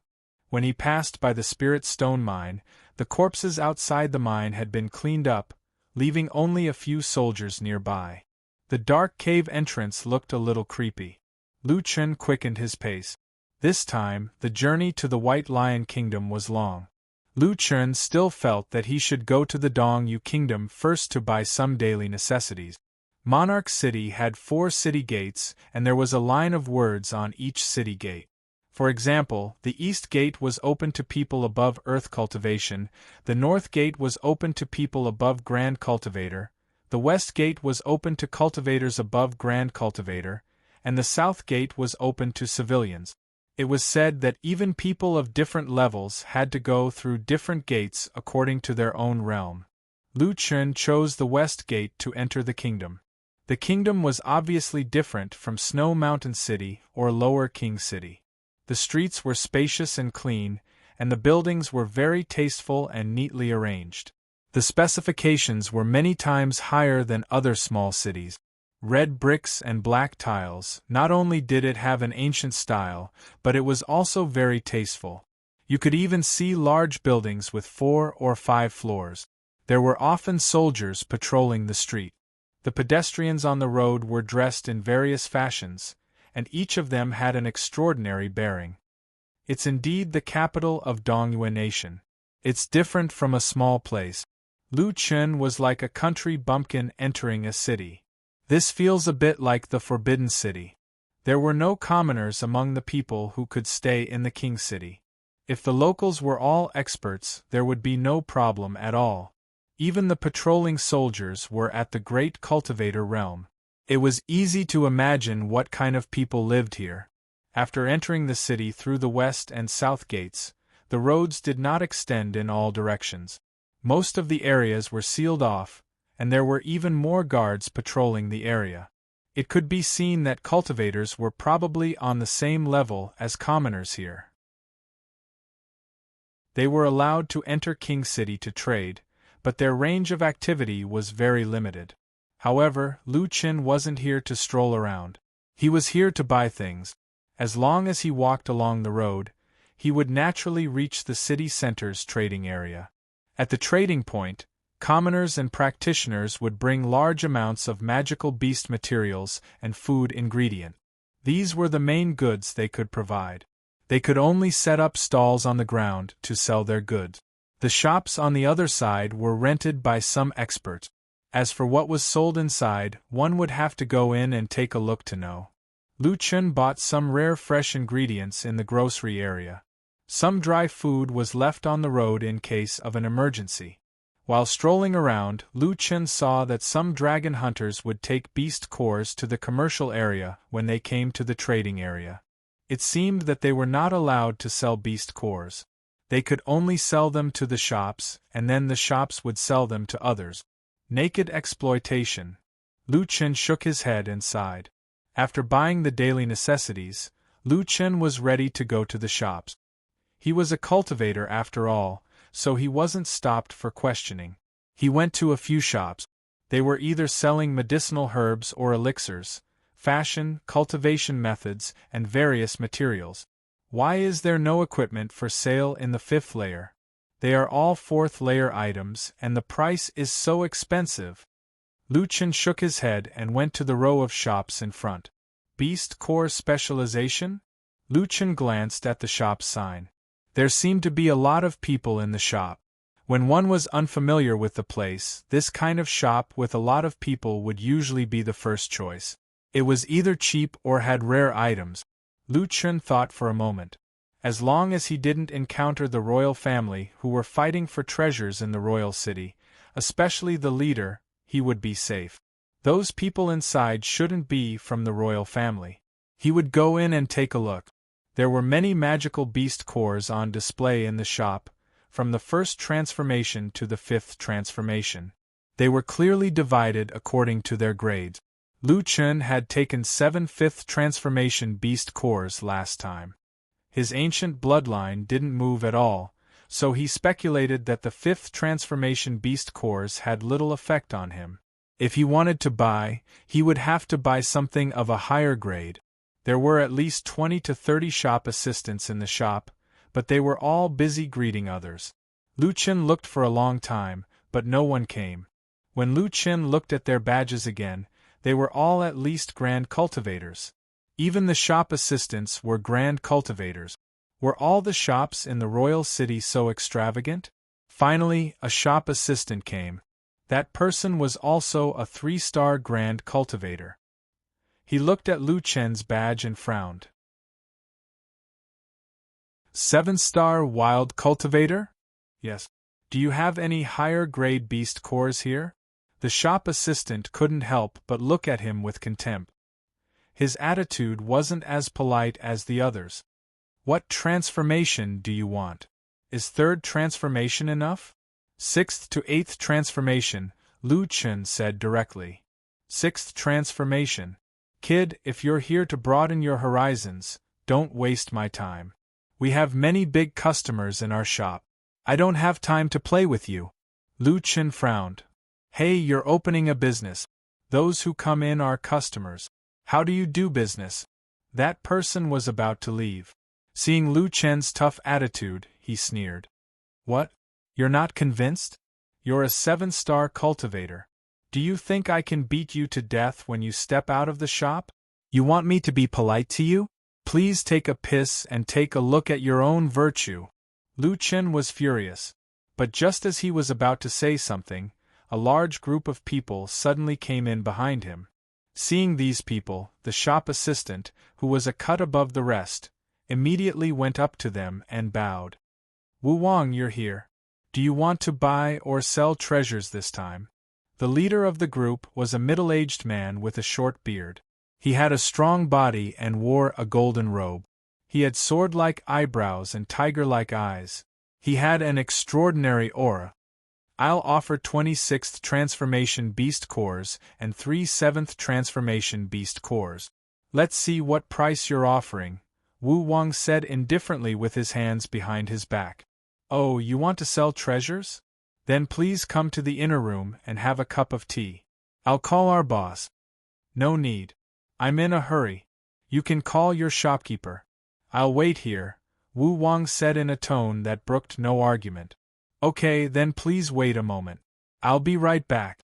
When he passed by the Spirit Stone mine, the corpses outside the mine had been cleaned up, leaving only a few soldiers nearby. The dark cave entrance looked a little creepy. Lu Chen quickened his pace. This time, the journey to the White Lion Kingdom was long. Lu Chen still felt that he should go to the Dongyu Kingdom first to buy some daily necessities. Monarch City had 4 city gates, and there was a line of words on each city gate. For example, the East Gate was open to people above Earth Cultivation, the North Gate was open to people above Grand Cultivator, the West Gate was open to cultivators above Grand Cultivator, and the South Gate was open to civilians. It was said that even people of different levels had to go through different gates according to their own realm. Lu Chen chose the West Gate to enter the kingdom. The kingdom was obviously different from Snow Mountain City or Lower King City. The streets were spacious and clean, and the buildings were very tasteful and neatly arranged. The specifications were many times higher than other small cities. Red bricks and black tiles, not only did it have an ancient style, but it was also very tasteful. You could even see large buildings with 4 or 5 floors. There were often soldiers patrolling the street. The pedestrians on the road were dressed in various fashions, and each of them had an extraordinary bearing. It's indeed the capital of Dongyu Nation. It's different from a small place. Lu Chen was like a country bumpkin entering a city. This feels a bit like the Forbidden City. There were no commoners among the people who could stay in the King City. If the locals were all experts, there would be no problem at all. Even the patrolling soldiers were at the Great Cultivator realm. It was easy to imagine what kind of people lived here. After entering the city through the west and south gates, the roads did not extend in all directions. Most of the areas were sealed off, and there were even more guards patrolling the area. It could be seen that cultivators were probably on the same level as commoners here. They were allowed to enter King City to trade, but their range of activity was very limited. However, Lu Chen wasn't here to stroll around. He was here to buy things. As long as he walked along the road, he would naturally reach the city center's trading area. At the trading point, commoners and practitioners would bring large amounts of magical beast materials and food ingredient. These were the main goods they could provide. They could only set up stalls on the ground to sell their goods. The shops on the other side were rented by some experts. As for what was sold inside, one would have to go in and take a look to know. Lu Chen bought some rare fresh ingredients in the grocery area. Some dry food was left on the road in case of an emergency. While strolling around, Lu Chen saw that some dragon hunters would take beast cores to the commercial area when they came to the trading area. It seemed that they were not allowed to sell beast cores. They could only sell them to the shops, and then the shops would sell them to others. Naked exploitation. Lu Chen shook his head and sighed. After buying the daily necessities, Lu Chen was ready to go to the shops. He was a cultivator after all, so he wasn't stopped for questioning. He went to a few shops. They were either selling medicinal herbs or elixirs, fashion, cultivation methods, and various materials. Why is there no equipment for sale in the 5th layer? They are all 4th layer items, and the price is so expensive. Lu Chen shook his head and went to the row of shops in front. Beast Core Specialization? Lu Chen glanced at the shop's sign. There seemed to be a lot of people in the shop. When one was unfamiliar with the place, this kind of shop with a lot of people would usually be the first choice. It was either cheap or had rare items. Lu Chen thought for a moment. As long as he didn't encounter the royal family who were fighting for treasures in the royal city, especially the leader, he would be safe. Those people inside shouldn't be from the royal family. He would go in and take a look. There were many magical beast cores on display in the shop, from the 1st transformation to the 5th transformation. They were clearly divided according to their grades. Lu Chen had taken 7 5th transformation beast cores last time. His ancient bloodline didn't move at all, so he speculated that the 5th transformation beast cores had little effect on him. If he wanted to buy, he would have to buy something of a higher grade. There were at least 20 to 30 shop assistants in the shop, but they were all busy greeting others. Lu Chen looked for a long time, but no one came. When Lu Chen looked at their badges again, they were all at least Grand Cultivators. Even the shop assistants were Grand Cultivators. Were all the shops in the royal city so extravagant? Finally, a shop assistant came. That person was also a 3-star Grand Cultivator. He looked at Lu Chen's badge and frowned. 7-star Wild Cultivator? Yes. Do you have any higher grade beast cores here? The shop assistant couldn't help but look at him with contempt. His attitude wasn't as polite as the others. What transformation do you want? Is 3rd transformation enough? 6th to 8th transformation, Lu Chen said directly. 6th transformation. Kid, if you're here to broaden your horizons, don't waste my time. We have many big customers in our shop. I don't have time to play with you. Lu Chen frowned. Hey, you're opening a business. Those who come in are customers. How do you do business? That person was about to leave. Seeing Lu Chen's tough attitude, he sneered. What? You're not convinced? You're a 7-star cultivator. Do you think I can beat you to death when you step out of the shop? You want me to be polite to you? Please take a piss and take a look at your own virtue. Lu Chen was furious. But just as he was about to say something, a large group of people suddenly came in behind him. Seeing these people, the shop assistant, who was a cut above the rest, immediately went up to them and bowed. Wu Wang, you're here. Do you want to buy or sell treasures this time? The leader of the group was a middle-aged man with a short beard. He had a strong body and wore a golden robe. He had sword-like eyebrows and tiger-like eyes. He had an extraordinary aura. I'll offer 26th transformation beast cores and 3 7th transformation beast cores. Let's see what price you're offering, Wu Wang said indifferently with his hands behind his back. Oh, you want to sell treasures? Then please come to the inner room and have a cup of tea. I'll call our boss. No need. I'm in a hurry. You can call your shopkeeper. I'll wait here, Wu Wang said in a tone that brooked no argument. Okay, then please wait a moment. I'll be right back.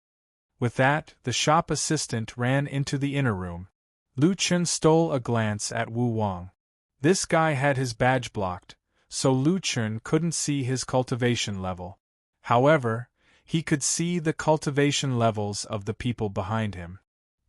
With that, the shop assistant ran into the inner room. Lu Chen stole a glance at Wu Wang. This guy had his badge blocked, so Lu Chen couldn't see his cultivation level. However, he could see the cultivation levels of the people behind him.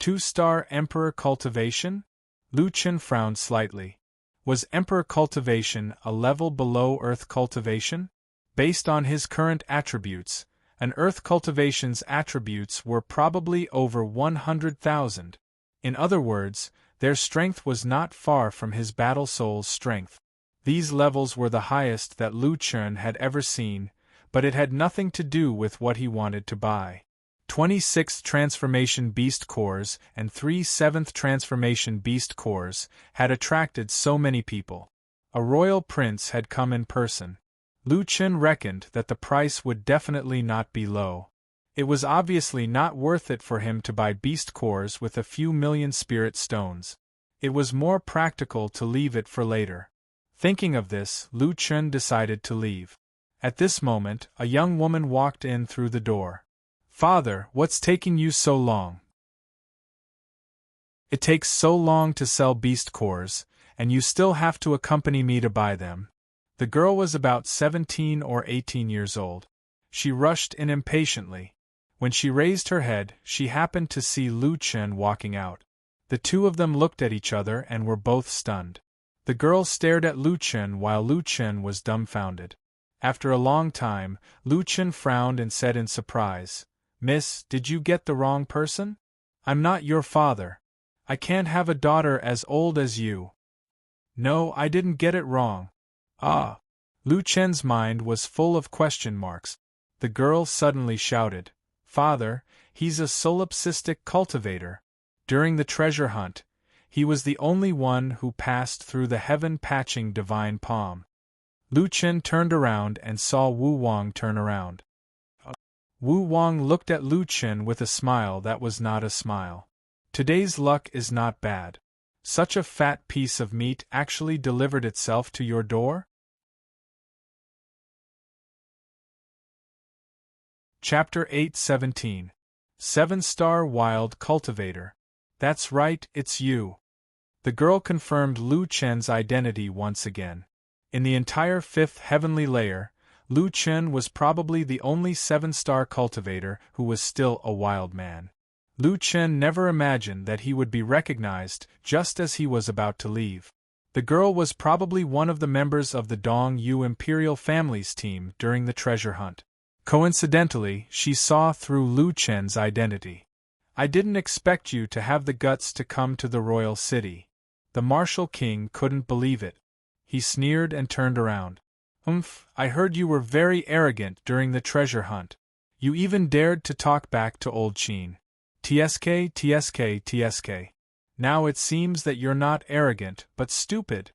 2-star Emperor Cultivation? Lu Chen frowned slightly. Was Emperor Cultivation a level below Earth Cultivation? Based on his current attributes, an Earth Cultivation's attributes were probably over 100,000. In other words, their strength was not far from his battle soul's strength. These levels were the highest that Lu Chen had ever seen, but it had nothing to do with what he wanted to buy. 26th Transformation Beast Cores and 3 7th Transformation Beast Cores had attracted so many people. A royal prince had come in person. Lu Chen reckoned that the price would definitely not be low. It was obviously not worth it for him to buy beast cores with a few million spirit stones. It was more practical to leave it for later. Thinking of this, Lu Chen decided to leave. At this moment, a young woman walked in through the door. "Father, what's taking you so long?" "It takes so long to sell beast cores, and you still have to accompany me to buy them." The girl was about 17 or 18 years old. She rushed in impatiently. When she raised her head, she happened to see Lu Chen walking out. The two of them looked at each other and were both stunned. The girl stared at Lu Chen while Lu Chen was dumbfounded. After a long time, Lu Chen frowned and said in surprise, "Miss, did you get the wrong person? I'm not your father. I can't have a daughter as old as you." "No, I didn't get it wrong." "Ah." Lu Chen's mind was full of question marks. The girl suddenly shouted, "Father, he's a solipsistic cultivator. During the treasure hunt, he was the only one who passed through the heaven-patching divine palm." Lu Chen turned around and saw Wu Wang turn around. Wu Wang looked at Lu Chen with a smile that was not a smile. "Today's luck is not bad. Such a fat piece of meat actually delivered itself to your door?" Chapter 8:17. 7-Star Wild Cultivator. "That's right, it's you." The girl confirmed Lu Chen's identity once again. In the entire 5th heavenly layer, Lu Chen was probably the only 7-star cultivator who was still a wild man. Lu Chen never imagined that he would be recognized just as he was about to leave. The girl was probably one of the members of the Dong Yu Imperial family's team during the treasure hunt. Coincidentally, she saw through Lu Chen's identity. "I didn't expect you to have the guts to come to the royal city." The Martial King couldn't believe it. He sneered and turned around. I heard you were very arrogant during the treasure hunt. You even dared to talk back to old Qin. TSK, TSK, TSK. Now it seems that you're not arrogant, but stupid."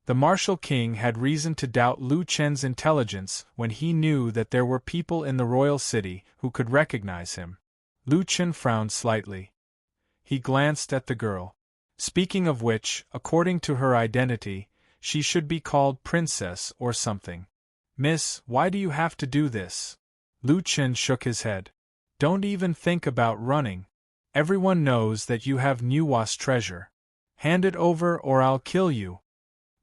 The Martial King had reason to doubt Lu Chen's intelligence when he knew that there were people in the royal city who could recognize him. Lu Chen frowned slightly. He glanced at the girl. Speaking of which, according to her identity, she should be called Princess or something. "Miss, why do you have to do this?" Lu Chen shook his head. "Don't even think about running. Everyone knows that you have Nuwa's treasure. Hand it over or I'll kill you."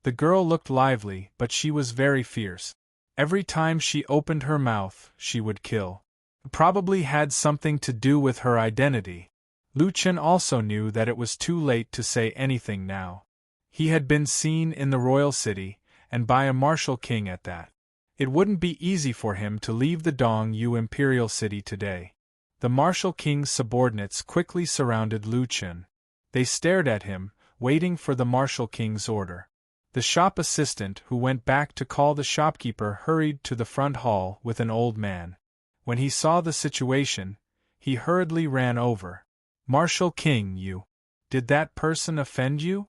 The girl looked lively, but she was very fierce. Every time she opened her mouth, she would kill. It probably had something to do with her identity. Lu Chen also knew that it was too late to say anything now. He had been seen in the royal city, and by a martial king at that. It wouldn't be easy for him to leave the Dong Yu imperial city today. The martial king's subordinates quickly surrounded Lu Chen. They stared at him, waiting for the martial king's order. The shop assistant who went back to call the shopkeeper hurried to the front hall with an old man. When he saw the situation, he hurriedly ran over. "Martial King, you. Did that person offend you?"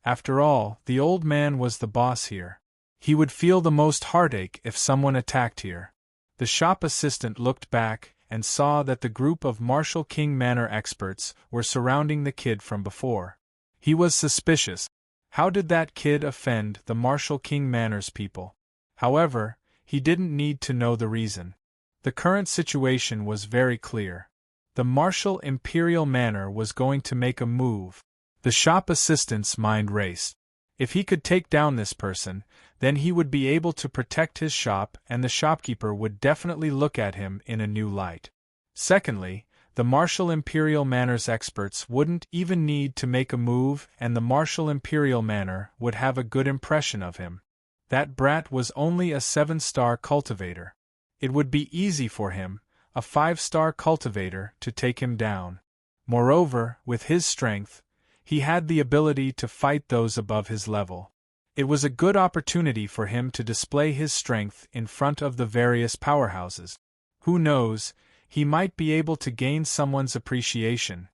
After all, the old man was the boss here. He would feel the most heartache if someone attacked here. The shop assistant looked back and saw that the group of Martial King Manor experts were surrounding the kid from before. He was suspicious. How did that kid offend the Martial King Manor's people? However, he didn't need to know the reason. The current situation was very clear. The Martial Imperial Manor was going to make a move. The shop assistant's mind raced. If he could take down this person, then he would be able to protect his shop and the shopkeeper would definitely look at him in a new light. Secondly, the Martial Imperial Manor's experts wouldn't even need to make a move and the Martial Imperial Manor would have a good impression of him. That brat was only a 7-star cultivator. It would be easy for him, a 5-star cultivator, to take him down. Moreover, with his strength, he had the ability to fight those above his level. It was a good opportunity for him to display his strength in front of the various powerhouses. Who knows, he might be able to gain someone's appreciation.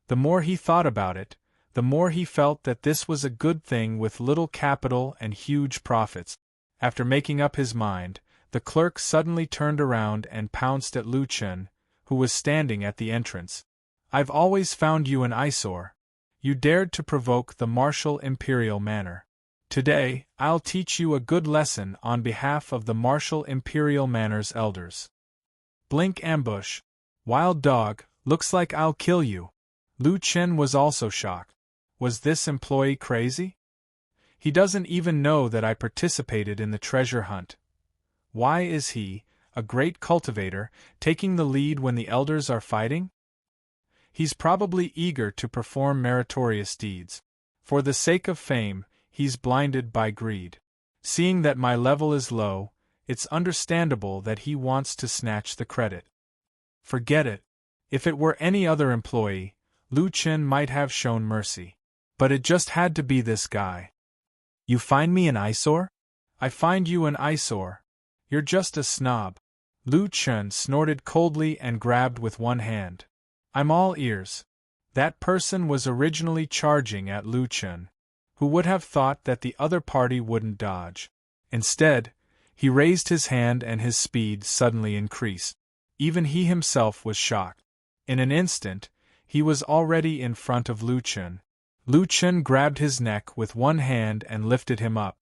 The more he thought about it, the more he felt that this was a good thing with little capital and huge profits. After making up his mind, The clerk suddenly turned around and pounced at Lu Chen, who was standing at the entrance. I've always found you an eyesore. You dared to provoke the martial imperial manner. Today, I'll teach you a good lesson on behalf of the martial imperial manor's elders. Blink ambush. Wild dog, looks like I'll kill you. Lu Chen was also shocked. Was this employee crazy? He doesn't even know that I participated in the treasure hunt. Why is he, a great cultivator, taking the lead when the elders are fighting? He's probably eager to perform meritorious deeds. For the sake of fame, he's blinded by greed. Seeing that my level is low, it's understandable that he wants to snatch the credit. Forget it. If it were any other employee, Lu Chen might have shown mercy. But it just had to be this guy. You find me an eyesore? I find you an eyesore. You're just a snob. Lu Chen snorted coldly and grabbed with one hand. I'm all ears. That person was originally charging at Lu Chen. Who would have thought that the other party wouldn't dodge? Instead, he raised his hand and his speed suddenly increased. Even he himself was shocked. In an instant, he was already in front of Lu Chen. Lu Chen grabbed his neck with one hand and lifted him up.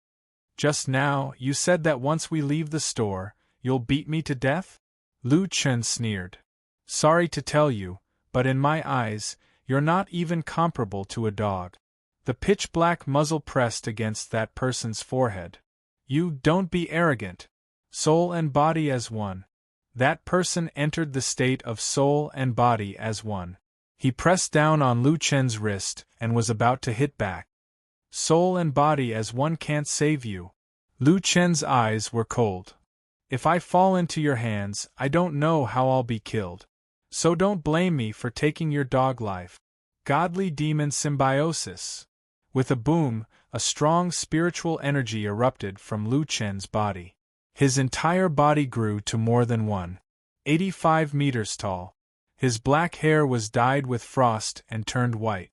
Just now, you said that once we leave the store, you'll beat me to death? Lu Chen sneered. Sorry to tell you, but in my eyes, you're not even comparable to a dog. The pitch-black muzzle pressed against that person's forehead. You don't be arrogant. Soul and body as one. That person entered the state of soul and body as one. He pressed down on Lu Chen's wrist and was about to hit back. Soul and body as one can't save you. Lu Chen's eyes were cold. If I fall into your hands, I don't know how I'll be killed. So don't blame me for taking your dog life. Godly demon symbiosis. With a boom, a strong spiritual energy erupted from Lu Chen's body. His entire body grew to more than 185 meters tall. His black hair was dyed with frost and turned white.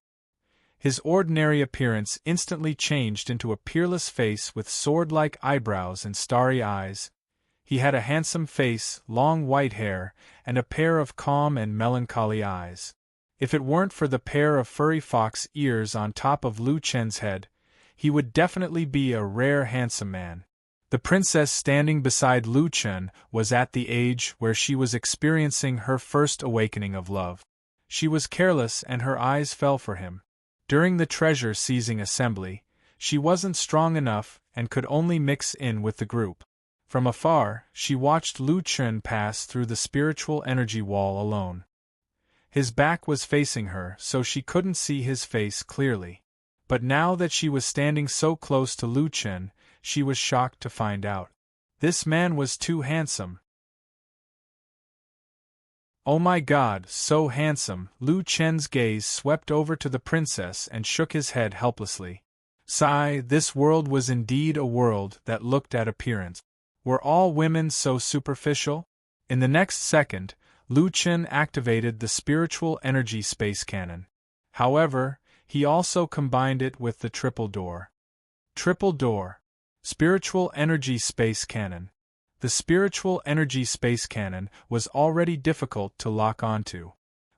His ordinary appearance instantly changed into a peerless face with sword-like eyebrows and starry eyes. He had a handsome face, long white hair, and a pair of calm and melancholy eyes. If it weren't for the pair of furry fox ears on top of Lu Chen's head, he would definitely be a rare handsome man. The princess standing beside Lu Chen was at the age where she was experiencing her first awakening of love. She was careless and her eyes fell for him. During the treasure-seizing assembly, she wasn't strong enough and could only mix in with the group. From afar, she watched Lu Chen pass through the spiritual energy wall alone. His back was facing her, so she couldn't see his face clearly. But now that she was standing so close to Lu Chen, she was shocked to find out. This man was too handsome. Oh my God, so handsome! Lu Chen's gaze swept over to the princess and shook his head helplessly. Sigh, this world was indeed a world that looked at appearance. Were all women so superficial? In the next second, Lu Chen activated the spiritual energy space cannon. However, he also combined it with the triple door. Triple door. Spiritual energy space cannon. The spiritual energy space cannon was already difficult to lock onto.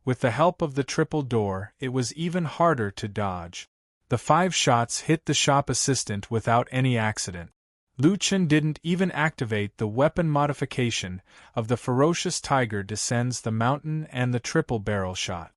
With the help of the triple door, it was even harder to dodge. The 5 shots hit the shop assistant without any accident. Lu Chen didn't even activate the weapon modification of the ferocious tiger descends the mountain and the triple barrel shot.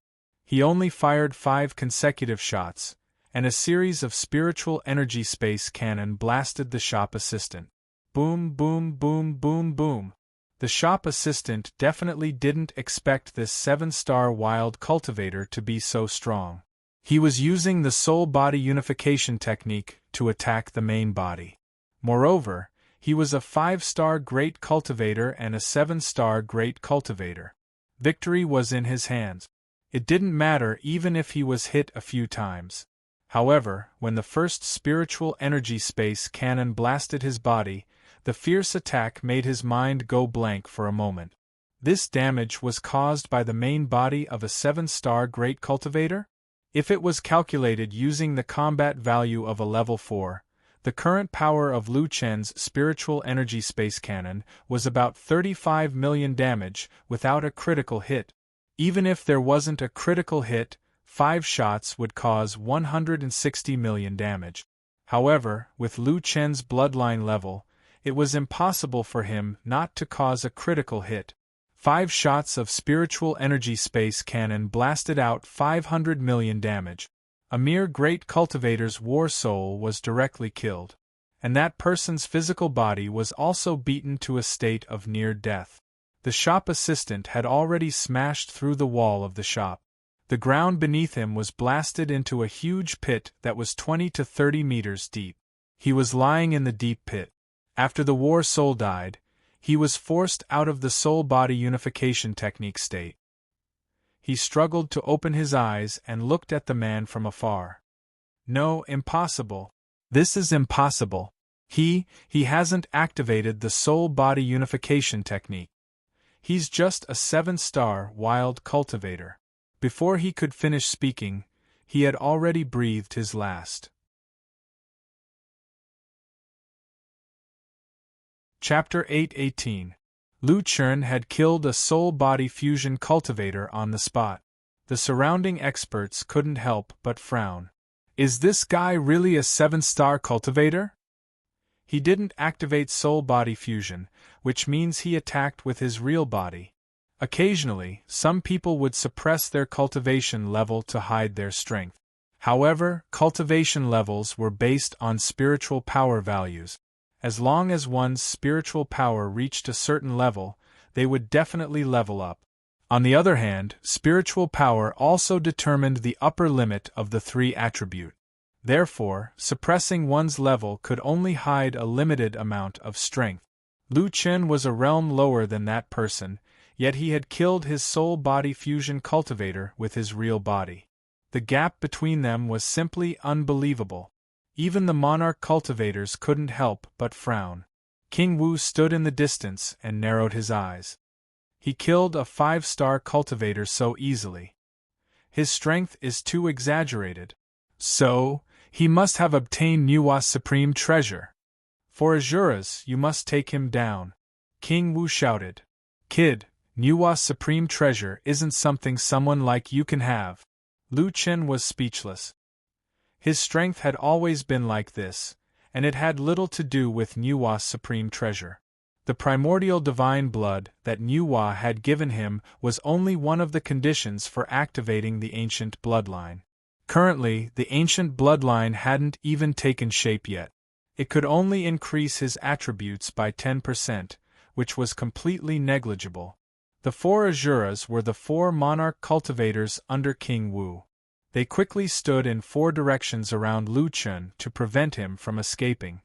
He only fired 5 consecutive shots, and a series of spiritual energy space cannon blasted the shop assistant. Boom, boom, boom, boom, boom. The shop assistant definitely didn't expect this 7-star wild cultivator to be so strong. He was using the soul-body unification technique to attack the main body. Moreover, he was a 5-star great cultivator and a 7-star great cultivator. Victory was in his hands. It didn't matter even if he was hit a few times. However, when the first spiritual energy space cannon blasted his body, the fierce attack made his mind go blank for a moment. This damage was caused by the main body of a 7-star great cultivator? If it was calculated using the combat value of a level 4, The current power of Lu Chen's spiritual energy space cannon was about 35 million damage without a critical hit. Even if there wasn't a critical hit, 5 shots would cause 160 million damage. However, with Lu Chen's bloodline level, it was impossible for him not to cause a critical hit. 5 shots of spiritual energy space cannon blasted out 500 million damage. A mere great cultivator's war soul was directly killed, and that person's physical body was also beaten to a state of near death. The shop assistant had already smashed through the wall of the shop. The ground beneath him was blasted into a huge pit that was 20 to 30 meters deep. He was lying in the deep pit. After the war soul died, he was forced out of the soul-body unification technique state. He struggled to open his eyes and looked at the man from afar. No, impossible. This is impossible. He hasn't activated the soul-body unification technique. He's just a 7-star wild cultivator. Before he could finish speaking, he had already breathed his last. Chapter 8:18. Lu Chen had killed a soul-body fusion cultivator on the spot. The surrounding experts couldn't help but frown. Is this guy really a 7-star cultivator? He didn't activate soul-body fusion, which means he attacked with his real body. Occasionally, some people would suppress their cultivation level to hide their strength. However, cultivation levels were based on spiritual power values. As long as one's spiritual power reached a certain level, they would definitely level up. On the other hand, spiritual power also determined the upper limit of the 3 attribute. Therefore, suppressing one's level could only hide a limited amount of strength. Lu Chen was a realm lower than that person, yet he had killed his soul-body fusion cultivator with his real body. The gap between them was simply unbelievable. Even the monarch cultivators couldn't help but frown. King Wu stood in the distance and narrowed his eyes. He killed a 5-star cultivator so easily. His strength is too exaggerated. So, he must have obtained Nuwa's supreme treasure. For Azuras, you must take him down. King Wu shouted. Kid, Nuwa's supreme treasure isn't something someone like you can have. Lu Chen was speechless. His strength had always been like this, and it had little to do with Nuwa's supreme treasure. The primordial divine blood that Nuwa had given him was only one of the conditions for activating the ancient bloodline. Currently, the ancient bloodline hadn't even taken shape yet. It could only increase his attributes by 10%, which was completely negligible. The 4 Azuras were the 4 monarch cultivators under King Wu. They quickly stood in 4 directions around Lu Chen to prevent him from escaping.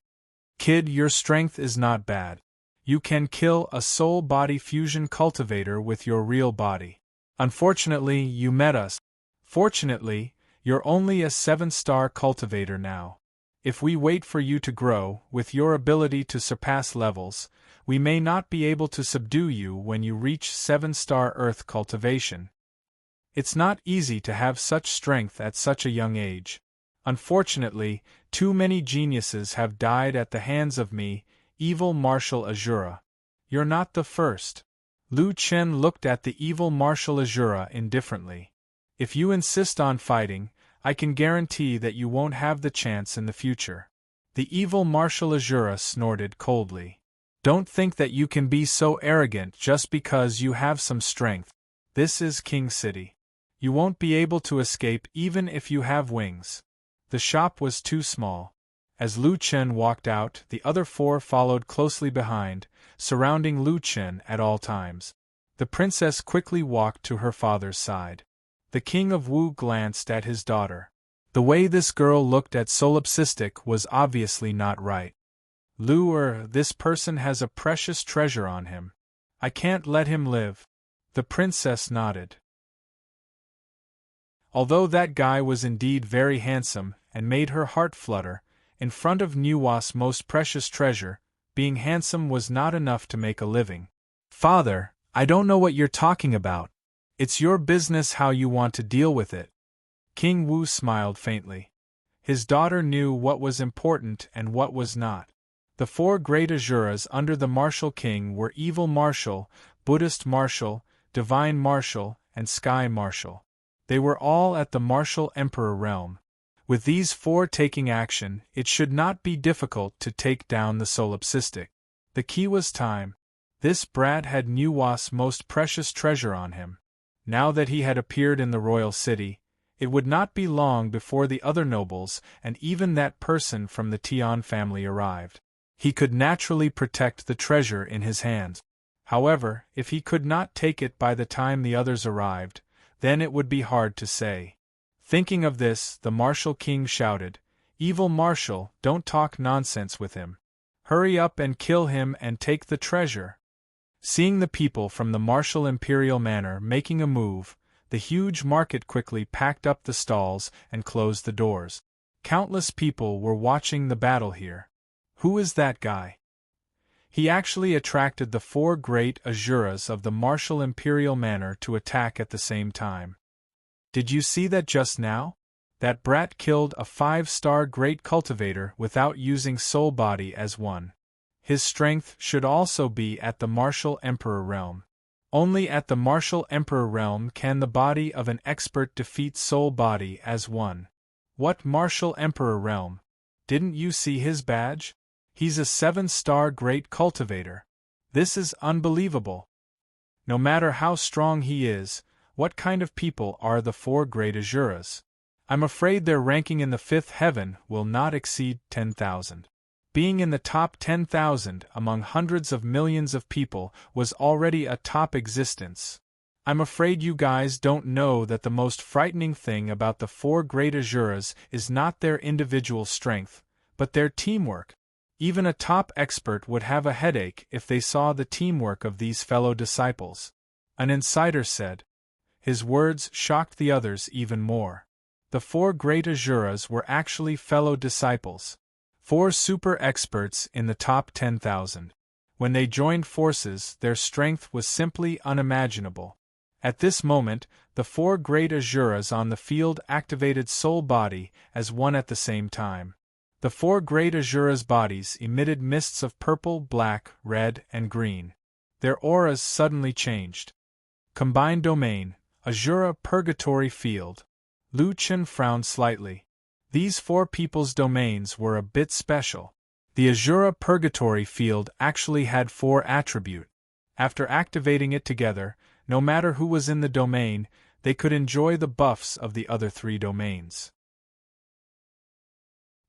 Kid, your strength is not bad. You can kill a soul-body fusion cultivator with your real body. Unfortunately, you met us. Fortunately, you're only a 7-star cultivator now. If we wait for you to grow, with your ability to surpass levels, we may not be able to subdue you when you reach 7-star Earth cultivation. It's not easy to have such strength at such a young age. Unfortunately, too many geniuses have died at the hands of me, evil Martial Azura. You're not the first. Lu Chen looked at the evil Martial Azura indifferently. If you insist on fighting, I can guarantee that you won't have the chance in the future. The evil Martial Azura snorted coldly. Don't think that you can be so arrogant just because you have some strength. This is King City. You won't be able to escape even if you have wings. The shop was too small. As Lu Chen walked out, the other 4 followed closely behind, surrounding Lu Chen at all times. The princess quickly walked to her father's side. The king of Wu glanced at his daughter. The way this girl looked at Solipsistic was obviously not right. This person has a precious treasure on him. I can't let him live. The princess nodded. Although that guy was indeed very handsome and made her heart flutter, in front of Nuwa's most precious treasure, being handsome was not enough to make a living. Father, I don't know what you're talking about. It's your business how you want to deal with it. King Wu smiled faintly. His daughter knew what was important and what was not. The four great Asuras under the martial king were Evil Martial, Buddhist Martial, Divine Martial, and Sky Martial. They were all at the martial emperor realm. With these four taking action, it should not be difficult to take down the solipsistic. The key was time. This brat had Nuwa's most precious treasure on him. Now that he had appeared in the royal city, it would not be long before the other nobles and even that person from the Tian family arrived. He could naturally protect the treasure in his hands. However, if he could not take it by the time the others arrived, then it would be hard to say. Thinking of this, the martial king shouted, "Evil Martial, don't talk nonsense with him. Hurry up and kill him and take the treasure." Seeing the people from the martial imperial manor making a move, the huge market quickly packed up the stalls and closed the doors. Countless people were watching the battle here. Who is that guy? He actually attracted the four great Asuras of the martial imperial manor to attack at the same time. Did you see that just now? That brat killed a 5-star great cultivator without using soul body as one. His strength should also be at the martial emperor realm. Only at the martial emperor realm can the body of an expert defeat soul body as one. What martial emperor realm? Didn't you see his badge? He's a 7-star great cultivator. This is unbelievable. No matter how strong he is, what kind of people are the four great Asuras? I'm afraid their ranking in the 5th heaven will not exceed 10,000. Being in the top 10,000 among hundreds of millions of people was already a top existence. I'm afraid you guys don't know that the most frightening thing about the four great Asuras is not their individual strength, but their teamwork. Even a top expert would have a headache if they saw the teamwork of these fellow disciples. An insider said. His words shocked the others even more. The four great Asuras were actually fellow disciples. 4 super experts in the top 10,000. When they joined forces, their strength was simply unimaginable. At this moment, the four great Asuras on the field activated soul body as one at the same time. The four great Asuras' bodies emitted mists of purple, black, red, and green. Their auras suddenly changed. Combined domain, Asura Purgatory Field. Lu Chen frowned slightly. These four people's domains were a bit special. The Asura Purgatory Field actually had 4 attributes. After activating it together, no matter who was in the domain, they could enjoy the buffs of the other 3 domains.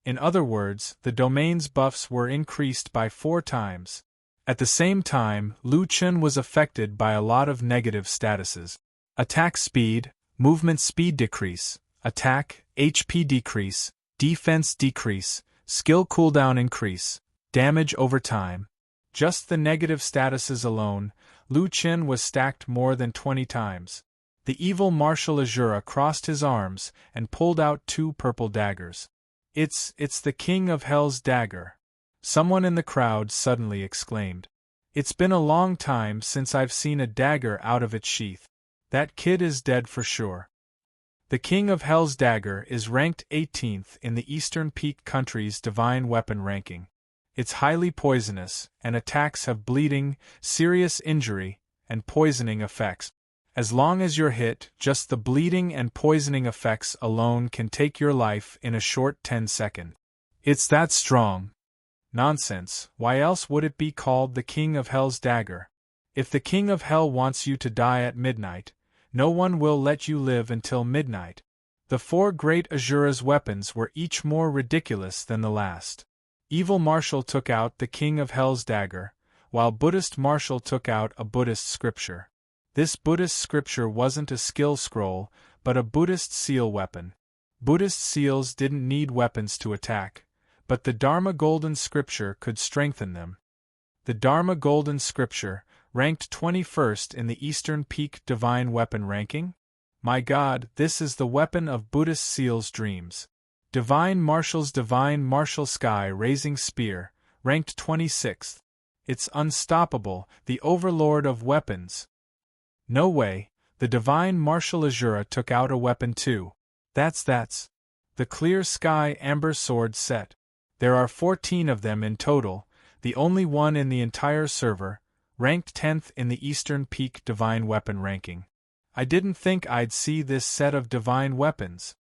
In other words, the domain's buffs were increased by 4 times. At the same time, Lu Chen was affected by a lot of negative statuses. Attack speed, movement speed decrease, attack, HP decrease, defense decrease, skill cooldown increase, damage over time. Just the negative statuses alone, Lu Chen was stacked more than 20 times. The evil martial Asura crossed his arms and pulled out 2 purple daggers. It's the King of Hell's dagger. Someone in the crowd suddenly exclaimed. It's been a long time since I've seen a dagger out of its sheath. That kid is dead for sure. The King of Hell's dagger is ranked 18th in the Eastern Peak country's divine weapon ranking. It's highly poisonous, and attacks have bleeding, serious injury, and poisoning effects. As long as you're hit, just the bleeding and poisoning effects alone can take your life in a short 10 seconds. It's that strong. Nonsense, why else would it be called the King of Hell's dagger? If the King of Hell wants you to die at midnight, no one will let you live until midnight. The 4 great Asura's weapons were each more ridiculous than the last. Evil Martial took out the King of Hell's dagger, while Buddhist Martial took out a Buddhist scripture. This Buddhist scripture wasn't a skill scroll, but a Buddhist seal weapon. Buddhist seals didn't need weapons to attack, but the Dharma Golden Scripture could strengthen them. The Dharma Golden Scripture, ranked 21st in the Eastern Peak Divine Weapon ranking? My God, this is the weapon of Buddhist seals' dreams. Divine Martial's Divine Martial Sky Raising Spear, ranked 26th. It's unstoppable, the overlord of weapons. No way, the Divine Martial Asura took out a weapon too. That's. The clear sky amber sword set. There are 14 of them in total, the only one in the entire server, ranked 10th in the Eastern Peak Divine Weapon ranking. I didn't think I'd see this set of divine weapons.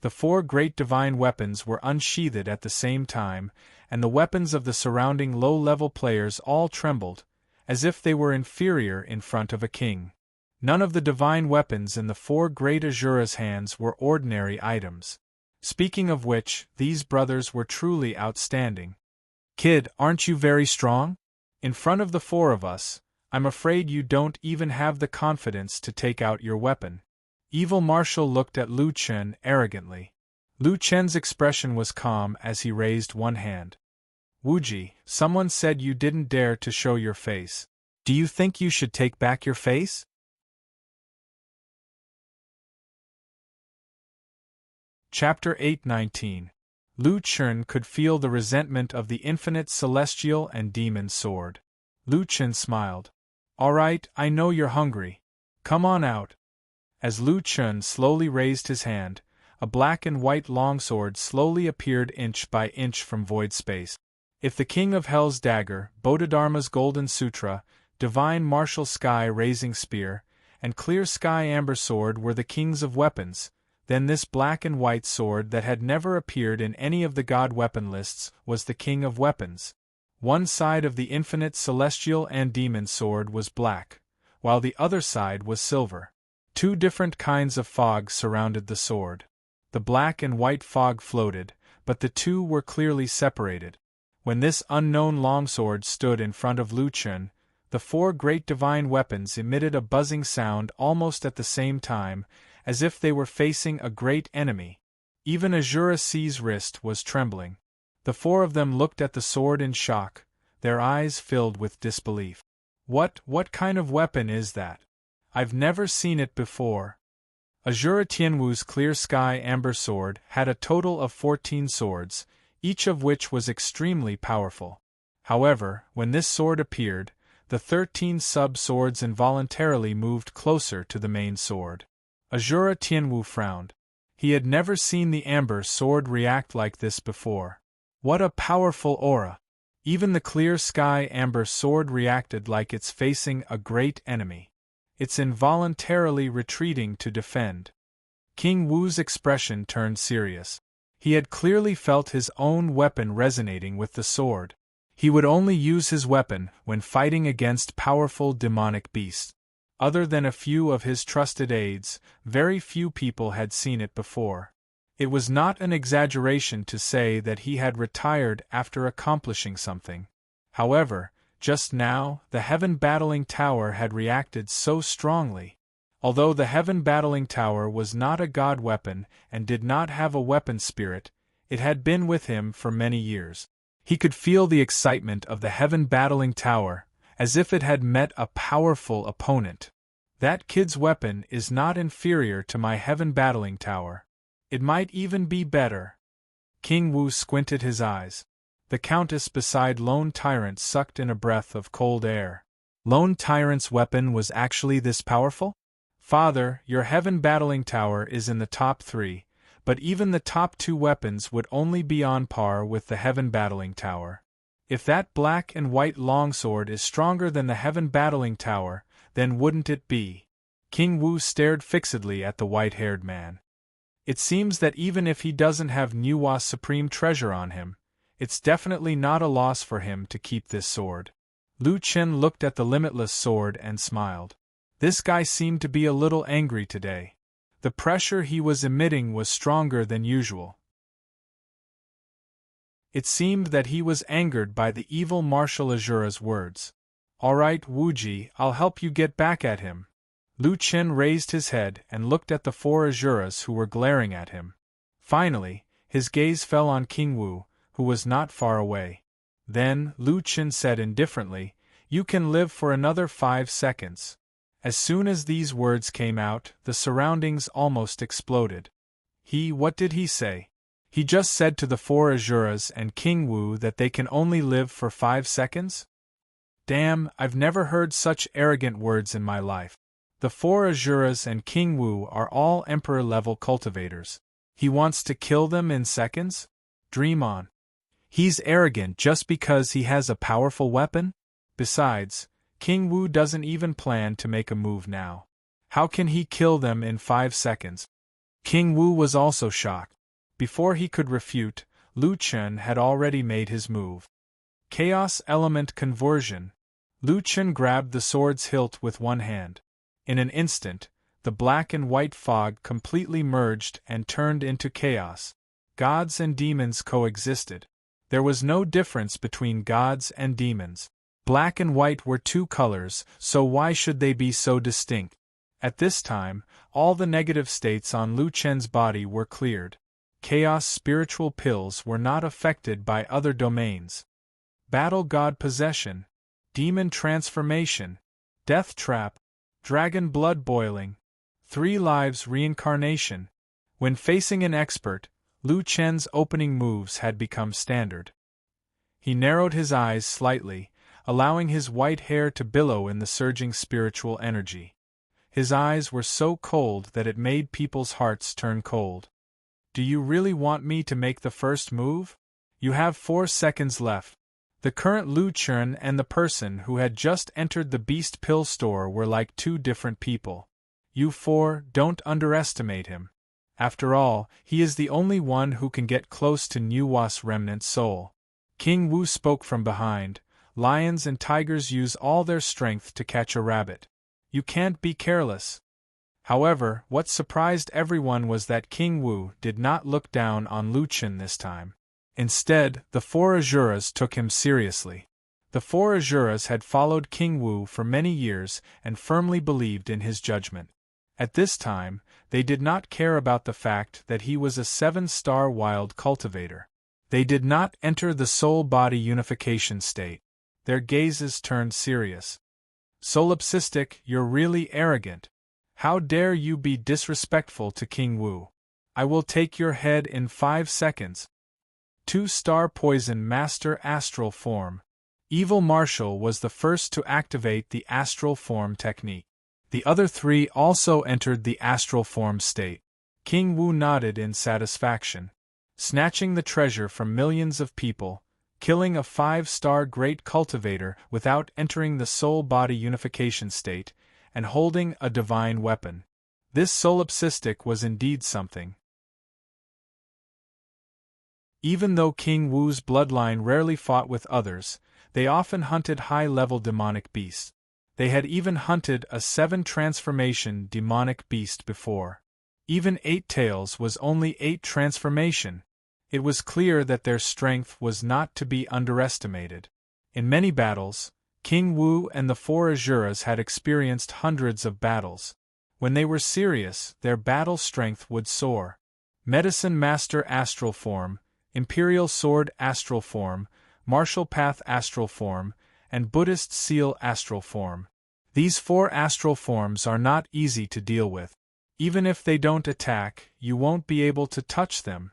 The 4 great divine weapons were unsheathed at the same time, and the weapons of the surrounding low-level players all trembled, as if they were inferior in front of a king. None of the divine weapons in the 4 great Azura's hands were ordinary items. Speaking of which, these brothers were truly outstanding. Kid, aren't you very strong? In front of the 4 of us, I'm afraid you don't even have the confidence to take out your weapon. Evil Marshal looked at Lu Chen arrogantly. Lu Chen's expression was calm as he raised one hand. Wuji, someone said you didn't dare to show your face. Do you think you should take back your face? Chapter 8:19. Lu Chen could feel the resentment of the infinite celestial and demon sword. Lu Chen smiled. All right, I know you're hungry. Come on out. As Lu Chen slowly raised his hand, a black and white longsword slowly appeared inch by inch from void space. If the King of Hell's dagger, Bodhidharma's golden sutra, divine martial sky raising spear, and clear sky amber sword were the kings of weapons, then this black and white sword that had never appeared in any of the god weapon lists was the king of weapons. One side of the infinite celestial and demon sword was black, while the other side was silver. 2 different kinds of fog surrounded the sword. The black and white fog floated, but the 2 were clearly separated. When this unknown longsword stood in front of Lu Chen, the 4 great divine weapons emitted a buzzing sound almost at the same time, as if they were facing a great enemy. Even Azura C's wrist was trembling. The 4 of them looked at the sword in shock, their eyes filled with disbelief. What kind of weapon is that? I've never seen it before. Azura Tianwu's clear sky amber sword had a total of 14 swords, each of which was extremely powerful. However, when this sword appeared, the 13 sub-swords involuntarily moved closer to the main sword. Azura Tianwu frowned. He had never seen the amber sword react like this before. What a powerful aura! Even the clear sky amber sword reacted like it's facing a great enemy. It's involuntarily retreating to defend. King Wu's expression turned serious. He had clearly felt his own weapon resonating with the sword. He would only use his weapon when fighting against powerful demonic beasts. Other than a few of his trusted aides, very few people had seen it before. It was not an exaggeration to say that he had retired after accomplishing something. However, just now, the Heaven Battling Tower had reacted so strongly. Although the Heaven Battling Tower was not a god weapon and did not have a weapon spirit, it had been with him for many years. He could feel the excitement of the Heaven Battling Tower, as if it had met a powerful opponent. That kid's weapon is not inferior to my Heaven Battling Tower. It might even be better. King Wu squinted his eyes. The Countess beside Lone Tyrant sucked in a breath of cold air. Lone Tyrant's weapon was actually this powerful? Father, your Heaven Battling Tower is in the top 3, but even the top 2 weapons would only be on par with the Heaven Battling Tower. If that black and white longsword is stronger than the Heaven Battling Tower, then wouldn't it be? King Wu stared fixedly at the white-haired man. It seems that even if he doesn't have Nuwa's supreme treasure on him, it's definitely not a loss for him to keep this sword. Lu Chen looked at the limitless sword and smiled. This guy seemed to be a little angry today. The pressure he was emitting was stronger than usual. It seemed that he was angered by the evil Marshal Azura's words. All right, Wuji, I'll help you get back at him. Lu Chen raised his head and looked at the 4 Azuras who were glaring at him. Finally, his gaze fell on King Wu, who was not far away. Then, Lu Chen said indifferently, "You can live for another 5 seconds." As soon as these words came out, the surroundings almost exploded. What did he say? He just said to the 4 Azuras and King Wu that they can only live for 5 seconds? Damn, I've never heard such arrogant words in my life. The 4 Azuras and King Wu are all Emperor-level cultivators. He wants to kill them in seconds? Dream on. He's arrogant just because he has a powerful weapon? Besides, King Wu doesn't even plan to make a move now. How can he kill them in 5 seconds? King Wu was also shocked. Before he could refute, Lu Chen had already made his move. Chaos element conversion. Lu Chen grabbed the sword's hilt with one hand. In an instant, the black and white fog completely merged and turned into chaos. Gods and demons coexisted. There was no difference between gods and demons. Black and white were two colors, so why should they be so distinct? At this time, all the negative states on Lu Chen's body were cleared. Chaos spiritual pills were not affected by other domains. Battle god possession, demon transformation, death trap, dragon blood boiling, 3 lives reincarnation. When facing an expert, Lu Chen's opening moves had become standard. He narrowed his eyes slightly, allowing his white hair to billow in the surging spiritual energy. His eyes were so cold that it made people's hearts turn cold. Do you really want me to make the first move? You have 4 seconds left. The current Lu Chen and the person who had just entered the beast pill store were like 2 different people. You 4, don't underestimate him. After all, he is the only one who can get close to Nuwa's remnant soul. King Wu spoke from behind. Lions and tigers use all their strength to catch a rabbit. You can't be careless. However, what surprised everyone was that King Wu did not look down on Lu Chen this time. Instead, the 4 Azuras took him seriously. The 4 Azuras had followed King Wu for many years and firmly believed in his judgment. At this time, they did not care about the fact that he was a 7-star wild cultivator. They did not enter the soul-body unification state. Their gazes turned serious. Solipsistic, you're really arrogant. How dare you be disrespectful to King Wu? I will take your head in 5 seconds. 2-star poison master astral form. Evil Marshal was the first to activate the astral form technique. The other 3 also entered the astral form state. King Wu nodded in satisfaction. Snatching the treasure from millions of people, killing a 5-star great cultivator without entering the soul-body unification state, and holding a divine weapon. This solipsistic was indeed something. Even though King Wu's bloodline rarely fought with others, they often hunted high-level demonic beasts. They had even hunted a 7-transformation demonic beast before. Even 8 tails was only 8 transformation. It was clear that their strength was not to be underestimated. In many battles, King Wu and the 4 Azuras had experienced hundreds of battles. When they were serious, their battle strength would soar. Medicine Master Astral Form, Imperial Sword Astral Form, Martial Path Astral Form, and Buddhist Seal Astral Form. These 4 astral forms are not easy to deal with. Even if they don't attack, you won't be able to touch them.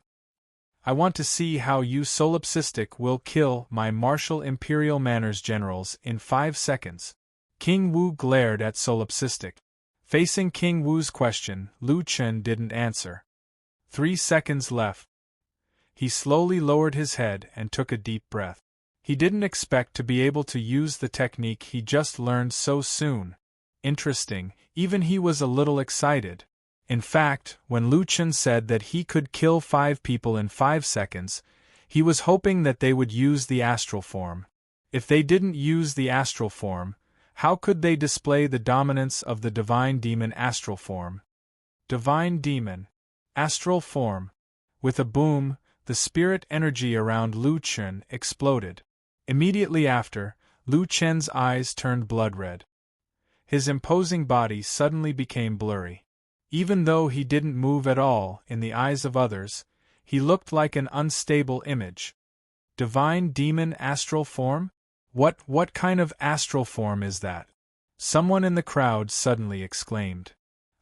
I want to see how you solipsistic will kill my martial imperial manners generals in 5 seconds. King Wu glared at solipsistic. Facing King Wu's question, Lu Chen didn't answer. 3 seconds left. He slowly lowered his head and took a deep breath. He didn't expect to be able to use the technique he just learned so soon. Interesting, even he was a little excited. In fact, when Lu Chen said that he could kill 5 people in 5 seconds, he was hoping that they would use the astral form. If they didn't use the astral form, how could they display the dominance of the divine demon astral form? Divine demon, astral form. With a boom, the spirit energy around Lu Chen exploded. Immediately after, Lu Chen's eyes turned blood red. His imposing body suddenly became blurry. Even though he didn't move at all in the eyes of others, he looked like an unstable image. Divine demon astral form? What kind of astral form is that? Someone in the crowd suddenly exclaimed.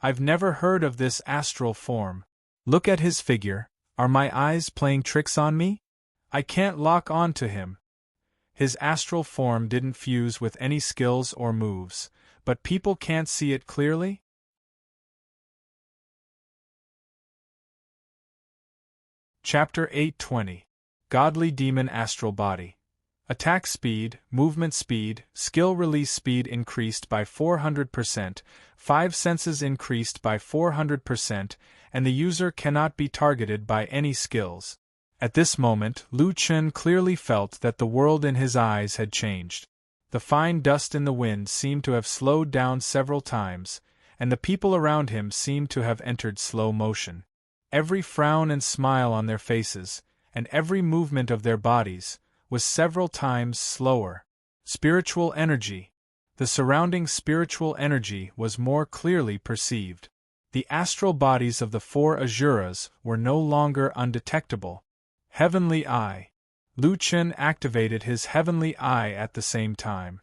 I've never heard of this astral form. Look at his figure. Are my eyes playing tricks on me? I can't lock on to him. His astral form didn't fuse with any skills or moves, but people can't see it clearly? Chapter 820. Godly Demon Astral Body. Attack speed, movement speed, skill release speed increased by 400%, 5 senses increased by 400%, and the user cannot be targeted by any skills. At this moment, Lu Chen clearly felt that the world in his eyes had changed. The fine dust in the wind seemed to have slowed down several times, and the people around him seemed to have entered slow motion. Every frown and smile on their faces, and every movement of their bodies, was several times slower. Spiritual energy. The surrounding spiritual energy was more clearly perceived. The astral bodies of the 4 Asuras were no longer undetectable. Heavenly Eye. Lu Chen activated his Heavenly Eye at the same time.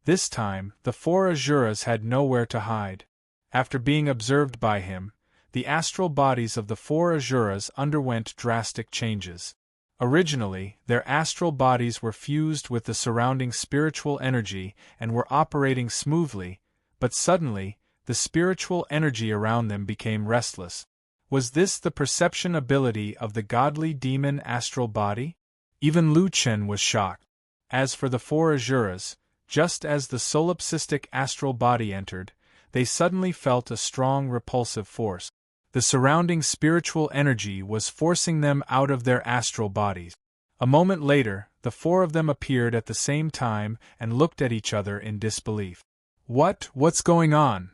This time, the 4 Asuras had nowhere to hide. After being observed by him, the astral bodies of the 4 Asuras underwent drastic changes. Originally, their astral bodies were fused with the surrounding spiritual energy and were operating smoothly, but suddenly, the spiritual energy around them became restless. Was this the perception ability of the godly demon astral body? Even Lu Chen was shocked. As for the 4 Asuras, just as the solipsistic astral body entered, they suddenly felt a strong repulsive force. The surrounding spiritual energy was forcing them out of their astral bodies. A moment later, the 4 of them appeared at the same time and looked at each other in disbelief. What's going on?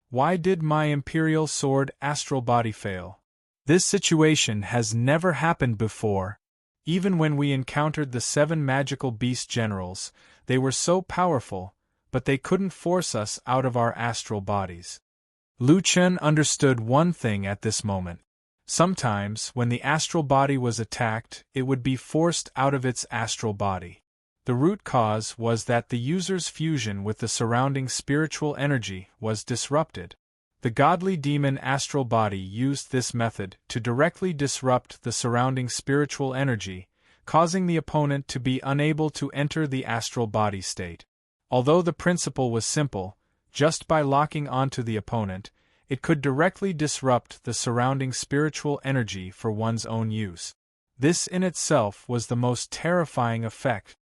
Why did my Imperial Sword astral body fail? This situation has never happened before. Even when we encountered the 7 magical beast generals, they were so powerful, but they couldn't force us out of our astral bodies. Lu Chen understood one thing at this moment. Sometimes, when the astral body was attacked, it would be forced out of its astral body. The root cause was that the user's fusion with the surrounding spiritual energy was disrupted. The godly demon astral body used this method to directly disrupt the surrounding spiritual energy, causing the opponent to be unable to enter the astral body state. Although the principle was simple, just by locking onto the opponent, it could directly disrupt the surrounding spiritual energy for one's own use. This in itself was the most terrifying effect.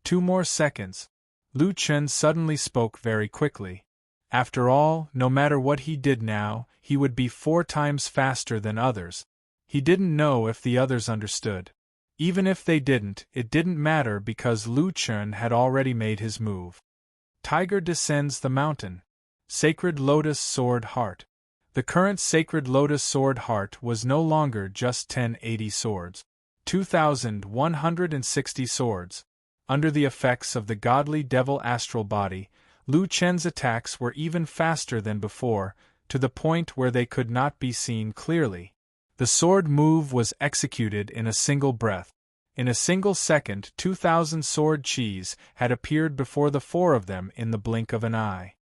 2 more seconds. Lu Chen suddenly spoke very quickly. After all, no matter what he did now, he would be 4 times faster than others. He didn't know if the others understood. Even if they didn't, it didn't matter because Lu Chen had already made his move. Tiger descends the mountain. Sacred Lotus Sword Heart. The current Sacred Lotus Sword Heart was no longer just 1080 swords. 2,160 swords. Under the effects of the godly devil astral body, Lu Chen's attacks were even faster than before, to the point where they could not be seen clearly. The sword move was executed in a single breath. In a single second, 2,000 sword chis had appeared before the 4 of them in the blink of an eye.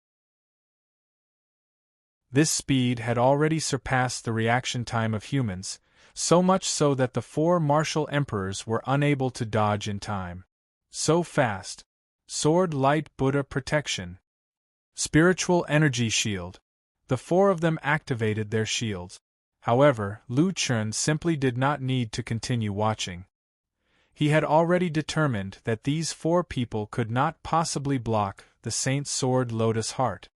This speed had already surpassed the reaction time of humans, so much so that the 4 martial emperors were unable to dodge in time. So fast. Sword Light Buddha Protection. Spiritual Energy Shield. The 4 of them activated their shields. However, Lu Chen simply did not need to continue watching. He had already determined that these 4 people could not possibly block the Saint's Sword Lotus Heart.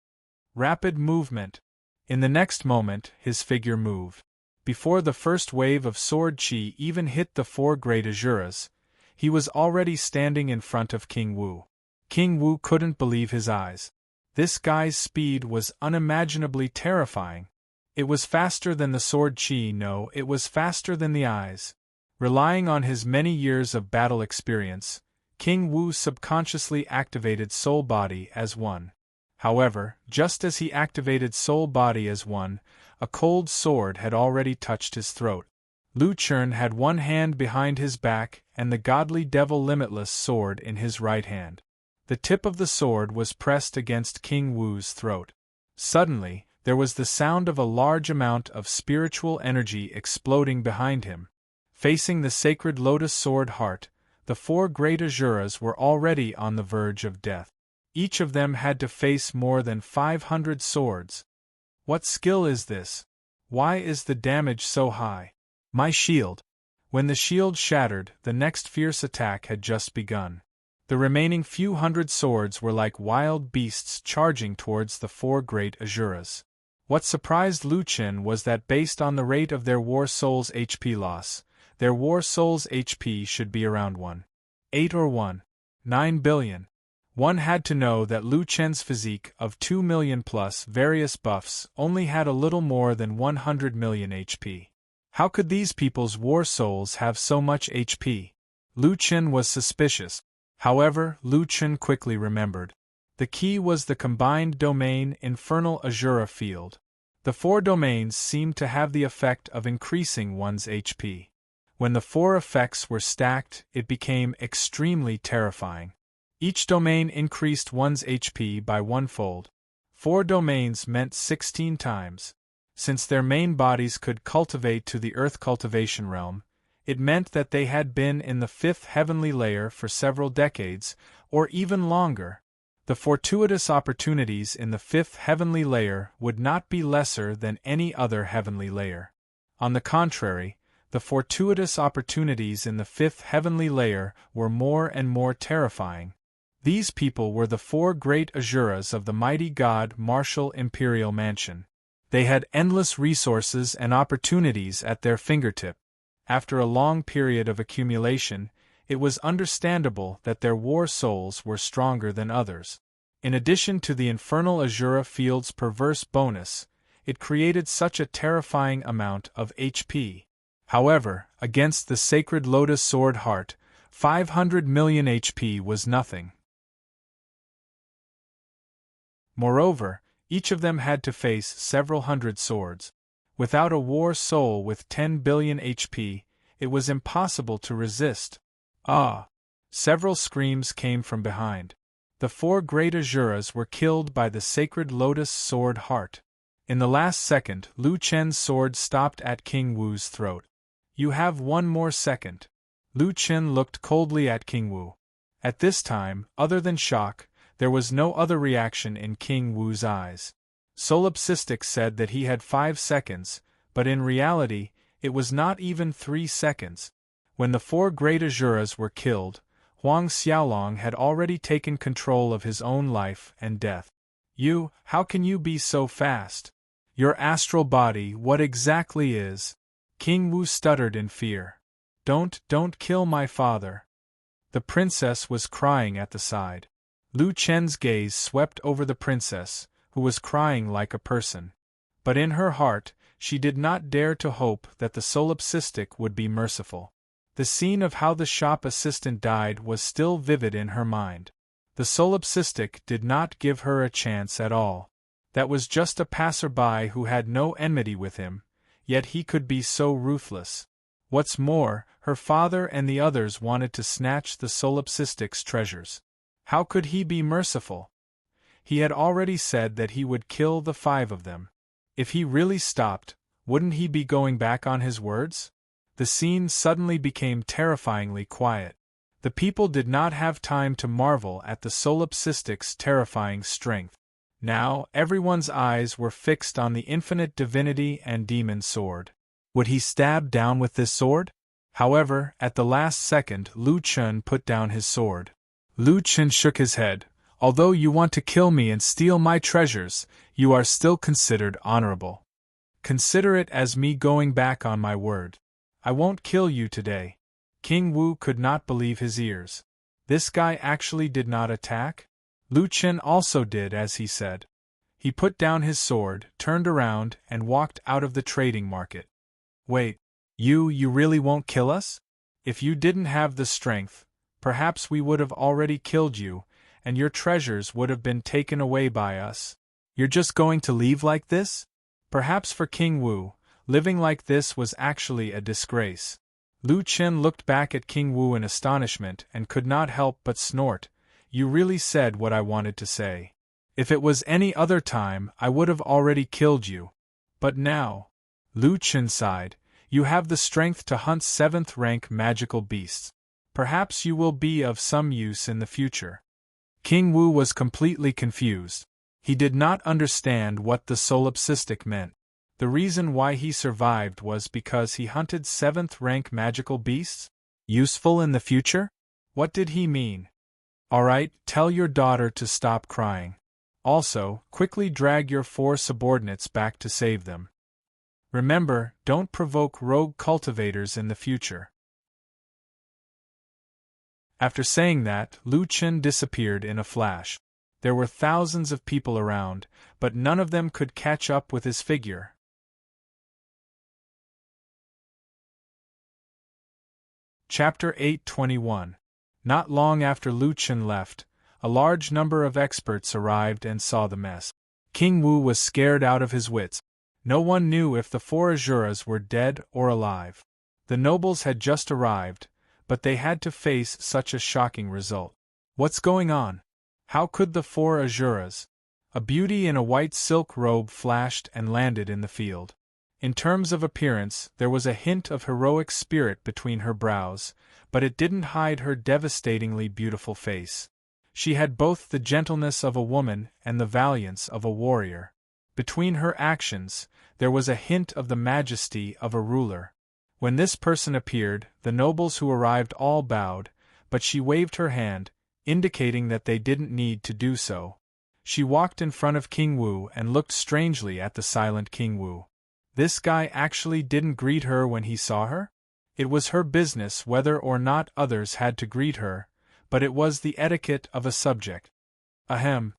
Rapid movement. In the next moment, his figure moved. Before the first wave of sword chi even hit the 4 great Asuras, he was already standing in front of King Wu. King Wu couldn't believe his eyes. This guy's speed was unimaginably terrifying. It was faster than the sword chi, no, it was faster than the eyes. Relying on his many years of battle experience, King Wu subconsciously activated Soul Body as one. However, just as he activated Soul Body as one, a cold sword had already touched his throat. Lu Chen had one hand behind his back and the godly devil limitless sword in his right hand. The tip of the sword was pressed against King Wu's throat. Suddenly, there was the sound of a large amount of spiritual energy exploding behind him. Facing the Sacred Lotus Sword Heart, the 4 great Asuras were already on the verge of death. Each of them had to face more than 500 swords. What skill is this? Why is the damage so high? My shield. When the shield shattered, the next fierce attack had just begun. The remaining few hundred swords were like wild beasts charging towards the four great Asuras. What surprised Lu Qin was that based on the rate of their war soul's HP loss, their war soul's HP should be around 1.8 or 1.9 billion. One had to know that Lu Chen's physique of 2 million plus various buffs only had a little more than 100 million HP. How could these people's war souls have so much HP? Lu Chen was suspicious. However, Lu Chen quickly remembered. The key was the combined domain infernal Asura field. The four domains seemed to have the effect of increasing one's HP. When the four effects were stacked, it became extremely terrifying. Each domain increased one's HP by one-fold. 4 domains meant 16 times. Since their main bodies could cultivate to the Earth cultivation realm, it meant that they had been in the 5th heavenly layer for several decades, or even longer. The fortuitous opportunities in the 5th heavenly layer would not be lesser than any other heavenly layer. On the contrary, the fortuitous opportunities in the 5th heavenly layer were more and more terrifying. These people were the 4 great Asuras of the mighty god Martial Imperial Mansion. They had endless resources and opportunities at their fingertip. After a long period of accumulation, it was understandable that their war souls were stronger than others. In addition to the infernal Asura field's perverse bonus, it created such a terrifying amount of HP. However, against the sacred Lotus Sword Heart, 500 million HP was nothing. Moreover, each of them had to face several hundred swords. Without a war soul with 10 billion HP, it was impossible to resist. Ah! Several screams came from behind. The 4 great Asuras were killed by the sacred Lotus Sword Heart. In the last second, Lu Chen's sword stopped at King Wu's throat. You have 1 more second. Lu Chen looked coldly at King Wu. At this time, other than shock, there was no other reaction in King Wu's eyes. Solipsistic said that he had 5 seconds, but in reality, it was not even 3 seconds. When the 4 great Asuras were killed, Huang Xiaolong had already taken control of his own life and death. You, how can you be so fast? Your astral body, what exactly is? King Wu stuttered in fear. Don't kill my father. The princess was crying at the side. Lu Chen's gaze swept over the princess, who was crying like a person. But in her heart, she did not dare to hope that the solipsistic would be merciful. The scene of how the shop assistant died was still vivid in her mind. The solipsistic did not give her a chance at all. That was just a passerby who had no enmity with him, yet he could be so ruthless. What's more, her father and the others wanted to snatch the solipsistic's treasures. How could he be merciful? He had already said that he would kill the 5 of them. If he really stopped, wouldn't he be going back on his words? The scene suddenly became terrifyingly quiet. The people did not have time to marvel at the solipsistic's terrifying strength. Now, everyone's eyes were fixed on the infinite divinity and demon sword. Would he stab down with this sword? However, at the last second, Lu Chen put down his sword. Lu Chen shook his head. Although you want to kill me and steal my treasures, you are still considered honorable. Consider it as me going back on my word. I won't kill you today. King Wu could not believe his ears. This guy actually did not attack? Lu Chen also did as he said. He put down his sword, turned around, and walked out of the trading market. Wait, you really won't kill us? If you didn't have the strength, perhaps we would have already killed you, and your treasures would have been taken away by us. You're just going to leave like this? Perhaps for King Wu, living like this was actually a disgrace. Lu Chen looked back at King Wu in astonishment and could not help but snort. You really said what I wanted to say. If it was any other time, I would have already killed you. But now, Lu Chen sighed, you have the strength to hunt 7th rank magical beasts. Perhaps you will be of some use in the future. King Wu was completely confused. He did not understand what the solipsistic meant. The reason why he survived was because he hunted 7th-rank magical beasts? Useful in the future? What did he mean? Alright, tell your daughter to stop crying. Also, quickly drag your 4 subordinates back to save them. Remember, don't provoke rogue cultivators in the future. After saying that, Lu Chen disappeared in a flash. There were thousands of people around, but none of them could catch up with his figure. Chapter 821. Not long after Lu Chen left, a large number of experts arrived and saw the mess. King Wu was scared out of his wits. No one knew if the 4 Azuras were dead or alive. The nobles had just arrived, but they had to face such a shocking result. What's going on? How could the 4 Azuras? A beauty in a white silk robe flashed and landed in the field. In terms of appearance, there was a hint of heroic spirit between her brows, but it didn't hide her devastatingly beautiful face. She had both the gentleness of a woman and the valiance of a warrior. Between her actions, there was a hint of the majesty of a ruler. When this person appeared, the nobles who arrived all bowed, but she waved her hand, indicating that they didn't need to do so. She walked in front of King Wu and looked strangely at the silent King Wu. This guy actually didn't greet her when he saw her? It was her business whether or not others had to greet her, but it was the etiquette of a subject. Ahem.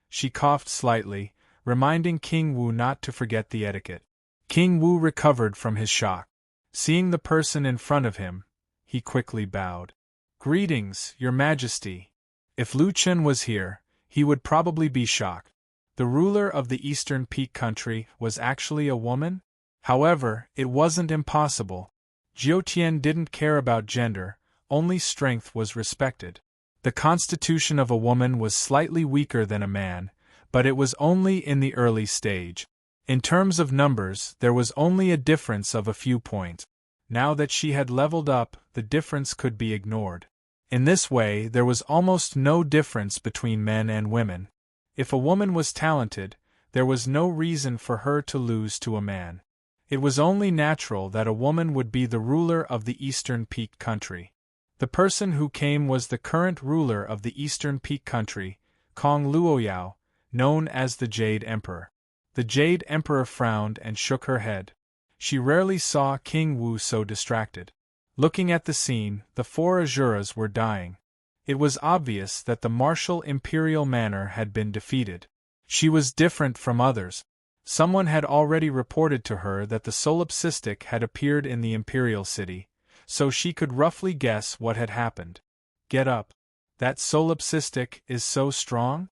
She coughed slightly, reminding King Wu not to forget the etiquette. King Wu recovered from his shock. Seeing the person in front of him, he quickly bowed. Greetings, Your Majesty. If Lu Chen was here, he would probably be shocked. The ruler of the Eastern Peak country was actually a woman? However, it wasn't impossible. Jiutian didn't care about gender, only strength was respected. The constitution of a woman was slightly weaker than a man, but it was only in the early stage. In terms of numbers, there was only a difference of a few points. Now that she had leveled up, the difference could be ignored. In this way, there was almost no difference between men and women. If a woman was talented, there was no reason for her to lose to a man. It was only natural that a woman would be the ruler of the Eastern Peak country. The person who came was the current ruler of the Eastern Peak country, Kong Luoyao, known as the Jade Emperor. The Jade Emperor frowned and shook her head. She rarely saw King Wu so distracted. Looking at the scene, the 4 Azuras were dying. It was obvious that the martial imperial manor had been defeated. She was different from others. Someone had already reported to her that the solipsistic had appeared in the imperial city, so she could roughly guess what had happened. Get up. That solipsistic is so strong?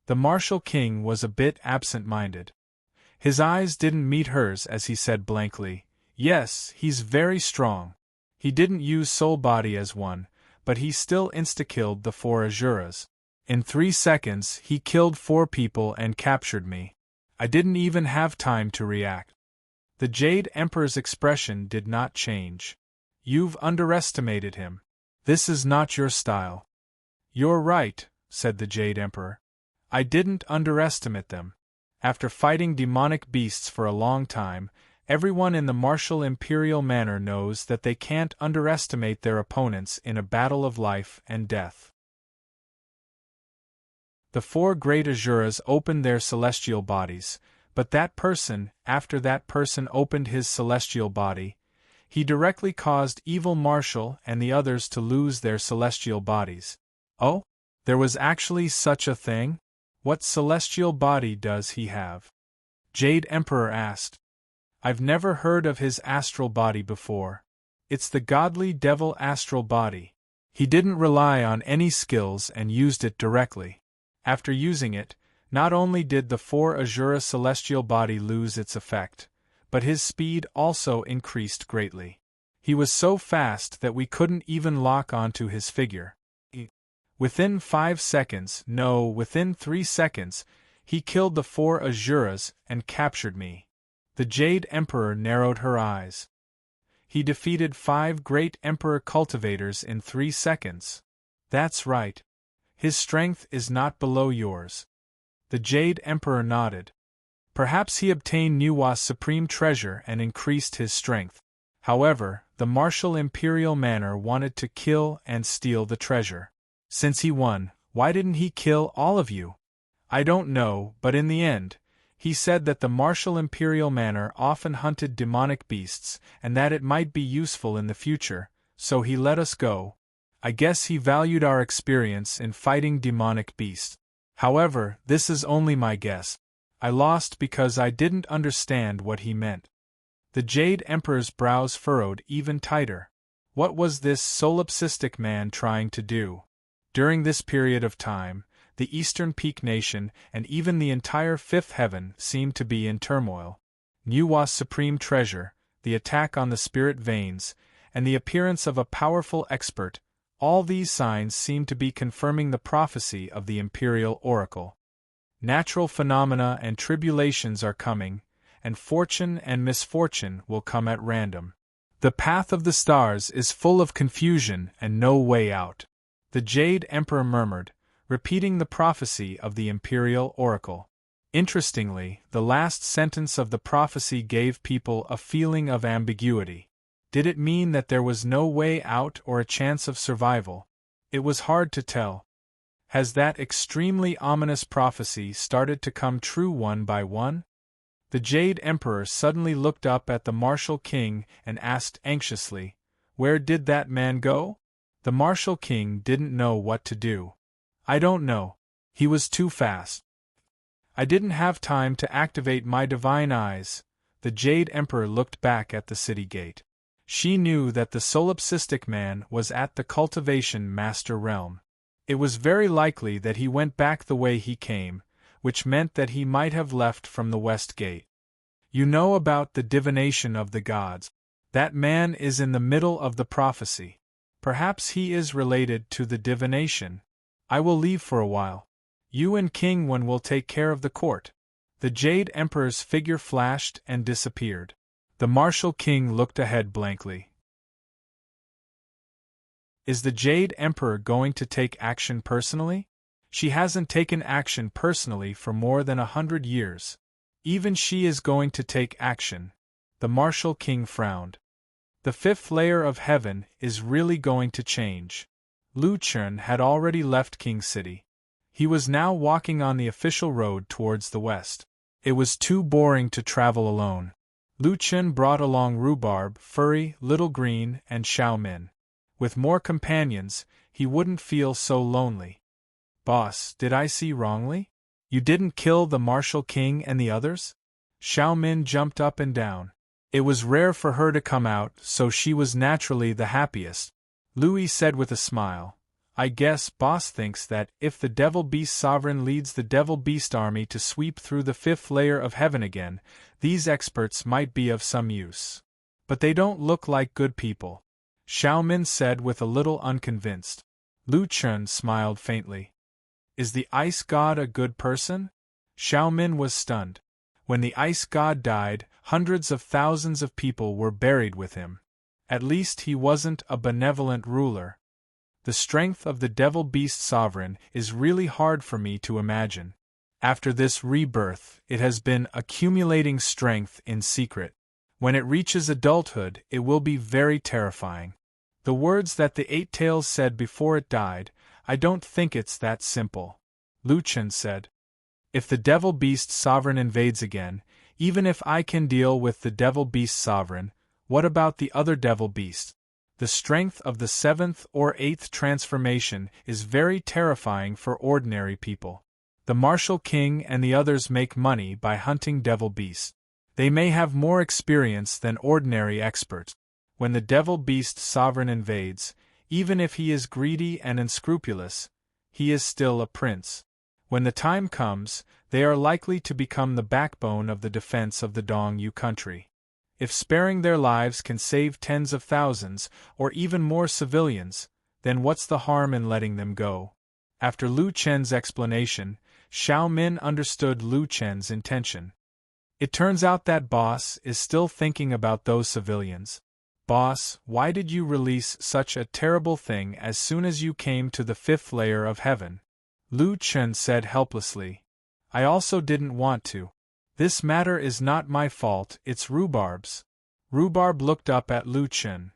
The martial king was a bit absent-minded. His eyes didn't meet hers as he said blankly, "Yes, he's very strong." He didn't use soul body as one, but he still insta-killed the 4 Azuras. In 3 seconds, he killed 4 people and captured me. I didn't even have time to react. The Jade Emperor's expression did not change. You've underestimated him. This is not your style. You're right, said the Jade Emperor. I didn't underestimate them. After fighting demonic beasts for a long time, everyone in the martial imperial manor knows that they can't underestimate their opponents in a battle of life and death. The 4 great Azuras opened their celestial bodies, but after that person opened his celestial body, he directly caused Evil Marshal and the others to lose their celestial bodies. Oh? There was actually such a thing? What celestial body does he have? Jade Emperor asked. I've never heard of his astral body before. It's the godly devil astral body. He didn't rely on any skills and used it directly. After using it, not only did the 4 Azura celestial body lose its effect, but his speed also increased greatly. He was so fast that we couldn't even lock onto his figure. Within 5 seconds, no, within 3 seconds, he killed the 4 Azuras and captured me. The Jade Emperor narrowed her eyes. He defeated 5 great Emperor cultivators in 3 seconds. That's right. His strength is not below yours. The Jade Emperor nodded. Perhaps he obtained Nuwa's supreme treasure and increased his strength. However, the martial imperial manor wanted to kill and steal the treasure. Since he won, why didn't he kill all of you? I don't know, but in the end, he said that the martial imperial manor often hunted demonic beasts and that it might be useful in the future, so he let us go. I guess he valued our experience in fighting demonic beasts. However, this is only my guess. I lost because I didn't understand what he meant. The Jade Emperor's brows furrowed even tighter. What was this solipsistic man trying to do? During this period of time, the Eastern Peak Nation and even the entire Fifth Heaven seemed to be in turmoil. Nuwa's supreme treasure, the attack on the spirit veins, and the appearance of a powerful expert, all these signs seemed to be confirming the prophecy of the Imperial Oracle. Natural phenomena and tribulations are coming, and fortune and misfortune will come at random. The path of the stars is full of confusion and no way out. The Jade Emperor murmured, repeating the prophecy of the Imperial Oracle. Interestingly, the last sentence of the prophecy gave people a feeling of ambiguity. Did it mean that there was no way out or a chance of survival? It was hard to tell. Has that extremely ominous prophecy started to come true one by one? The Jade Emperor suddenly looked up at the Martial King and asked anxiously, "Where did that man go?" The Martial King didn't know what to do. "I don't know. He was too fast. I didn't have time to activate my divine eyes." The Jade Emperor looked back at the city gate. She knew that the solipsistic man was at the cultivation master realm. It was very likely that he went back the way he came, which meant that he might have left from the west gate. You know about the divination of the gods. That man is in the middle of the prophecy. Perhaps he is related to the divination. I will leave for a while. You and King Wen will take care of the court. The Jade Emperor's figure flashed and disappeared. The Martial King looked ahead blankly. Is the Jade Emperor going to take action personally? She hasn't taken action personally for more than 100 years. Even she is going to take action. The Martial King frowned. The fifth layer of heaven is really going to change. Lu Chun had already left King City. He was now walking on the official road towards the west. It was too boring to travel alone. Lu Chun brought along Rhubarb, Furry, Little Green, and Xiaomin. With more companions, he wouldn't feel so lonely. "Boss, did I see wrongly? You didn't kill the Martial King and the others?" Xiaomin jumped up and down. It was rare for her to come out, so she was naturally the happiest. Louis said with a smile, "I guess Boss thinks that if the Devil Beast Sovereign leads the Devil Beast army to sweep through the fifth layer of heaven again, these experts might be of some use. But they don't look like good people," Xiaomin said with a little unconvinced. Lu Chun smiled faintly. "Is the Ice God a good person?" Xiaomin was stunned. When the Ice God died, hundreds of thousands of people were buried with him. At least he wasn't a benevolent ruler. The strength of the Devil Beast Sovereign is really hard for me to imagine. After this rebirth, it has been accumulating strength in secret. When it reaches adulthood, it will be very terrifying. The words that the Eight Tails said before it died, "I don't think it's that simple," Lu Chun said. "If the Devil Beast Sovereign invades again, even if I can deal with the Devil Beast Sovereign, what about the other Devil Beast? The strength of the 7th or 8th transformation is very terrifying for ordinary people. The Martial King and the others make money by hunting Devil Beasts. They may have more experience than ordinary experts. When the Devil Beast Sovereign invades, even if he is greedy and unscrupulous, he is still a prince. When the time comes, they are likely to become the backbone of the defense of the Dongyu country. If sparing their lives can save tens of thousands, or even more civilians, then what's the harm in letting them go?" After Lu Chen's explanation, Xiaomin understood Lu Chen's intention. "It turns out that Boss is still thinking about those civilians. Boss, why did you release such a terrible thing as soon as you came to the fifth layer of heaven?" Lu Chen said helplessly. "I also didn't want to. This matter is not my fault, it's Rhubarb's. Rhubarb looked up at Lu Chen.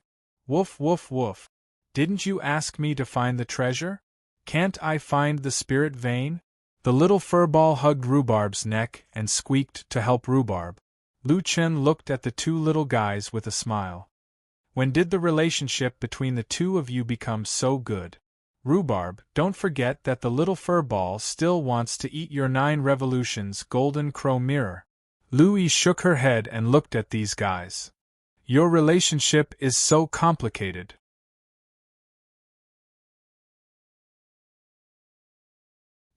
Woof woof woof. Didn't you ask me to find the treasure? Can't I find the spirit vein? The little furball hugged Rhubarb's neck and squeaked to help Rhubarb. Lu Chen looked at the two little guys with a smile. When did the relationship between the two of you become so good? Rhubarb, don't forget that the little furball still wants to eat your 9 revolutions golden crow mirror. Louie shook her head and looked at these guys. Your relationship is so complicated.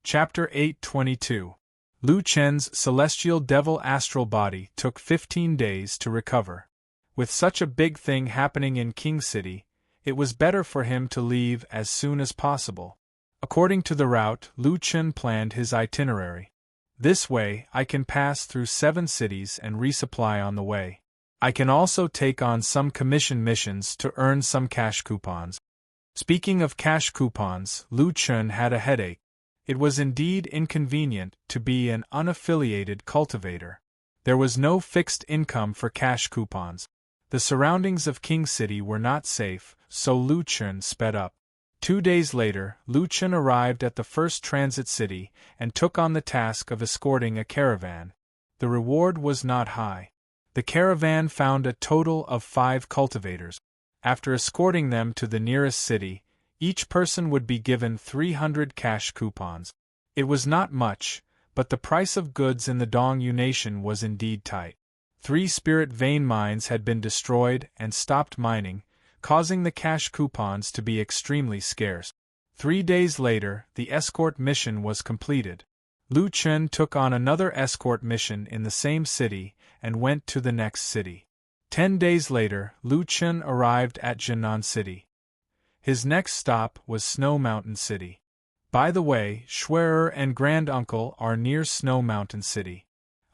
Chapter 822. Lu Chen's celestial devil astral body took 15 days to recover. With such a big thing happening in King City, it was better for him to leave as soon as possible. According to the route, Lu Chen planned his itinerary. This way, I can pass through 7 cities and resupply on the way. I can also take on some commission missions to earn some cash coupons. Speaking of cash coupons, Lu Chen had a headache. It was indeed inconvenient to be an unaffiliated cultivator. There was no fixed income for cash coupons. The surroundings of King City were not safe, so Lu Chen sped up. 2 days later, Lu Chen arrived at the first transit city and took on the task of escorting a caravan. The reward was not high. The caravan found a total of 5 cultivators. After escorting them to the nearest city, each person would be given 300 cash coupons. It was not much, but the price of goods in the Dongyu Nation was indeed tight. 3 spirit vein mines had been destroyed and stopped mining, causing the cash coupons to be extremely scarce. 3 days later, the escort mission was completed. Lu Chen took on another escort mission in the same city and went to the next city. 10 days later, Lu Chen arrived at Jinan City. His next stop was Snow Mountain City. By the way, Schwerer and Granduncle are near Snow Mountain City.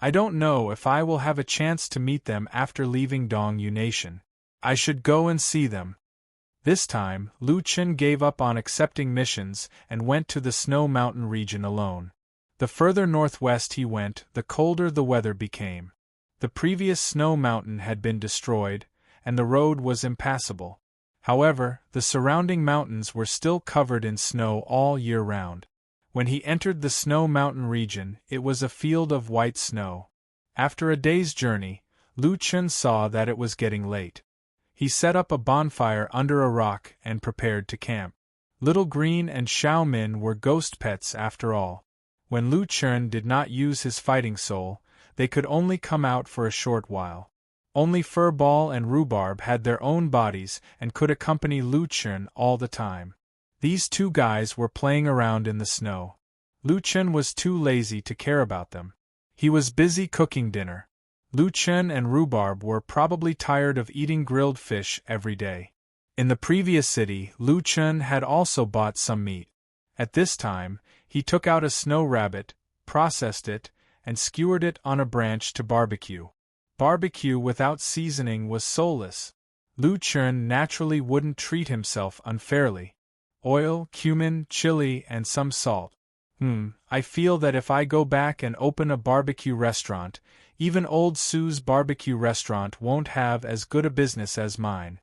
I don't know if I will have a chance to meet them after leaving Dongyu Nation. I should go and see them. This time, Lu Chen gave up on accepting missions and went to the Snow Mountain region alone. The further northwest he went, the colder the weather became. The previous Snow Mountain had been destroyed, and the road was impassable. However, the surrounding mountains were still covered in snow all year round. When he entered the Snow Mountain region, it was a field of white snow. After a day's journey, Lu Chen saw that it was getting late. He set up a bonfire under a rock and prepared to camp. Little Green and Xiao Min were ghost pets after all. When Lu Chen did not use his fighting soul, they could only come out for a short while. Only Furball and Rhubarb had their own bodies and could accompany Lu Chen all the time. These 2 guys were playing around in the snow. Lu Chen was too lazy to care about them. He was busy cooking dinner. Lu Chen and Rhubarb were probably tired of eating grilled fish every day. In the previous city, Lu Chen had also bought some meat. At this time, he took out a snow rabbit, processed it, and skewered it on a branch to barbecue. Barbecue without seasoning was soulless. Lu Chen naturally wouldn't treat himself unfairly. Oil, cumin, chili, and some salt. I feel that if I go back and open a barbecue restaurant, even old Sue's barbecue restaurant won't have as good a business as mine.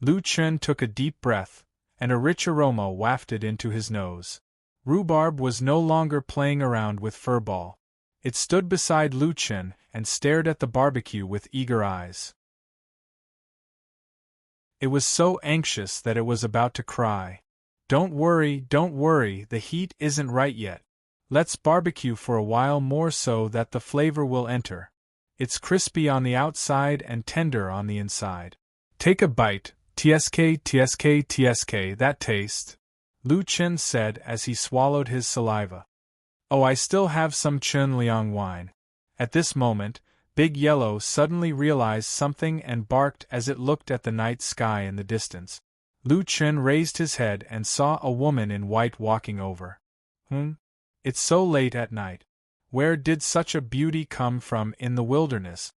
Lu Chen took a deep breath, and a rich aroma wafted into his nose. Rhubarb was no longer playing around with Furball. It stood beside Lu Chen and stared at the barbecue with eager eyes. It was so anxious that it was about to cry. Don't worry, the heat isn't right yet. Let's barbecue for a while more so that the flavor will enter. It's crispy on the outside and tender on the inside. Take a bite, tsk, that taste, Lu Chen said as he swallowed his saliva. Oh, I still have some Chen Liang wine. At this moment, Big Yellow suddenly realized something and barked as it looked at the night sky in the distance. Lu Chen raised his head and saw a woman in white walking over. It's so late at night. Where did such a beauty come from in the wilderness?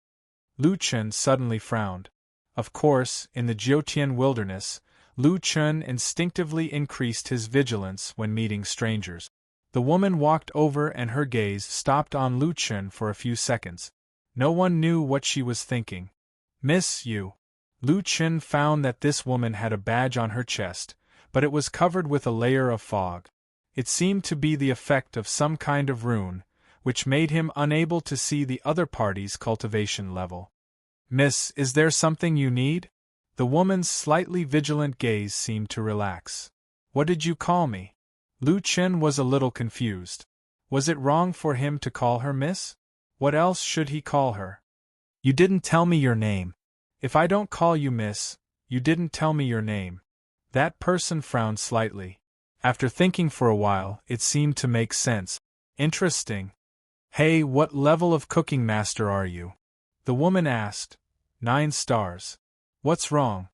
Lu Chen suddenly frowned. Of course, in the Jiutian wilderness, Lu Chen instinctively increased his vigilance when meeting strangers. The woman walked over and her gaze stopped on Lu Chen for a few seconds. No one knew what she was thinking. Miss, you. Lu Chen found that this woman had a badge on her chest, but it was covered with a layer of fog. It seemed to be the effect of some kind of rune, which made him unable to see the other party's cultivation level. Miss, is there something you need? The woman's slightly vigilant gaze seemed to relax. What did you call me? Lu Chen was a little confused. Was it wrong for him to call her Miss? What else should he call her? You didn't tell me your name. If I don't call you Miss, you didn't tell me your name. That person frowned slightly. After thinking for a while, it seemed to make sense. Interesting. Hey, what level of cooking master are you? The woman asked. 9 stars. What's wrong?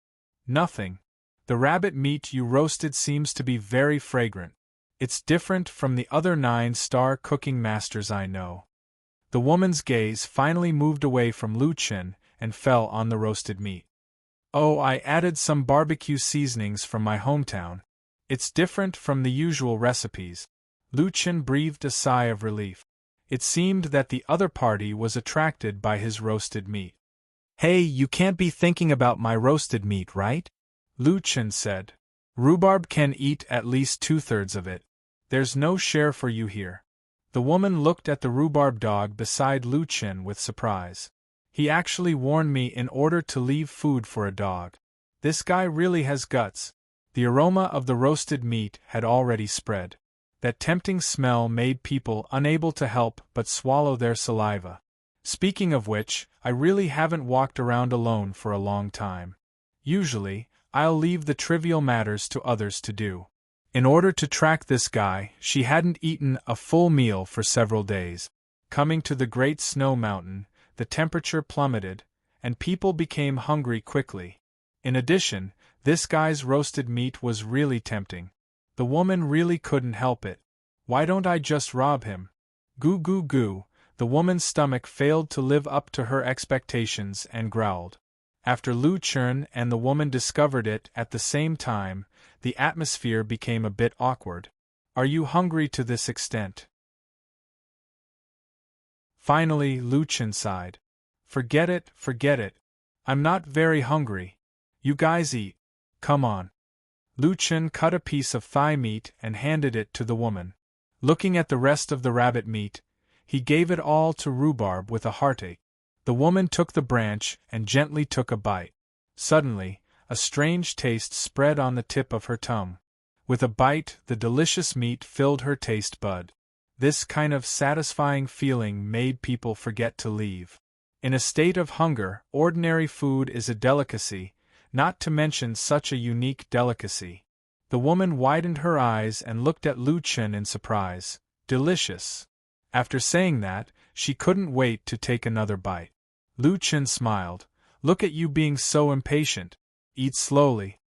Nothing. The rabbit meat you roasted seems to be very fragrant. It's different from the other 9-star cooking masters I know. The woman's gaze finally moved away from Lu Chen and fell on the roasted meat. Oh, I added some barbecue seasonings from my hometown. It's different from the usual recipes. Lu Chen breathed a sigh of relief. It seemed that the other party was attracted by his roasted meat. Hey, you can't be thinking about my roasted meat, right? Lu Chen said. Rhubarb can eat at least 2/3 of it. There's no share for you here. The woman looked at the rhubarb dog beside Lu Chen with surprise. He actually warned me in order to leave food for a dog. This guy really has guts. The aroma of the roasted meat had already spread. That tempting smell made people unable to help but swallow their saliva. Speaking of which, I really haven't walked around alone for a long time. Usually, I'll leave the trivial matters to others to do. In order to track this guy, she hadn't eaten a full meal for several days. Coming to the Great Snow Mountain, the temperature plummeted, and people became hungry quickly. In addition, this guy's roasted meat was really tempting. The woman really couldn't help it. Why don't I just rob him? Goo goo goo, the woman's stomach failed to live up to her expectations and growled. After Lu Chen and the woman discovered it at the same time, the atmosphere became a bit awkward. Are you hungry to this extent? Finally, Lu Chen sighed. Forget it, forget it. I'm not very hungry. You guys eat. Come on. Lu Chen cut a piece of thigh meat and handed it to the woman. Looking at the rest of the rabbit meat, he gave it all to Rhubarb with a heartache. The woman took the branch and gently took a bite. Suddenly, a strange taste spread on the tip of her tongue. With a bite, the delicious meat filled her taste bud. This kind of satisfying feeling made people forget to leave. In a state of hunger, ordinary food is a delicacy, not to mention such a unique delicacy. The woman widened her eyes and looked at Lu Chen in surprise. Delicious. After saying that, she couldn't wait to take another bite. Lu Chen smiled. Look at you being so impatient. Eat slowly.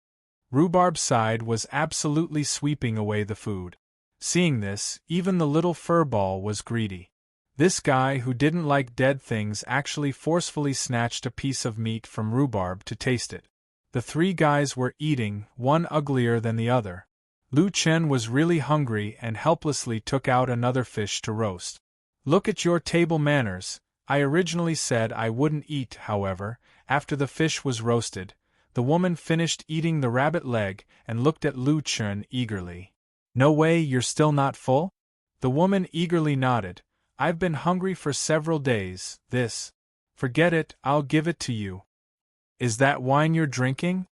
Rhubarb's side was absolutely sweeping away the food. Seeing this, even the little furball was greedy. This guy who didn't like dead things actually forcefully snatched a piece of meat from Rhubarb to taste it. The 3 guys were eating, one uglier than the other. Lu Chen was really hungry and helplessly took out another fish to roast. Look at your table manners. I originally said I wouldn't eat, however, after the fish was roasted. The woman finished eating the rabbit leg and looked at Lu Chen eagerly. No way, you're still not full? The woman eagerly nodded. I've been hungry for several days. Forget it, I'll give it to you. Is that wine you're drinking?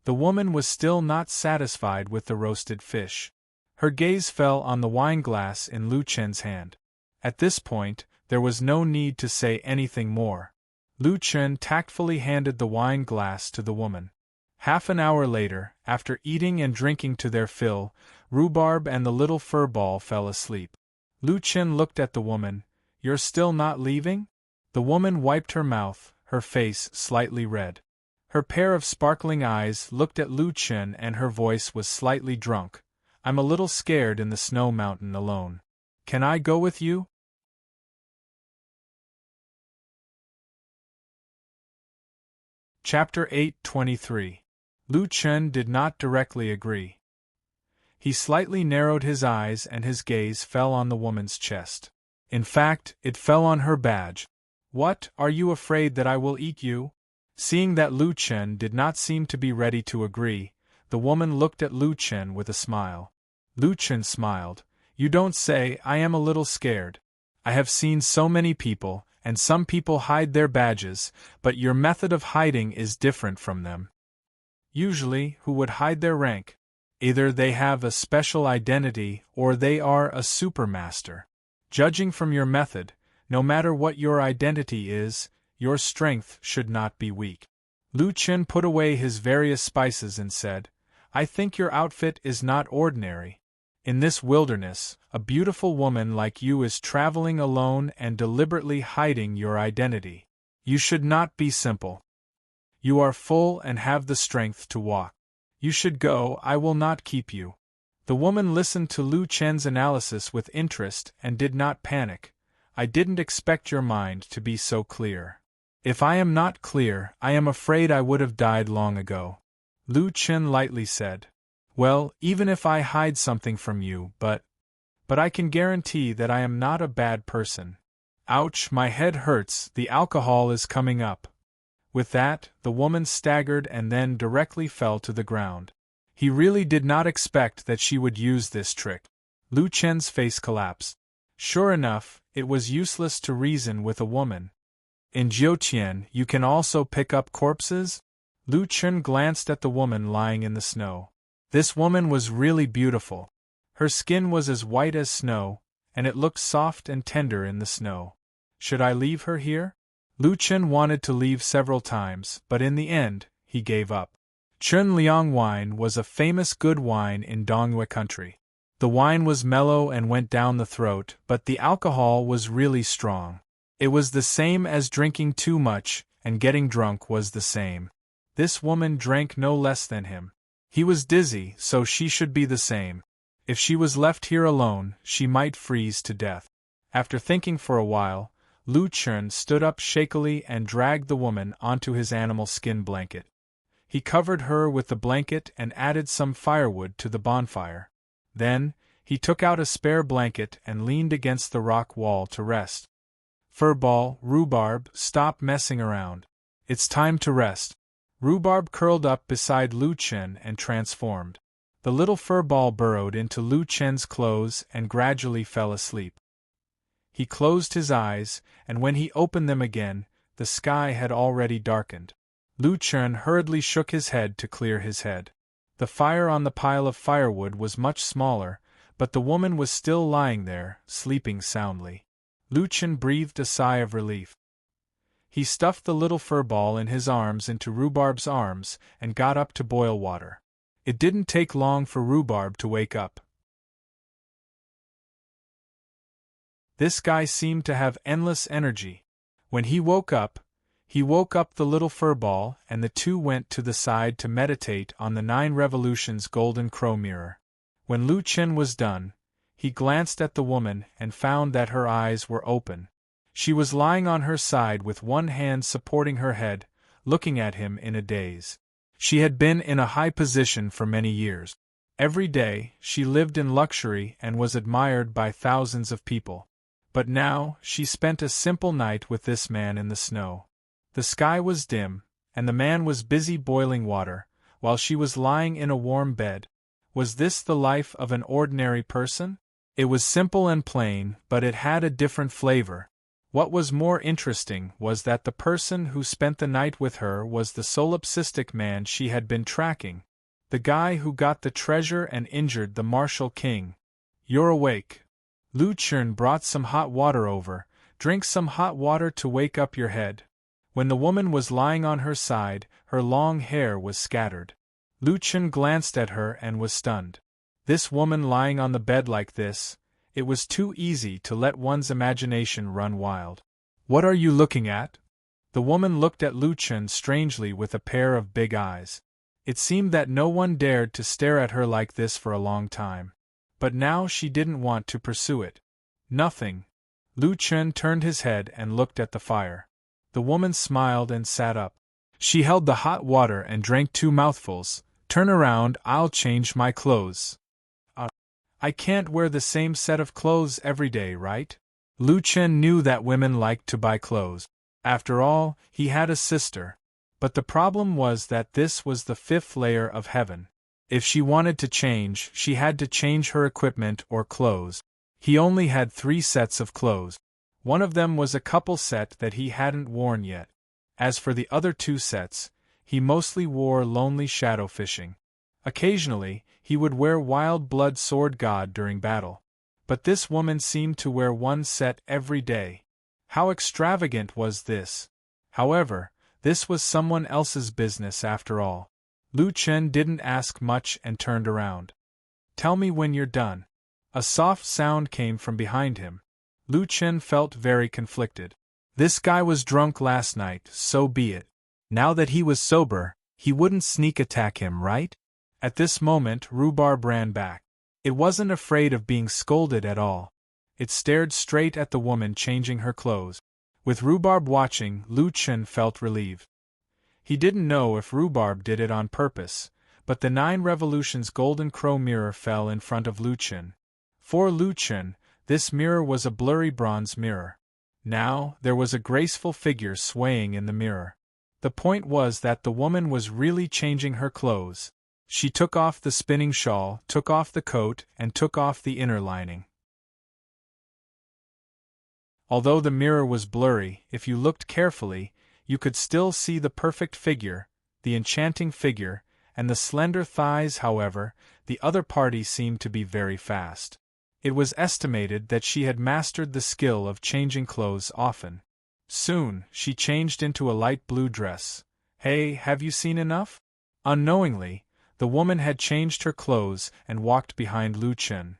The woman was still not satisfied with the roasted fish. Her gaze fell on the wine glass in Lu Chen's hand. At this point, there was no need to say anything more. Lu Chen tactfully handed the wine glass to the woman. Half an hour later, after eating and drinking to their fill, Rhubarb and the little furball fell asleep. Lu Chen looked at the woman. You're still not leaving? The woman wiped her mouth, her face slightly red. Her pair of sparkling eyes looked at Lu Chen and her voice was slightly drunk. I'm a little scared in the snow mountain alone. Can I go with you? Chapter 8:23. Lu Chen did not directly agree. He slightly narrowed his eyes and his gaze fell on the woman's chest. In fact, it fell on her badge. What, are you afraid that I will eat you? Seeing that Lu Chen did not seem to be ready to agree, the woman looked at Lu Chen with a smile. Lu Chen smiled. You don't say, I am a little scared. I have seen so many people, and some people hide their badges, but your method of hiding is different from them. Usually, who would hide their rank? Either they have a special identity or they are a supermaster. Judging from your method, no matter what your identity is, your strength should not be weak. Lu Chen put away his various spices and said, I think your outfit is not ordinary. In this wilderness, a beautiful woman like you is traveling alone and deliberately hiding your identity. You should not be simple. You are full and have the strength to walk. You should go, I will not keep you. The woman listened to Lu Chen's analysis with interest and did not panic. I didn't expect your mind to be so clear. If I am not clear, I am afraid I would have died long ago. Lu Chen lightly said. Well, even if I hide something from you, but I can guarantee that I am not a bad person. Ouch, my head hurts, the alcohol is coming up. With that, the woman staggered and then directly fell to the ground. He really did not expect that she would use this trick. Lu Chen's face collapsed. Sure enough, it was useless to reason with a woman. In Jiutian, you can also pick up corpses? Lu Chen glanced at the woman lying in the snow. This woman was really beautiful. Her skin was as white as snow, and it looked soft and tender in the snow. Should I leave her here? Lu Chen wanted to leave several times, but in the end, he gave up. Chun Liang wine was a famous good wine in Dongyue country. The wine was mellow and went down the throat, but the alcohol was really strong. It was the same as drinking too much, and getting drunk was the same. This woman drank no less than him. He was dizzy, so she should be the same. If she was left here alone, she might freeze to death. After thinking for a while, Lu Chen stood up shakily and dragged the woman onto his animal skin blanket. He covered her with the blanket and added some firewood to the bonfire. Then, he took out a spare blanket and leaned against the rock wall to rest. Furball, Rhubarb, stop messing around. It's time to rest. Rhubarb curled up beside Lu Chen and transformed. The little furball burrowed into Lu Chen's clothes and gradually fell asleep. He closed his eyes, and when he opened them again, the sky had already darkened. Lu Chen hurriedly shook his head to clear his head. The fire on the pile of firewood was much smaller, but the woman was still lying there, sleeping soundly. Lu Chen breathed a sigh of relief. He stuffed the little furball in his arms into Rhubarb's arms and got up to boil water. It didn't take long for Rhubarb to wake up. This guy seemed to have endless energy. When he woke up the little furball, and the two went to the side to meditate on the 9 revolutions golden crow mirror. When Lu Chen was done, he glanced at the woman and found that her eyes were open. She was lying on her side with one hand supporting her head, looking at him in a daze. She had been in a high position for many years. Every day, she lived in luxury and was admired by thousands of people. But now, she spent a simple night with this man in the snow. The sky was dim, and the man was busy boiling water, while she was lying in a warm bed. Was this the life of an ordinary person? It was simple and plain, but it had a different flavor. What was more interesting was that the person who spent the night with her was the solipsistic man she had been tracking. The guy who got the treasure and injured the martial king. You're awake. Lu Chen brought some hot water over. Drink some hot water to wake up your head. When the woman was lying on her side, her long hair was scattered. Lu Chen glanced at her and was stunned. This woman lying on the bed like this, it was too easy to let one's imagination run wild. What are you looking at? The woman looked at Lu Chen strangely with a pair of big eyes. It seemed that no one dared to stare at her like this for a long time. But now she didn't want to pursue it. Nothing. Lu Chen turned his head and looked at the fire. The woman smiled and sat up. She held the hot water and drank 2 mouthfuls. Turn around, I'll change my clothes. I can't wear the same set of clothes every day, right? Lu Chen knew that women liked to buy clothes. After all, he had a sister. But the problem was that this was the fifth layer of heaven. If she wanted to change, she had to change her equipment or clothes. He only had 3 sets of clothes. One of them was a couple set that he hadn't worn yet. As for the other 2 sets, he mostly wore lonely shadow fishing. Occasionally, he would wear Wild Blood Sword God during battle. But this woman seemed to wear 1 set every day. How extravagant was this? However, this was someone else's business after all. Lu Chen didn't ask much and turned around. Tell me when you're done. A soft sound came from behind him. Lu Chen felt very conflicted. This guy was drunk last night, so be it. Now that he was sober, he wouldn't sneak attack him, right? At this moment, Rhubarb ran back. It wasn't afraid of being scolded at all. It stared straight at the woman changing her clothes. With Rhubarb watching, Lu Chen felt relieved. He didn't know if Rhubarb did it on purpose, but the 9 revolutions golden crow mirror fell in front of Lu Chen. For Lu Chen, this mirror was a blurry bronze mirror. Now, there was a graceful figure swaying in the mirror. The point was that the woman was really changing her clothes. She took off the spinning shawl, took off the coat, and took off the inner lining. Although the mirror was blurry, if you looked carefully, you could still see the perfect figure, the enchanting figure, and the slender thighs. However, the other party seemed to be very fast. It was estimated that she had mastered the skill of changing clothes often. Soon, she changed into a light blue dress. Hey, have you seen enough? Unknowingly, the woman had changed her clothes and walked behind Lu Chen.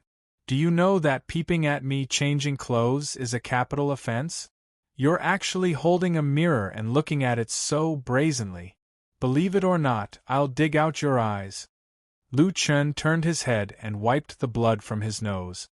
Do you know that peeping at me changing clothes is a capital offense? You're actually holding a mirror and looking at it so brazenly. Believe it or not, I'll dig out your eyes. Lu Chen turned his head and wiped the blood from his nose.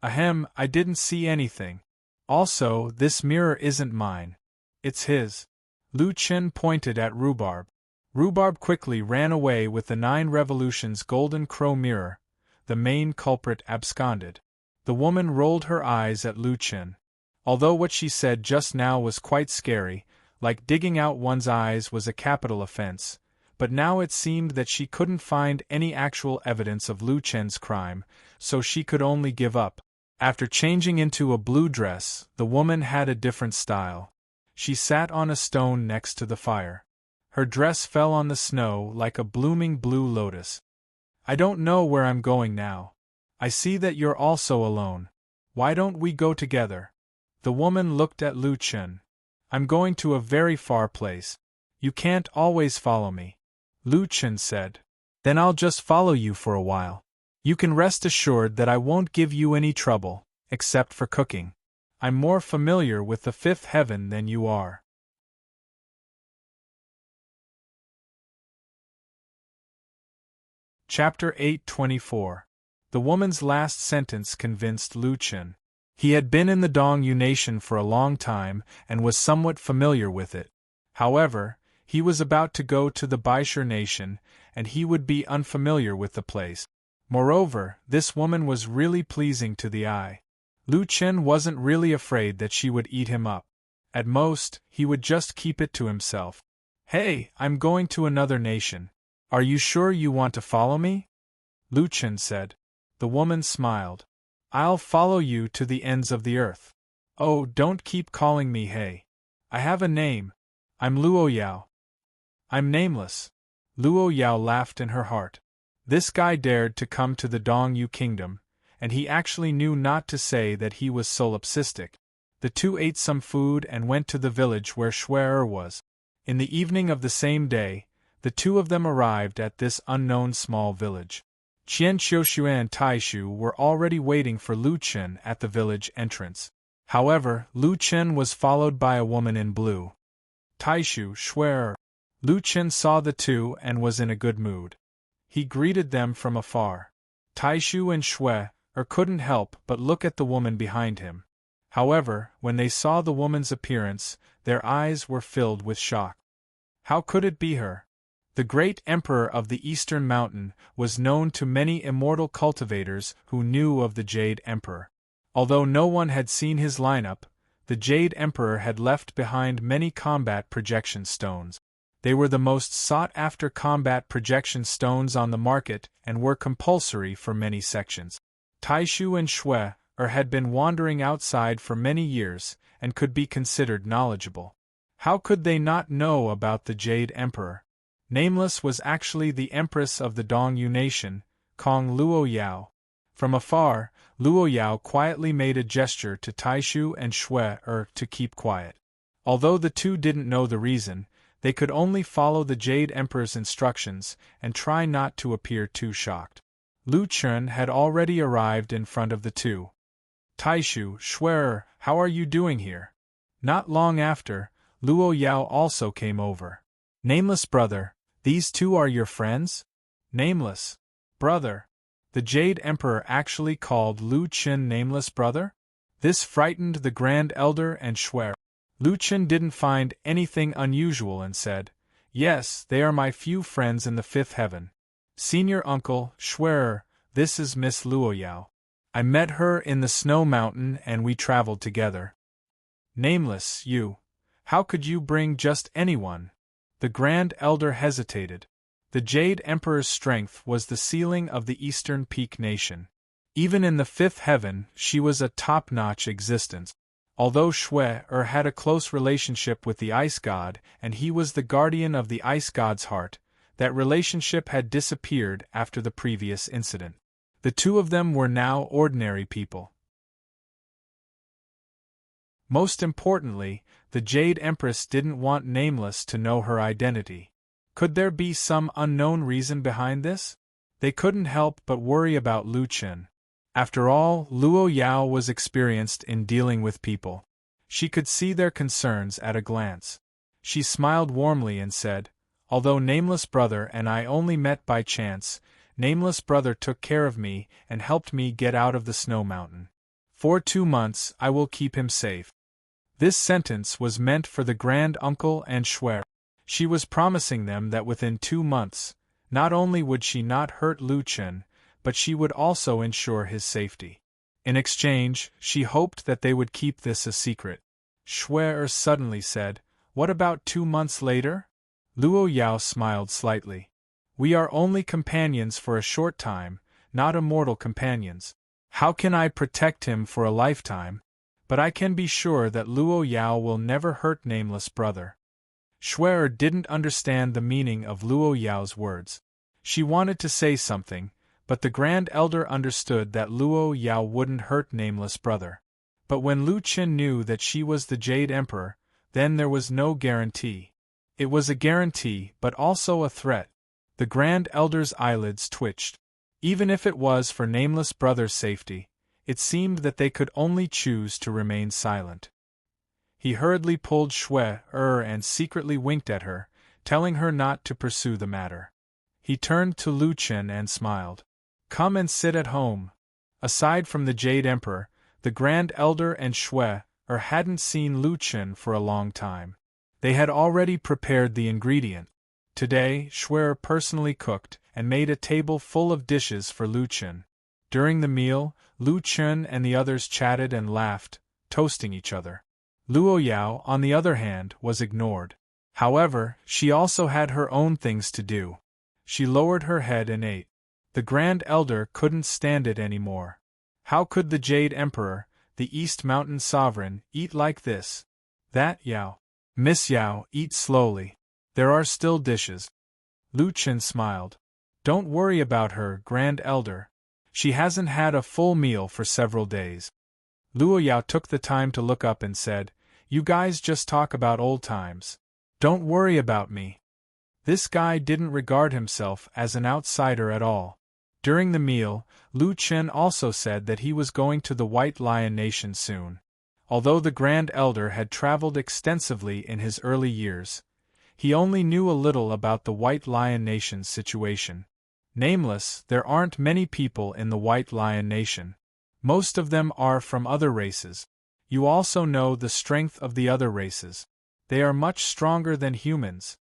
Ahem, I didn't see anything. Also, this mirror isn't mine. It's his. Lu Chen pointed at Rhubarb. Rhubarb quickly ran away with the 9 revolutions golden crow mirror. The main culprit absconded. The woman rolled her eyes at Lu Chen. Although what she said just now was quite scary, like digging out one's eyes was a capital offense, but now it seemed that she couldn't find any actual evidence of Lu Chen's crime, so she could only give up. After changing into a blue dress, the woman had a different style. She sat on a stone next to the fire. Her dress fell on the snow like a blooming blue lotus. I don't know where I'm going now. I see that you're also alone. Why don't we go together? The woman looked at Lu Chen. I'm going to a very far place. You can't always follow me. Lu Chen said. Then I'll just follow you for a while. You can rest assured that I won't give you any trouble, except for cooking. I'm more familiar with the 5th heaven than you are. Chapter 8:24. The woman's last sentence convinced Lu Chen. He had been in the Dongyu Nation for a long time and was somewhat familiar with it. However, he was about to go to the Baisher Nation, and he would be unfamiliar with the place. Moreover, this woman was really pleasing to the eye. Lu Chen wasn't really afraid that she would eat him up. At most, he would just keep it to himself. Hey, I'm going to another nation. Are you sure you want to follow me? Lu Chen said. The woman smiled. I'll follow you to the ends of the earth. Oh, don't keep calling me Hey. I have a name. I'm Luo Yao. I'm nameless. Luo Yao laughed in her heart. This guy dared to come to the Dongyu Kingdom, and he actually knew not to say that he was solipsistic. The two ate some food and went to the village where Shui was. In the evening of the same day, the two of them arrived at this unknown small village. Qian Qiushu and Taishu were already waiting for Lu Chen at the village entrance. However, Lu Chen was followed by a woman in blue. Taishu, Shui. Lu Chen saw the two and was in a good mood. He greeted them from afar. Taishu and Shui couldn't help but look at the woman behind him. However, when they saw the woman's appearance, their eyes were filled with shock. How could it be her? The great emperor of the Eastern Mountain was known to many immortal cultivators who knew of the Jade Emperor. Although no one had seen his lineup, the Jade Emperor had left behind many combat projection stones. They were the most sought-after combat projection stones on the market and were compulsory for many sections. Taishu and Shui had been wandering outside for many years and could be considered knowledgeable. How could they not know about the Jade Emperor? Nameless was actually the empress of the Dongyu nation, Kong Luoyao. From afar, Luoyao quietly made a gesture to Taishu and Shui to keep quiet. Although the two didn't know the reason, they could only follow the Jade Emperor's instructions and try not to appear too shocked. Lu Chun had already arrived in front of the two. Taishu, Shui, how are you doing here? Not long after, Luoyao also came over. Nameless brother, these two are your friends? Nameless brother. The Jade Emperor actually called Lu Chun Nameless brother? This frightened the Grand Elder and Shui. Lu Chun didn't find anything unusual and said, "Yes, they are my few friends in the fifth heaven. Senior Uncle, Shui, this is Miss Luoyao. I met her in the Snow Mountain and we traveled together." Nameless, you. How could you bring just anyone? The Grand Elder hesitated. The Jade Emperor's strength was the ceiling of the Eastern Peak Nation. Even in the fifth heaven, she was a top-notch existence. Although Shui had a close relationship with the Ice God and he was the guardian of the Ice God's heart, that relationship had disappeared after the previous incident. The two of them were now ordinary people. Most importantly, the Jade Empress didn't want Nameless to know her identity. Could there be some unknown reason behind this? They couldn't help but worry about Lu Chun. After all, Luoyao was experienced in dealing with people. She could see their concerns at a glance. She smiled warmly and said, "Although Nameless brother and I only met by chance, Nameless brother took care of me and helped me get out of the Snow Mountain. For 2 months I will keep him safe." This sentence was meant for the Grand Uncle and Shui. She was promising them that within 2 months, not only would she not hurt Lu Chun, but she would also ensure his safety. In exchange, she hoped that they would keep this a secret. Shui suddenly said, "What about 2 months later?" Luoyao smiled slightly. "We are only companions for a short time, not immortal companions. How can I protect him for a lifetime? But I can be sure that Luoyao will never hurt Nameless brother." Shui didn't understand the meaning of Luoyao's words. She wanted to say something, but the Grand Elder understood that Luoyao wouldn't hurt Nameless brother. But when Lu Chun knew that she was the Jade Emperor, then there was no guarantee. It was a guarantee, but also a threat. The Grand Elder's eyelids twitched. Even if it was for Nameless brother's safety, it seemed that they could only choose to remain silent. He hurriedly pulled Shui and secretly winked at her, telling her not to pursue the matter. He turned to Lu Chun and smiled. "Come and sit at home." Aside from the Jade Emperor, the Grand Elder and Shui hadn't seen Lu Chun for a long time. They had already prepared the ingredient. Today, Shui personally cooked and made a table full of dishes for Lu Chun. During the meal, Lu Chun and the others chatted and laughed, toasting each other. Luoyao, on the other hand, was ignored. However, she also had her own things to do. She lowered her head and ate. The Grand Elder couldn't stand it anymore. How could the Jade Emperor, the East Mountain Sovereign, eat like this? "That, Yao. Miss Yao, eat slowly. There are still dishes." Lu Chun smiled. "Don't worry about her, Grand Elder. She hasn't had a full meal for several days." Luoyao took the time to look up and said, "You guys just talk about old times. Don't worry about me." This guy didn't regard himself as an outsider at all. During the meal, Lu Chun also said that he was going to the White Lion Nation soon. Although the Grand Elder had traveled extensively in his early years, he only knew a little about the White Lion Nation's situation. Nameless, there aren't many people in the White Lion Nation. Most of them are from other races. You also know the strength of the other races. They are much stronger than humans.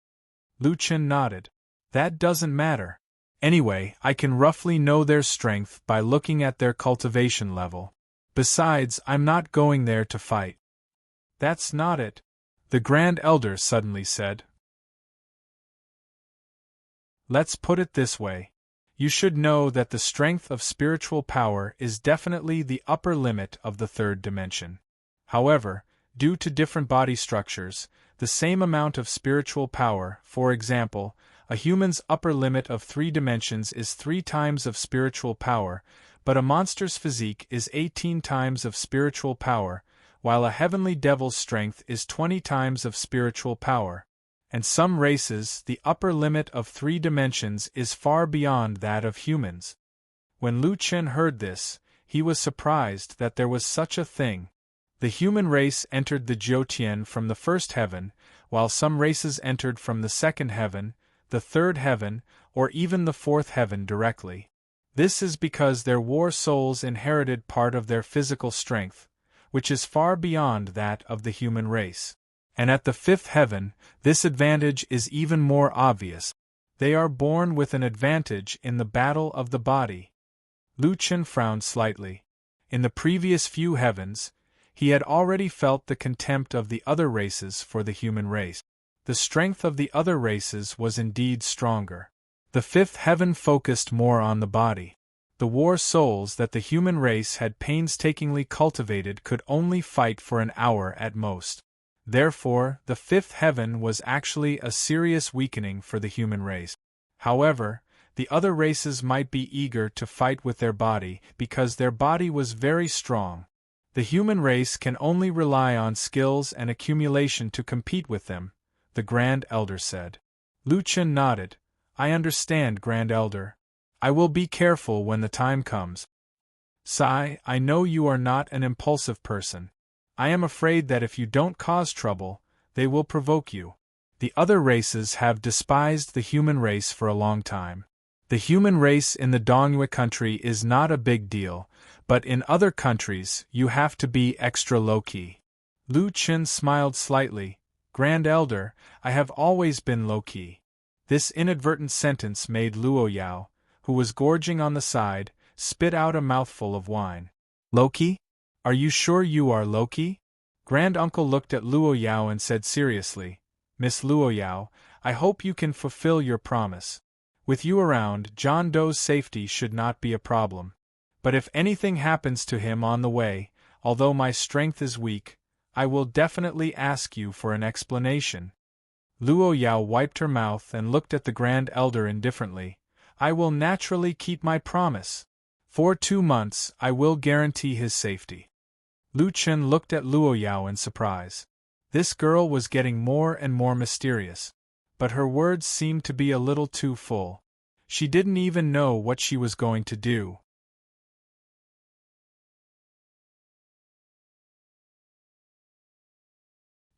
Lu Chun nodded. That doesn't matter. Anyway, I can roughly know their strength by looking at their cultivation level. Besides, I'm not going there to fight. That's not it, the Grand Elder suddenly said. Let's put it this way. You should know that the strength of spiritual power is definitely the upper limit of the third dimension. However, due to different body structures, the same amount of spiritual power, for example, a human's upper limit of 3 dimensions is 3 times of spiritual power, but a monster's physique is 18 times of spiritual power, while a heavenly devil's strength is 20 times of spiritual power. And some races, the upper limit of 3 dimensions is far beyond that of humans. When Lu Chen heard this, he was surprised that there was such a thing. The human race entered the Jiutian from the first heaven, while some races entered from the second heaven, the third heaven, or even the fourth heaven directly. This is because their war souls inherited part of their physical strength, which is far beyond that of the human race. And at the fifth heaven, this advantage is even more obvious. They are born with an advantage in the battle of the body. Lu Chen frowned slightly. In the previous few heavens, he had already felt the contempt of the other races for the human race. The strength of the other races was indeed stronger. The fifth heaven focused more on the body. The war souls that the human race had painstakingly cultivated could only fight for an hour at most. Therefore, the fifth heaven was actually a serious weakening for the human race. However, the other races might be eager to fight with their body because their body was very strong. The human race can only rely on skills and accumulation to compete with them, the Grand Elder said. Lu Chen nodded. I understand, Grand Elder. I will be careful when the time comes. Sai, I know you are not an impulsive person. I am afraid that if you don't cause trouble, they will provoke you. The other races have despised the human race for a long time. The human race in the Dongyue country is not a big deal, but in other countries you have to be extra low-key. Lu Chen smiled slightly. Grand Elder, I have always been low-key. This inadvertent sentence made Luo Yao, who was gorging on the side, spit out a mouthful of wine. Low-key? Are you sure you are low-key? Grand Uncle looked at Luo Yao and said seriously, Miss Luo Yao, I hope you can fulfill your promise. With you around, John Doe's safety should not be a problem. But if anything happens to him on the way, although my strength is weak, I will definitely ask you for an explanation. Luo Yao wiped her mouth and looked at the Grand Elder indifferently. I will naturally keep my promise. For 2 months, I will guarantee his safety. Lu Chen looked at Luo Yao in surprise. This girl was getting more and more mysterious, but her words seemed to be a little too full. She didn't even know what she was going to do.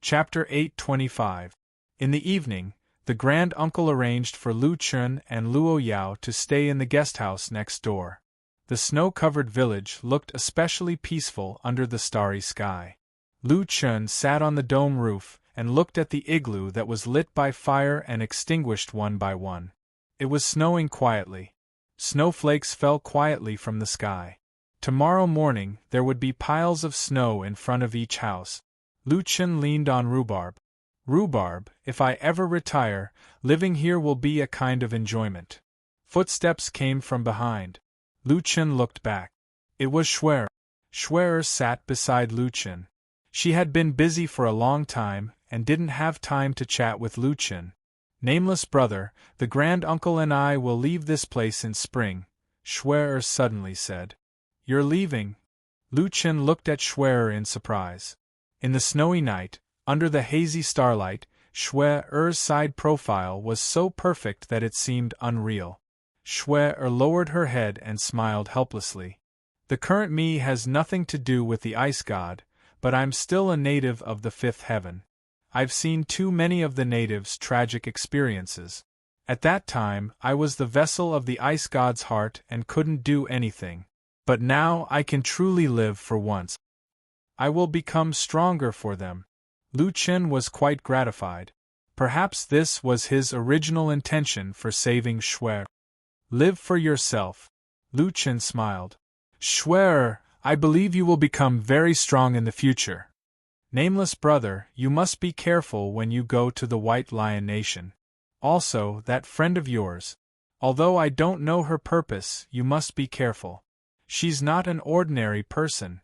Chapter 825. In the evening, the Grand Uncle arranged for Lu Chen and Luo Yao to stay in the guesthouse next door. The snow-covered village looked especially peaceful under the starry sky. Lu Chen sat on the dome roof and looked at the igloo that was lit by fire and extinguished one by one. It was snowing quietly. Snowflakes fell quietly from the sky. Tomorrow morning there would be piles of snow in front of each house. Lu Chen leaned on Rhubarb. Rhubarb, if I ever retire, living here will be a kind of enjoyment. Footsteps came from behind. Lu Chen looked back. It was Schwer. Schwer sat beside Lu Chen. She had been busy for a long time and didn't have time to chat with Lu Chen. Nameless brother, the Grand Uncle and I will leave this place in spring, Schwer suddenly said. You're leaving? Lu Chen looked at Schwer in surprise. In the snowy night, under the hazy starlight, Schwer's side profile was so perfect that it seemed unreal. Schwer lowered her head and smiled helplessly. The current me has nothing to do with the ice god, but I'm still a native of the fifth heaven. I've seen too many of the natives' tragic experiences. At that time, I was the vessel of the ice god's heart and couldn't do anything. But now I can truly live for once. I will become stronger for them. Lu Chen was quite gratified. Perhaps this was his original intention for saving Shui. Live for yourself. Lu Chen smiled. Shui, I believe you will become very strong in the future. Nameless brother, you must be careful when you go to the White Lion Nation. Also, that friend of yours. Although I don't know her purpose, you must be careful. She's not an ordinary person.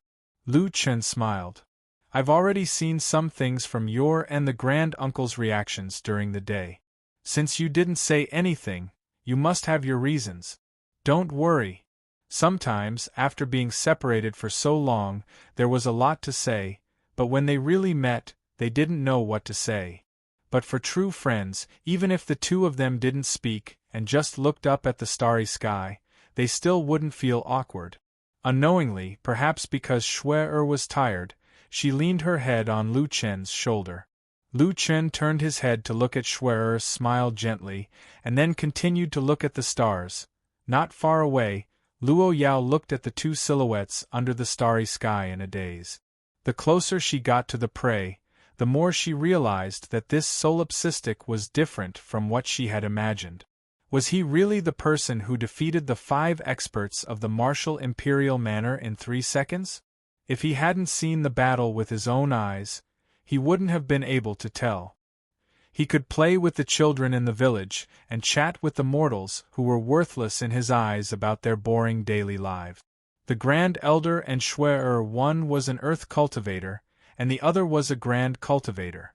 Lu Chen smiled. I've already seen some things from your and the grand uncle's reactions during the day. Since you didn't say anything, you must have your reasons. Don't worry. Sometimes, after being separated for so long, there was a lot to say, but when they really met, they didn't know what to say. But for true friends, even if the two of them didn't speak and just looked up at the starry sky, they still wouldn't feel awkward. Unknowingly, perhaps because Shui was tired, she leaned her head on Lu Chen's shoulder. Lu Chen turned his head to look at Shui, smiled gently, and then continued to look at the stars. Not far away, Luo Yao looked at the two silhouettes under the starry sky in a daze. The closer she got to the prey, the more she realized that this solipsistic was different from what she had imagined. Was he really the person who defeated the 5 experts of the martial imperial manor in 3 seconds? If he hadn't seen the battle with his own eyes, he wouldn't have been able to tell. He could play with the children in the village and chat with the mortals who were worthless in his eyes about their boring daily lives. The Grand Elder and Shui, one was an earth cultivator, and the other was a grand cultivator.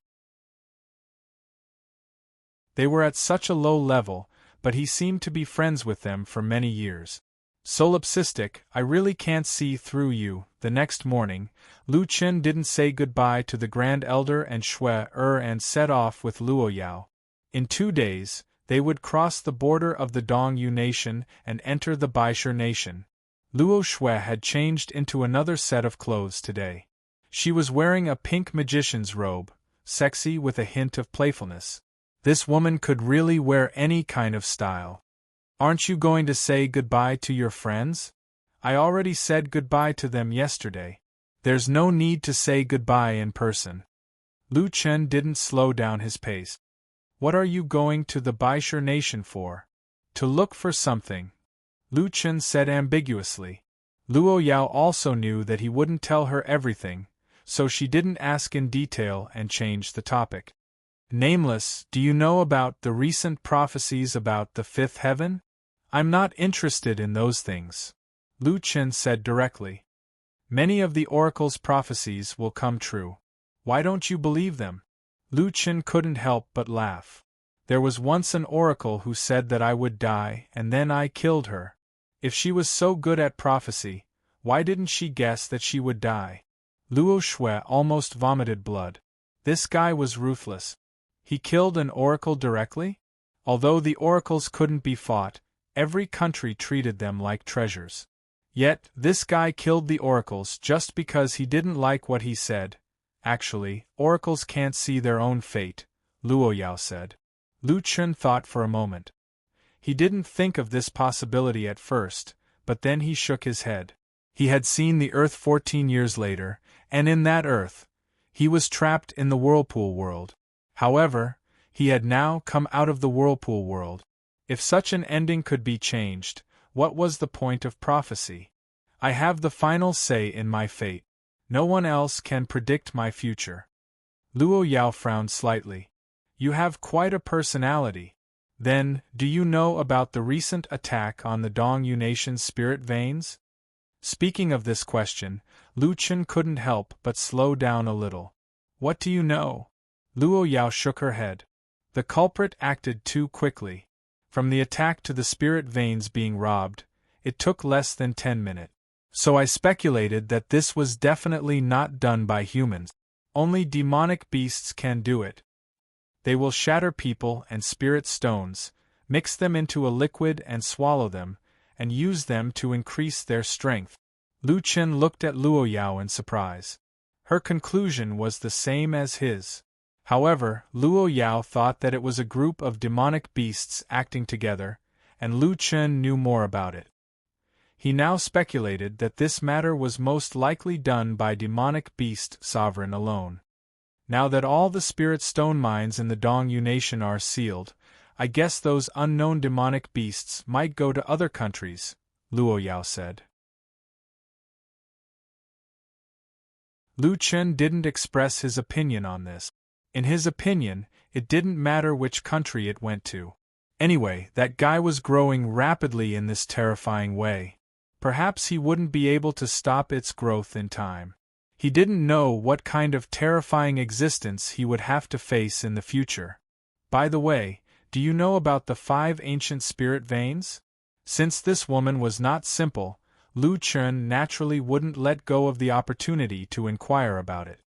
They were at such a low level, but he seemed to be friends with them for many years. Solipsistic, I really can't see through you. The next morning, Lu Chen didn't say goodbye to the Grand Elder and Shui and set off with Luo Yao. In 2 days, they would cross the border of the Dongyu Nation and enter the Baisher Nation. Luo Shui had changed into another set of clothes today. She was wearing a pink magician's robe, sexy with a hint of playfulness. This woman could really wear any kind of style. Aren't you going to say goodbye to your friends? I already said goodbye to them yesterday. There's no need to say goodbye in person. Lu Chen didn't slow down his pace. What are you going to the Baisher Nation for? To look for something, Lu Chen said ambiguously. Luo Yao also knew that he wouldn't tell her everything, so she didn't ask in detail and changed the topic. Nameless, do you know about the recent prophecies about the 5th heaven? I'm not interested in those things, Lu Chen said directly. Many of the oracle's prophecies will come true. Why don't you believe them? Lu Chen couldn't help but laugh. There was once an oracle who said that I would die, and then I killed her. If she was so good at prophecy, why didn't she guess that she would die? Luo Shui almost vomited blood. This guy was ruthless. He killed an oracle directly? Although the oracles couldn't be fought, every country treated them like treasures. Yet, this guy killed the oracles just because he didn't like what he said. Actually, oracles can't see their own fate, Luo Yao said. Lu Chen thought for a moment. He didn't think of this possibility at first, but then he shook his head. He had seen the Earth 14 years later, and in that Earth, he was trapped in the whirlpool world. However, he had now come out of the whirlpool world. If such an ending could be changed, what was the point of prophecy? I have the final say in my fate. No one else can predict my future. Luo Yao frowned slightly. You have quite a personality. Then, do you know about the recent attack on the Dongyu Nation's spirit veins? Speaking of this question, Lu Chen couldn't help but slow down a little. What do you know? Luo Yao shook her head. The culprit acted too quickly. From the attack to the spirit veins being robbed, it took less than 10 minutes. So I speculated that this was definitely not done by humans. Only demonic beasts can do it. They will shatter people and spirit stones, mix them into a liquid and swallow them, and use them to increase their strength. Lu Chen looked at Luo Yao in surprise. Her conclusion was the same as his. However, Luo Yao thought that it was a group of demonic beasts acting together, and Lu Chen knew more about it. He now speculated that this matter was most likely done by demonic beast sovereign alone. Now that all the spirit stone mines in the Dongyu Nation are sealed, I guess those unknown demonic beasts might go to other countries, Luo Yao said. Lu Chen didn't express his opinion on this. In his opinion, it didn't matter which country it went to. Anyway, that guy was growing rapidly in this terrifying way. Perhaps he wouldn't be able to stop its growth in time. He didn't know what kind of terrifying existence he would have to face in the future. By the way, do you know about the 5 ancient spirit veins? Since this woman was not simple, Lu Chen naturally wouldn't let go of the opportunity to inquire about it.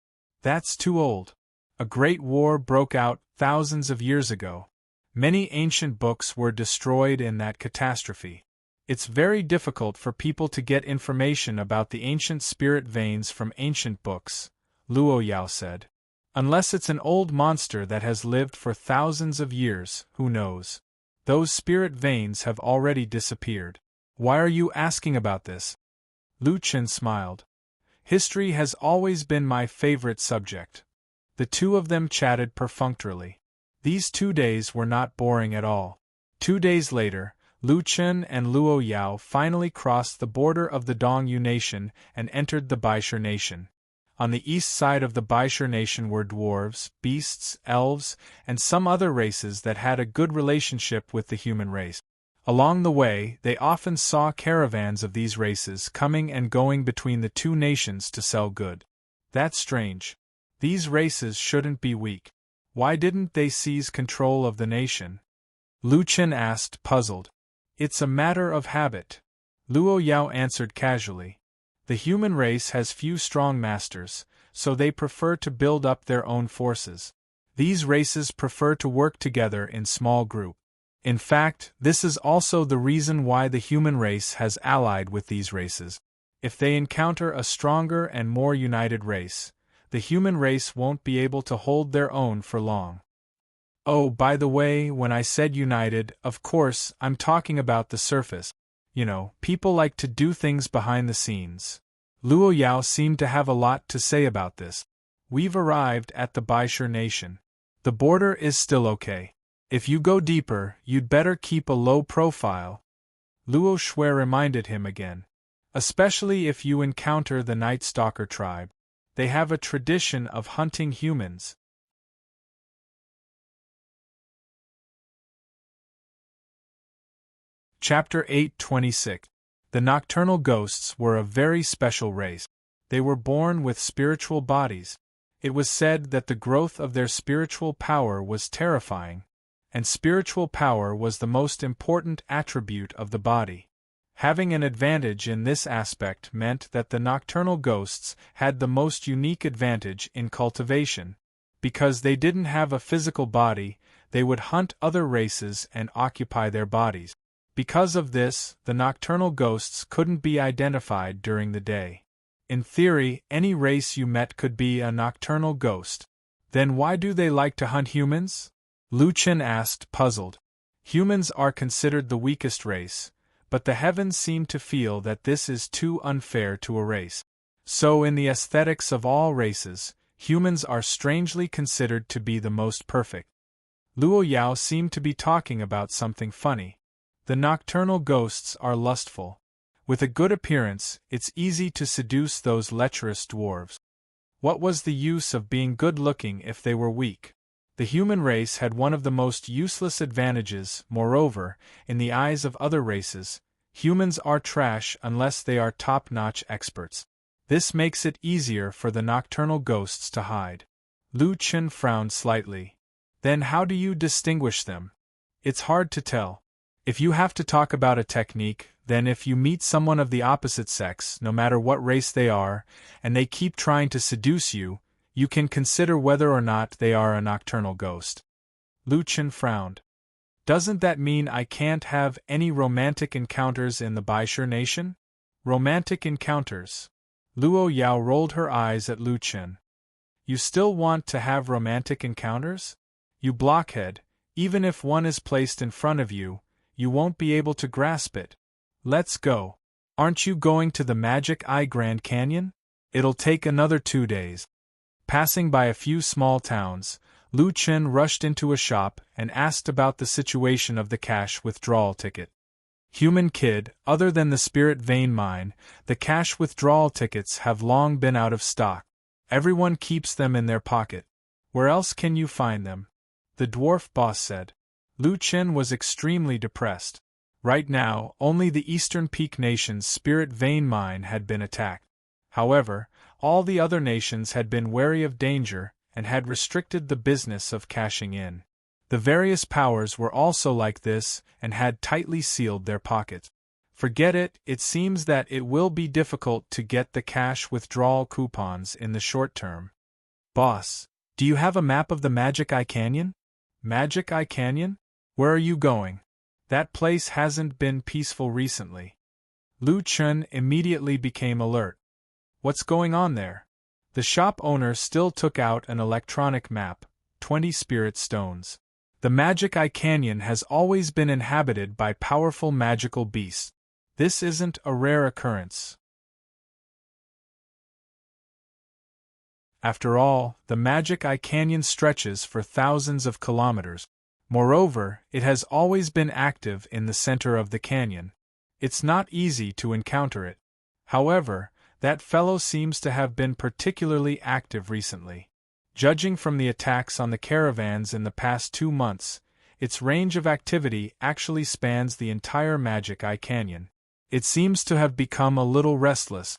That's too old. A great war broke out thousands of years ago. Many ancient books were destroyed in that catastrophe. It's very difficult for people to get information about the ancient spirit veins from ancient books, Luo Yao said. Unless it's an old monster that has lived for thousands of years, who knows? Those spirit veins have already disappeared. Why are you asking about this? Lu Chen smiled. History has always been my favorite subject. The two of them chatted perfunctorily. These 2 days were not boring at all. 2 days later, Lu Chen and Luo Yao finally crossed the border of the Dongyu Nation and entered the Baisher Nation. On the east side of the Baisher Nation were dwarves, beasts, elves, and some other races that had a good relationship with the human race. Along the way, they often saw caravans of these races coming and going between the two nations to sell goods. That's strange. These races shouldn't be weak. Why didn't they seize control of the nation? Lu Chen asked, puzzled. It's a matter of habit. Luo Yao answered casually. The human race has few strong masters, so they prefer to build up their own forces. These races prefer to work together in small groups. In fact, this is also the reason why the human race has allied with these races. If they encounter a stronger and more united race, the human race won't be able to hold their own for long. Oh, by the way, when I said united, of course, I'm talking about the surface. You know, people like to do things behind the scenes. Luo Yao seemed to have a lot to say about this. We've arrived at the Baisher Nation. The border is still okay. If you go deeper, you'd better keep a low profile. Luo Shui reminded him again. Especially if you encounter the Night Stalker tribe. They have a tradition of hunting humans. Chapter 8:26. The nocturnal ghosts were a very special race. They were born with spiritual bodies. It was said that the growth of their spiritual power was terrifying, and spiritual power was the most important attribute of the body. Having an advantage in this aspect meant that the nocturnal ghosts had the most unique advantage in cultivation. Because they didn't have a physical body, they would hunt other races and occupy their bodies. Because of this, the nocturnal ghosts couldn't be identified during the day. In theory, any race you met could be a nocturnal ghost. Then why do they like to hunt humans? Lu Chen asked, puzzled. Humans are considered the weakest race, but the heavens seem to feel that this is too unfair to a race. So in the aesthetics of all races, humans are strangely considered to be the most perfect. Luo Yao seemed to be talking about something funny. The nocturnal ghosts are lustful. With a good appearance, it's easy to seduce those lecherous dwarves. What was the use of being good-looking if they were weak? The human race had one of the most useless advantages. Moreover, in the eyes of other races, humans are trash unless they are top-notch experts. This makes it easier for the nocturnal ghosts to hide. Lu Chen frowned slightly. Then how do you distinguish them? It's hard to tell. If you have to talk about a technique, then if you meet someone of the opposite sex, no matter what race they are, and they keep trying to seduce you, you can consider whether or not they are a nocturnal ghost. Lu Chen frowned. Doesn't that mean I can't have any romantic encounters in the Baisher Nation? Romantic encounters. Luo Yao rolled her eyes at Lu Chen. You still want to have romantic encounters? You blockhead, even if one is placed in front of you, you won't be able to grasp it. Let's go. Aren't you going to the Magic Eye Grand Canyon? It'll take another 2 days. Passing by a few small towns, Lu Chen rushed into a shop and asked about the situation of the cash withdrawal ticket. Human kid, other than the spirit vein mine, the cash withdrawal tickets have long been out of stock. Everyone keeps them in their pocket. Where else can you find them? The dwarf boss said. Lu Chen was extremely depressed. Right now, only the Eastern Peak Nation's spirit vein mine had been attacked. However, all the other nations had been wary of danger and had restricted the business of cashing in. The various powers were also like this and had tightly sealed their pockets. Forget it, it seems that it will be difficult to get the cash withdrawal coupons in the short term. Boss, do you have a map of the Magic Eye Canyon? Magic Eye Canyon? Where are you going? That place hasn't been peaceful recently. Lu Chen immediately became alert. What's going on there? The shop owner still took out an electronic map, 20 spirit stones. The Magic Eye Canyon has always been inhabited by powerful magical beasts. This isn't a rare occurrence. After all, the Magic Eye Canyon stretches for thousands of kilometers. Moreover, it has always been active in the center of the canyon. It's not easy to encounter it. However, that fellow seems to have been particularly active recently. Judging from the attacks on the caravans in the past 2 months, its range of activity actually spans the entire Magic Eye Canyon. It seems to have become a little restless.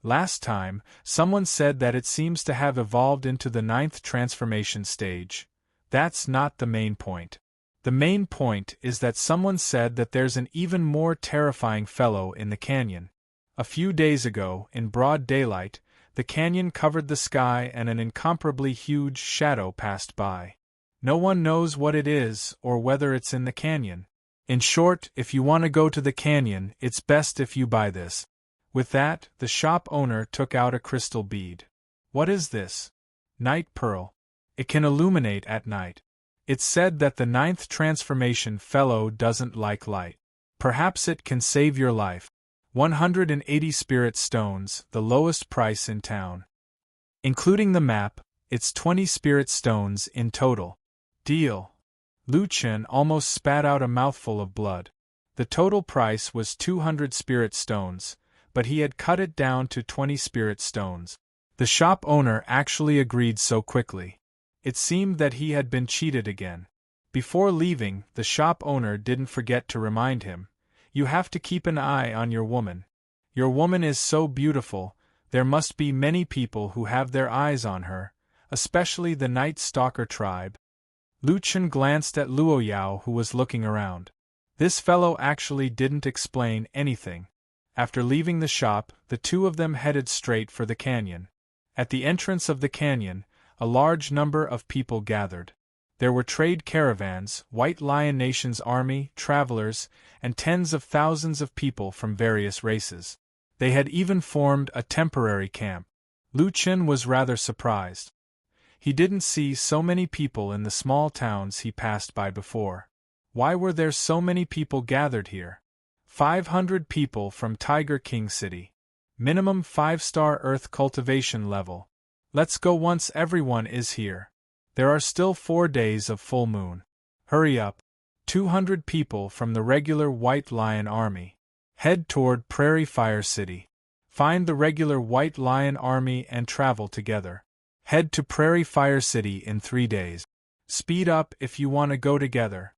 Last time, someone said that it seems to have evolved into the 9th transformation stage. That's not the main point. The main point is that someone said that there's an even more terrifying fellow in the canyon. A few days ago, in broad daylight, the canyon covered the sky and an incomparably huge shadow passed by. No one knows what it is or whether it's in the canyon. In short, if you want to go to the canyon, it's best if you buy this. With that, the shop owner took out a crystal bead. What is this? Night pearl. It can illuminate at night. It's said that the 9th transformation fellow doesn't like light. Perhaps it can save your life. 180 spirit stones, the lowest price in town. Including the map, it's 20 spirit stones in total. Deal. Lu Chen almost spat out a mouthful of blood. The total price was 200 spirit stones, but he had cut it down to 20 spirit stones. The shop owner actually agreed so quickly. It seemed that he had been cheated again. Before leaving, the shop owner didn't forget to remind him. You have to keep an eye on your woman. Your woman is so beautiful, there must be many people who have their eyes on her, especially the Night Stalker tribe. Lu Chen glanced at Luo Yao, who was looking around. This fellow actually didn't explain anything. After leaving the shop, the two of them headed straight for the canyon. At the entrance of the canyon, a large number of people gathered. There were trade caravans, White Lion Nation's army, travelers, and tens of thousands of people from various races. They had even formed a temporary camp. Lu Chen was rather surprised. He didn't see so many people in the small towns he passed by before. Why were there so many people gathered here? 500 people from Tiger King City. Minimum 5-star Earth cultivation level. Let's go once everyone is here. There are still 4 days of full moon. Hurry up. 200 people from the regular White Lion Army. Head toward Prairie Fire City. Find the regular White Lion Army and travel together. Head to Prairie Fire City in 3 days. Speed up if you want to go together.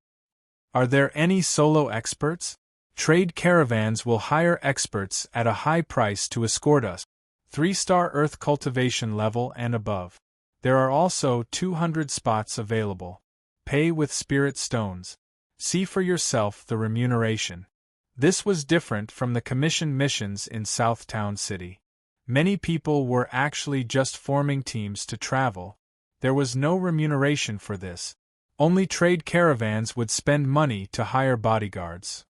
Are there any solo experts? Trade caravans will hire experts at a high price to escort us. 3-star Earth cultivation level and above. There are also 200 spots available. Pay with spirit stones. See for yourself the remuneration. This was different from the commission missions in Southtown City. Many people were actually just forming teams to travel. There was no remuneration for this. Only trade caravans would spend money to hire bodyguards.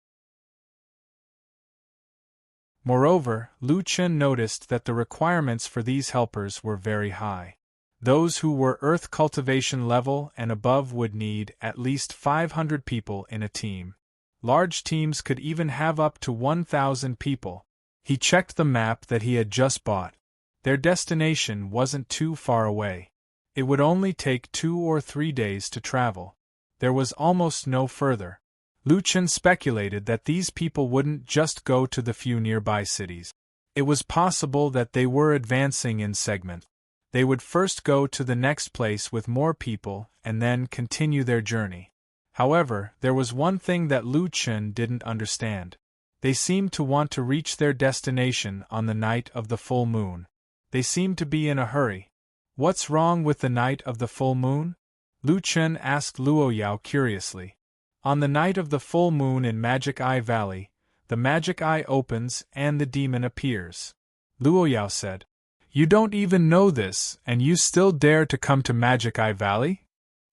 Moreover, Lu Chen noticed that the requirements for these helpers were very high. Those who were Earth cultivation level and above would need at least 500 people in a team. Large teams could even have up to 1,000 people. He checked the map that he had just bought. Their destination wasn't too far away. It would only take 2 or 3 days to travel. There was almost no further. Lu Chen speculated that these people wouldn't just go to the few nearby cities. It was possible that they were advancing in segment. They would first go to the next place with more people and then continue their journey. However, there was one thing that Lu Chen didn't understand. They seemed to want to reach their destination on the night of the full moon. They seemed to be in a hurry. What's wrong with the night of the full moon? Lu Chen asked Luo Yao curiously. On the night of the full moon in Magic Eye Valley, the magic eye opens and the demon appears. Luo Yao said. You don't even know this, and you still dare to come to Magic Eye Valley?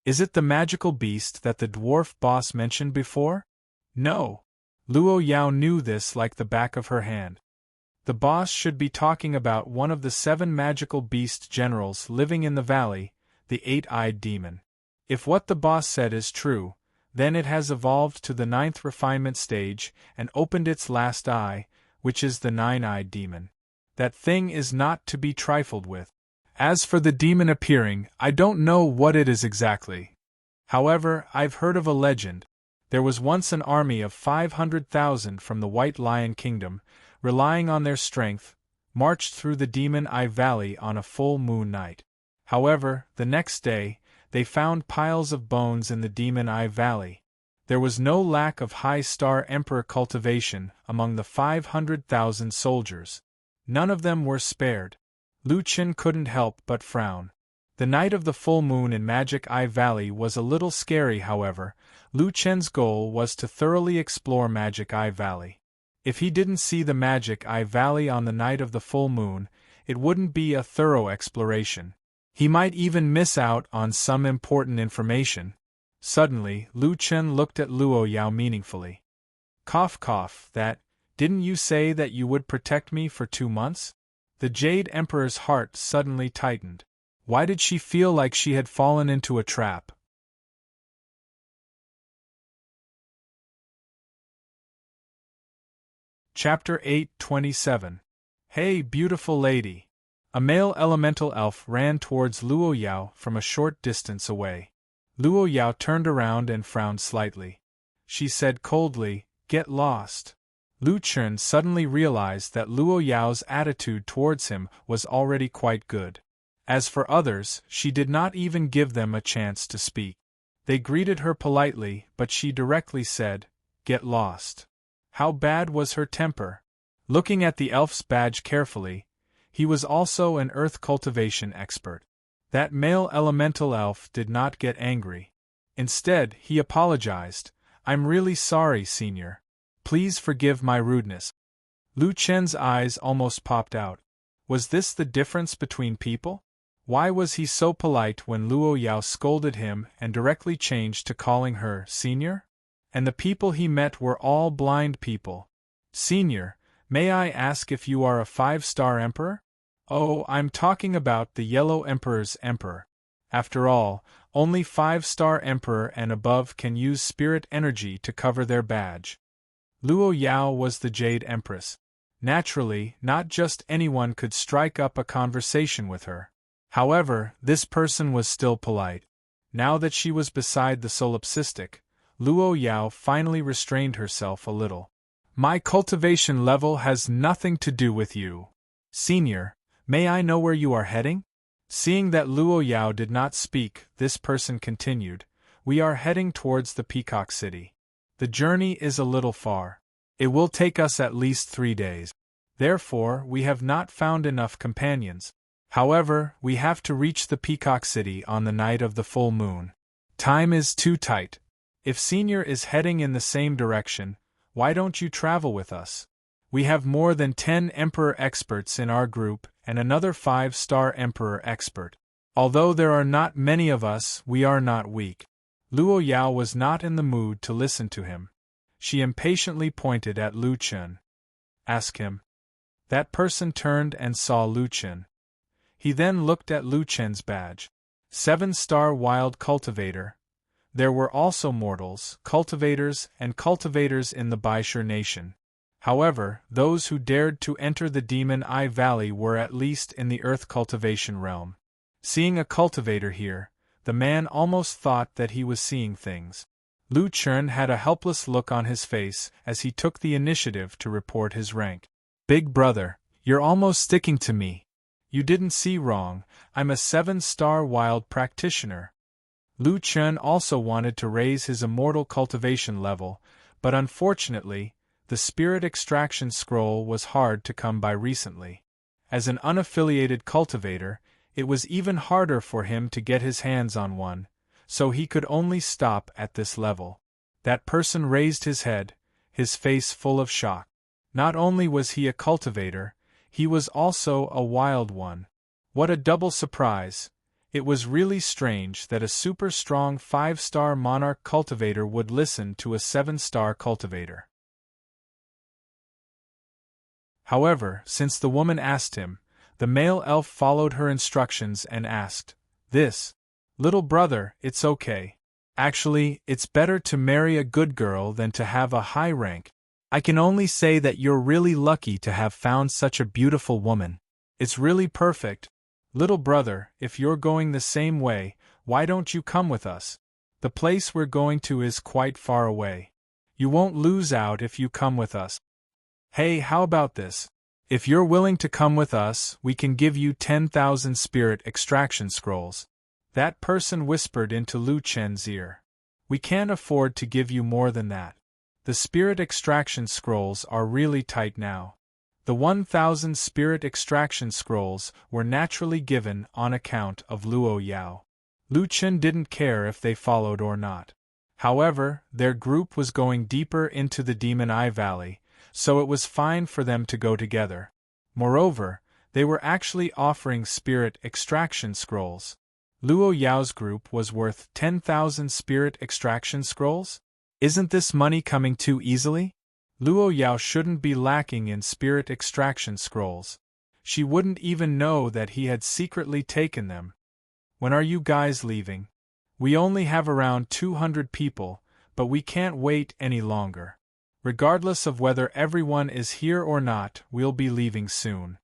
Is it the magical beast that the dwarf boss mentioned before? No. Luo Yao knew this like the back of her hand. The boss should be talking about one of the 7 magical beast generals living in the valley, the 8-eyed demon. If what the boss said is true, then it has evolved to the 9th refinement stage and opened its last eye, which is the 9-eyed demon. That thing is not to be trifled with. As for the demon appearing, I don't know what it is exactly. However, I've heard of a legend. There was once an army of 500,000 from the White Lion Kingdom, relying on their strength, marched through the Demon Eye Valley on a full moon night. However, the next day, they found piles of bones in the Demon Eye Valley. There was no lack of high-star emperor cultivation among the 500,000 soldiers. None of them were spared. Lu Chen couldn't help but frown. The night of the full moon in Magic Eye Valley was a little scary. However, Lu Chen's goal was to thoroughly explore Magic Eye Valley. If he didn't see the Magic Eye Valley on the night of the full moon, it wouldn't be a thorough exploration. He might even miss out on some important information. Suddenly, Lu Chen looked at Luo Yao meaningfully. Cough cough, didn't you say that you would protect me for 2 months? The Jade Emperor's heart suddenly tightened. Why did she feel like she had fallen into a trap? Chapter 8:27. Hey, beautiful lady! A male elemental elf ran towards Luo Yao from a short distance away. Luo Yao turned around and frowned slightly. She said coldly, "Get lost." Lu Chen suddenly realized that Luo Yao's attitude towards him was already quite good. As for others, she did not even give them a chance to speak. They greeted her politely, but she directly said, "Get lost." How bad was her temper? Looking at the elf's badge carefully, he was also an earth cultivation expert. That male elemental elf did not get angry. Instead, he apologized. "I'm really sorry, senior. Please forgive my rudeness." Lu Chen's eyes almost popped out. Was this the difference between people? Why was he so polite when Luo Yao scolded him and directly changed to calling her senior? And the people he met were all blind people. "Senior, may I ask if you are a 5-star emperor?" "Oh, I'm talking about the Yellow Emperor's emperor. After all, only 5-star emperor and above can use spirit energy to cover their badge." Luo Yao was the Jade Empress. Naturally, not just anyone could strike up a conversation with her. However, this person was still polite. Now that she was beside the solipsistic, Luo Yao finally restrained herself a little. "My cultivation level has nothing to do with you. Senior, may I know where you are heading?" Seeing that Luo Yao did not speak, this person continued, "We are heading towards the Peacock City. The journey is a little far. It will take us at least 3 days. Therefore, we have not found enough companions. However, we have to reach the Peacock City on the night of the full moon. Time is too tight. If Senior is heading in the same direction, why don't you travel with us? We have more than 10 Emperor experts in our group and another 5-star Emperor expert. Although there are not many of us, we are not weak." Luo Yao was not in the mood to listen to him. She impatiently pointed at Lu Chen. "Ask him." That person turned and saw Lu Chen. He then looked at Lu Chen's badge. 7-star wild cultivator. There were also mortals, cultivators, and cultivators in the Baishur nation. However, those who dared to enter the Demon Eye Valley were at least in the earth cultivation realm. Seeing a cultivator here, the man almost thought that he was seeing things. Lu Chen had a helpless look on his face as he took the initiative to report his rank. Big brother, you're almost sticking to me. You didn't see wrong, I'm a 7-star wild practitioner. Lu Chen also wanted to raise his immortal cultivation level, but unfortunately, the spirit extraction scroll was hard to come by recently. As an unaffiliated cultivator, it was even harder for him to get his hands on one, so he could only stop at this level. That person raised his head, his face full of shock. Not only was he a cultivator, he was also a wild one. What a double surprise! It was really strange that a super strong 5-star monarch cultivator would listen to a 7-star cultivator. However, since the woman asked him, the male elf followed her instructions and asked, "This, little brother, it's okay. Actually, it's better to marry a good girl than to have a high rank. I can only say that you're really lucky to have found such a beautiful woman. It's really perfect. Little brother, if you're going the same way, why don't you come with us? The place we're going to is quite far away. You won't lose out if you come with us. Hey, how about this? If you're willing to come with us, we can give you 10,000 spirit extraction scrolls." That person whispered into Lu Chen's ear. "We can't afford to give you more than that. The spirit extraction scrolls are really tight now." The 1,000 spirit extraction scrolls were naturally given on account of Luo Yao. Lu Chen didn't care if they followed or not. However, their group was going deeper into the Demon Eye Valley, so it was fine for them to go together. Moreover, they were actually offering spirit extraction scrolls. Luo Yao's group was worth 10,000 spirit extraction scrolls? Isn't this money coming too easily? Luo Yao shouldn't be lacking in spirit extraction scrolls. She wouldn't even know that he had secretly taken them. When are you guys leaving? We only have around 200 people, but we can't wait any longer. Regardless of whether everyone is here or not, we'll be leaving soon.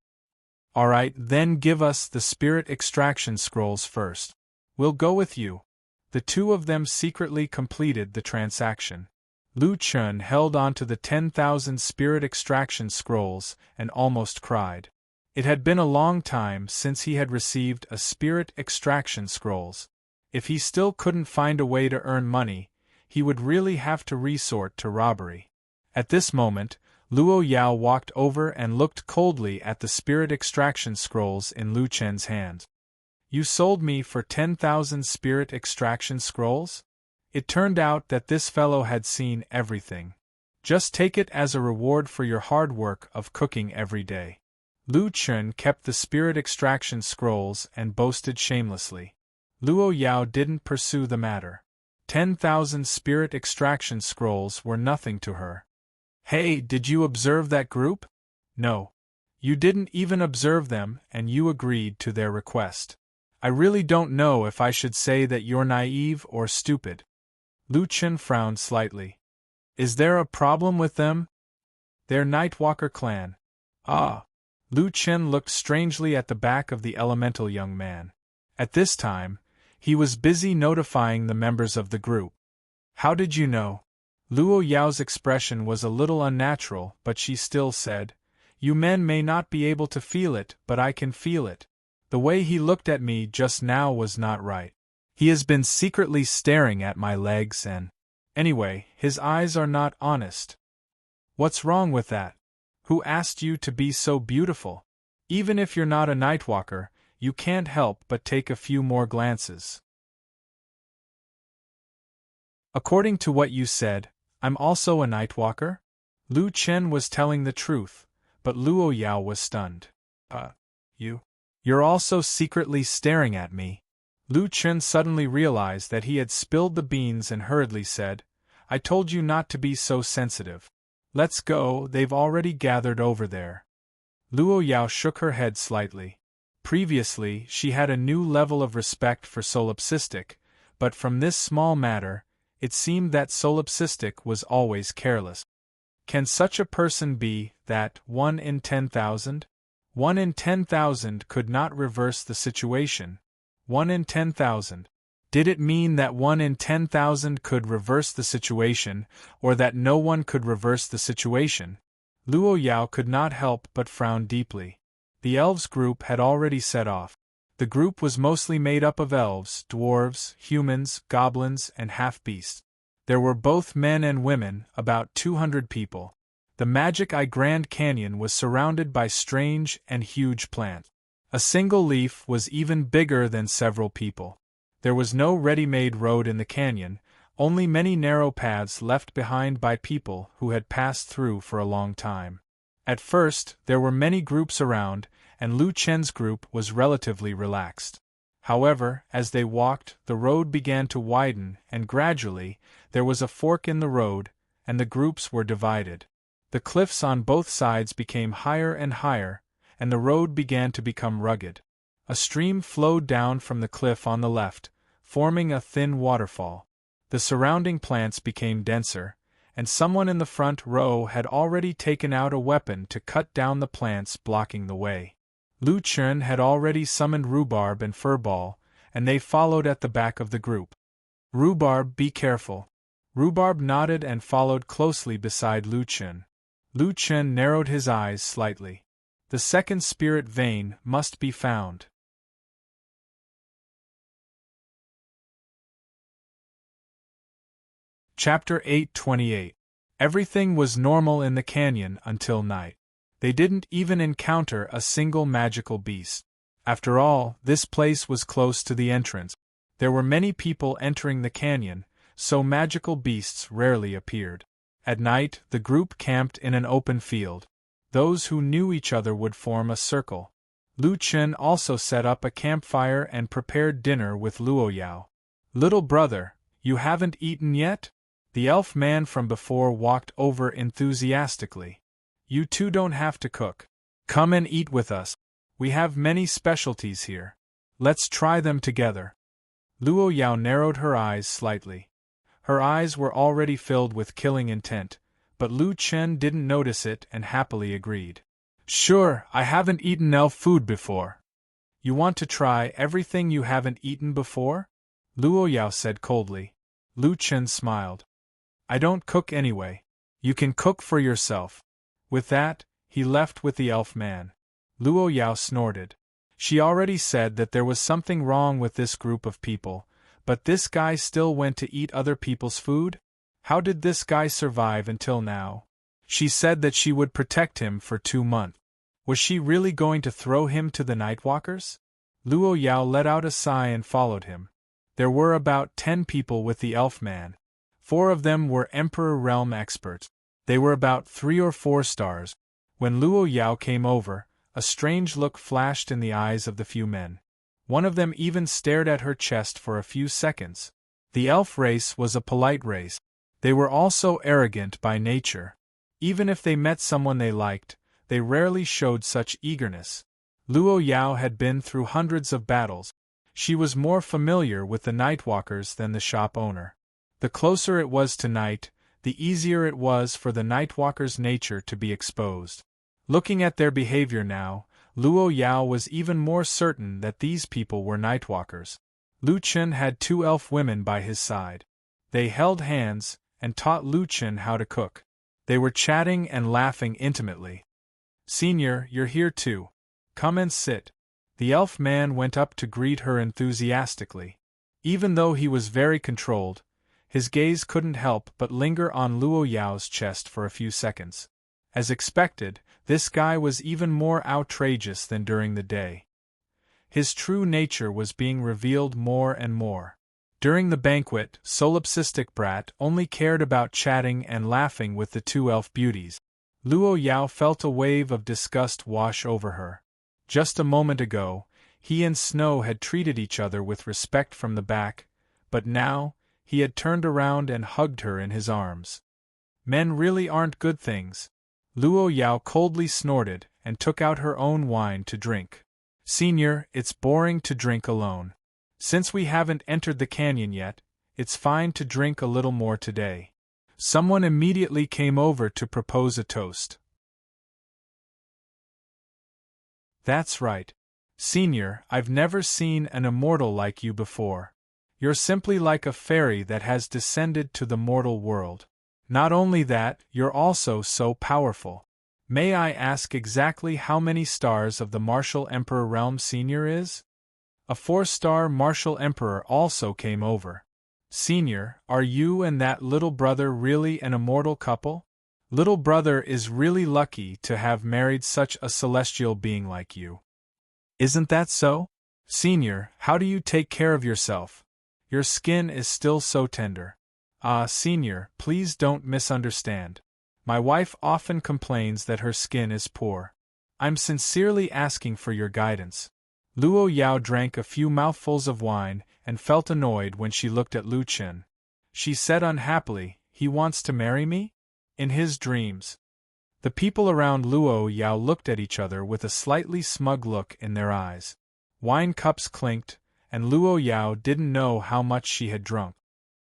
Alright, then give us the spirit extraction scrolls first. We'll go with you. The two of them secretly completed the transaction. Lu Chen held onto the 10,000 spirit extraction scrolls and almost cried. It had been a long time since he had received a spirit extraction scrolls. If he still couldn't find a way to earn money, he would really have to resort to robbery. At this moment, Luo Yao walked over and looked coldly at the spirit extraction scrolls in Lu Chen's hand. "You sold me for 10,000 spirit extraction scrolls?" It turned out that this fellow had seen everything. "Just take it as a reward for your hard work of cooking every day." Lu Chen kept the spirit extraction scrolls and boasted shamelessly. Luo Yao didn't pursue the matter. 10,000 spirit extraction scrolls were nothing to her. "Hey, did you observe that group?" "No. You didn't even observe them, and you agreed to their request. I really don't know if I should say that you're naive or stupid." Lu Chen frowned slightly. "Is there a problem with them?" "They're Nightwalker clan." "Ah." Lu Chen looked strangely at the back of the elemental young man. At this time, he was busy notifying the members of the group. "How did you know?" Luo Yao's expression was a little unnatural, but she still said, "You men may not be able to feel it, but I can feel it. The way he looked at me just now was not right. He has been secretly staring at my legs and… Anyway, his eyes are not honest." "What's wrong with that? Who asked you to be so beautiful? Even if you're not a Nightwalker, you can't help but take a few more glances." "According to what you said, I'm also a Nightwalker?" Lu Chen was telling the truth, but Luo Yao was stunned. You're also secretly staring at me?" Lu Chen suddenly realized that he had spilled the beans and hurriedly said, "I told you not to be so sensitive. Let's go, they've already gathered over there." Luo Yao shook her head slightly. Previously, she had a new level of respect for Solipsistic, but from this small matter, it seemed that Solipsistic was always careless. Can such a person be that 1 in 10,000? 1 in 10,000 could not reverse the situation. 1 in 10,000. Did it mean that 1 in 10,000 could reverse the situation, or that no one could reverse the situation? Luo Yao could not help but frown deeply. The elves group had already set off. The group was mostly made up of elves, dwarves, humans, goblins, and half-beasts. There were both men and women, about 200 people. The Magic Eye Grand Canyon was surrounded by strange and huge plants. A single leaf was even bigger than several people. There was no ready-made road in the canyon, only many narrow paths left behind by people who had passed through for a long time. At first, there were many groups around, and Lu Chen's group was relatively relaxed. However, as they walked, the road began to widen, and gradually, there was a fork in the road, and the groups were divided. The cliffs on both sides became higher and higher, and the road began to become rugged. A stream flowed down from the cliff on the left, forming a thin waterfall. The surrounding plants became denser, and someone in the front row had already taken out a weapon to cut down the plants blocking the way. Lu Chen had already summoned Rhubarb and Furball, and they followed at the back of the group. Rhubarb, be careful. Rhubarb nodded and followed closely beside Lu Chen. Lu Chen narrowed his eyes slightly. The second spirit vein must be found. Chapter 828. Everything was normal in the canyon until night. They didn't even encounter a single magical beast. After all, this place was close to the entrance. There were many people entering the canyon, so magical beasts rarely appeared. At night, the group camped in an open field. Those who knew each other would form a circle. Lu Chen also set up a campfire and prepared dinner with Luo Yao. "Little brother, you haven't eaten yet?" The elf man from before walked over enthusiastically. "You two don't have to cook. Come and eat with us. We have many specialties here. Let's try them together." Luo Yao narrowed her eyes slightly. Her eyes were already filled with killing intent, but Lu Chen didn't notice it and happily agreed. "Sure, I haven't eaten elf food before." "You want to try everything you haven't eaten before?" Luo Yao said coldly. Lu Chen smiled. "I don't cook anyway. You can cook for yourself." With that, he left with the elf man. Luo Yao snorted. She already said that there was something wrong with this group of people, but this guy still went to eat other people's food? How did this guy survive until now? She said that she would protect him for 2 months. Was she really going to throw him to the Nightwalkers? Luo Yao let out a sigh and followed him. There were about 10 people with the elf man. 4 of them were Emperor Realm experts. They were about 3 or 4 stars. When Luo Yao came over, a strange look flashed in the eyes of the few men. One of them even stared at her chest for a few seconds. The elf race was a polite race. They were also arrogant by nature. Even if they met someone they liked, they rarely showed such eagerness. Luo Yao had been through hundreds of battles. She was more familiar with the Nightwalkers than the shop owner. The closer it was to night, the easier it was for the Nightwalkers' nature to be exposed. Looking at their behavior now, Luo Yao was even more certain that these people were Nightwalkers. Lu Chen had 2 elf women by his side. They held hands and taught Lu Chen how to cook. They were chatting and laughing intimately. "Senior, you're here too. Come and sit." The elf man went up to greet her enthusiastically. Even though he was very controlled, his gaze couldn't help but linger on Luo Yao's chest for a few seconds. As expected, this guy was even more outrageous than during the day. His true nature was being revealed more and more. During the banquet, Solipsistic Brat only cared about chatting and laughing with the 2 elf beauties. Luo Yao felt a wave of disgust wash over her. Just a moment ago, he and Snow had treated each other with respect from the back, but now, he had turned around and hugged her in his arms. Men really aren't good things. Luo Yao coldly snorted and took out her own wine to drink. "Senior, it's boring to drink alone. Since we haven't entered the canyon yet, it's fine to drink a little more today." Someone immediately came over to propose a toast. That's right. Senior, I've never seen an immortal like you before. You're simply like a fairy that has descended to the mortal world. Not only that, you're also so powerful. May I ask exactly how many stars of the Martial Emperor realm Senior is? A 4-star Martial Emperor also came over. Senior, are you and that little brother really an immortal couple? Little brother is really lucky to have married such a celestial being like you. Isn't that so? Senior, how do you take care of yourself? Your skin is still so tender. Senior, please don't misunderstand. My wife often complains that her skin is poor. I'm sincerely asking for your guidance. Luo Yao drank a few mouthfuls of wine and felt annoyed when she looked at Lu Chen. She said unhappily, "He wants to marry me?" In his dreams. The people around Luo Yao looked at each other with a slightly smug look in their eyes. Wine cups clinked, and Luo Yao didn't know how much she had drunk.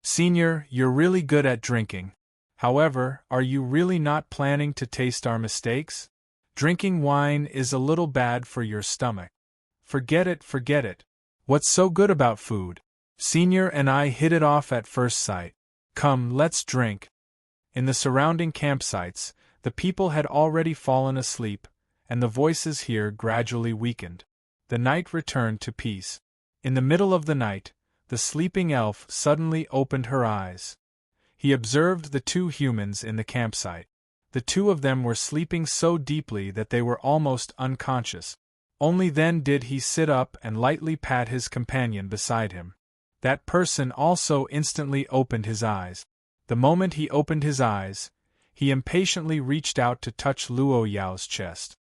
Senior, you're really good at drinking. However, are you really not planning to taste our mistakes? Drinking wine is a little bad for your stomach. Forget it, forget it. What's so good about food? Senior and I hit it off at first sight. Come, let's drink. In the surrounding campsites, the people had already fallen asleep, and the voices here gradually weakened. The night returned to peace. In the middle of the night, the sleeping elf suddenly opened her eyes. He observed the 2 humans in the campsite. The 2 of them were sleeping so deeply that they were almost unconscious. Only then did he sit up and lightly pat his companion beside him. That person also instantly opened his eyes. The moment he opened his eyes, he impatiently reached out to touch Luo Yao's chest.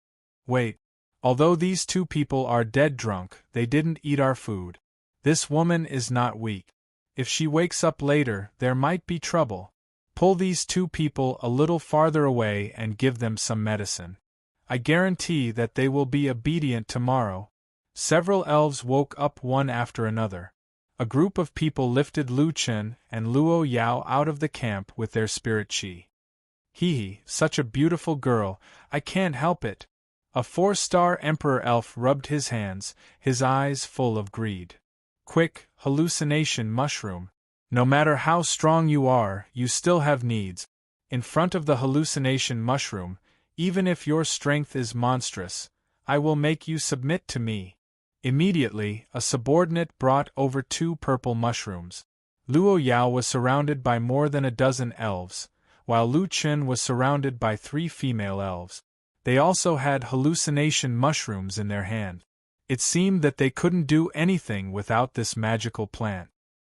Wait. Although these 2 people are dead drunk, they didn't eat our food. This woman is not weak. If she wakes up later, there might be trouble. Pull these 2 people a little farther away and give them some medicine. I guarantee that they will be obedient tomorrow. Several elves woke up one after another. A group of people lifted Lu Chen and Luo Yao out of the camp with their spirit chi. Hee, such a beautiful girl, I can't help it. A 4-star Emperor elf rubbed his hands, his eyes full of greed. Quick, hallucination mushroom. No matter how strong you are, you still have needs. In front of the hallucination mushroom, even if your strength is monstrous, I will make you submit to me. Immediately, a subordinate brought over 2 purple mushrooms. Luo Yao was surrounded by more than a dozen elves, while Lu Chen was surrounded by 3 female elves. They also had hallucination mushrooms in their hand. It seemed that they couldn't do anything without this magical plant.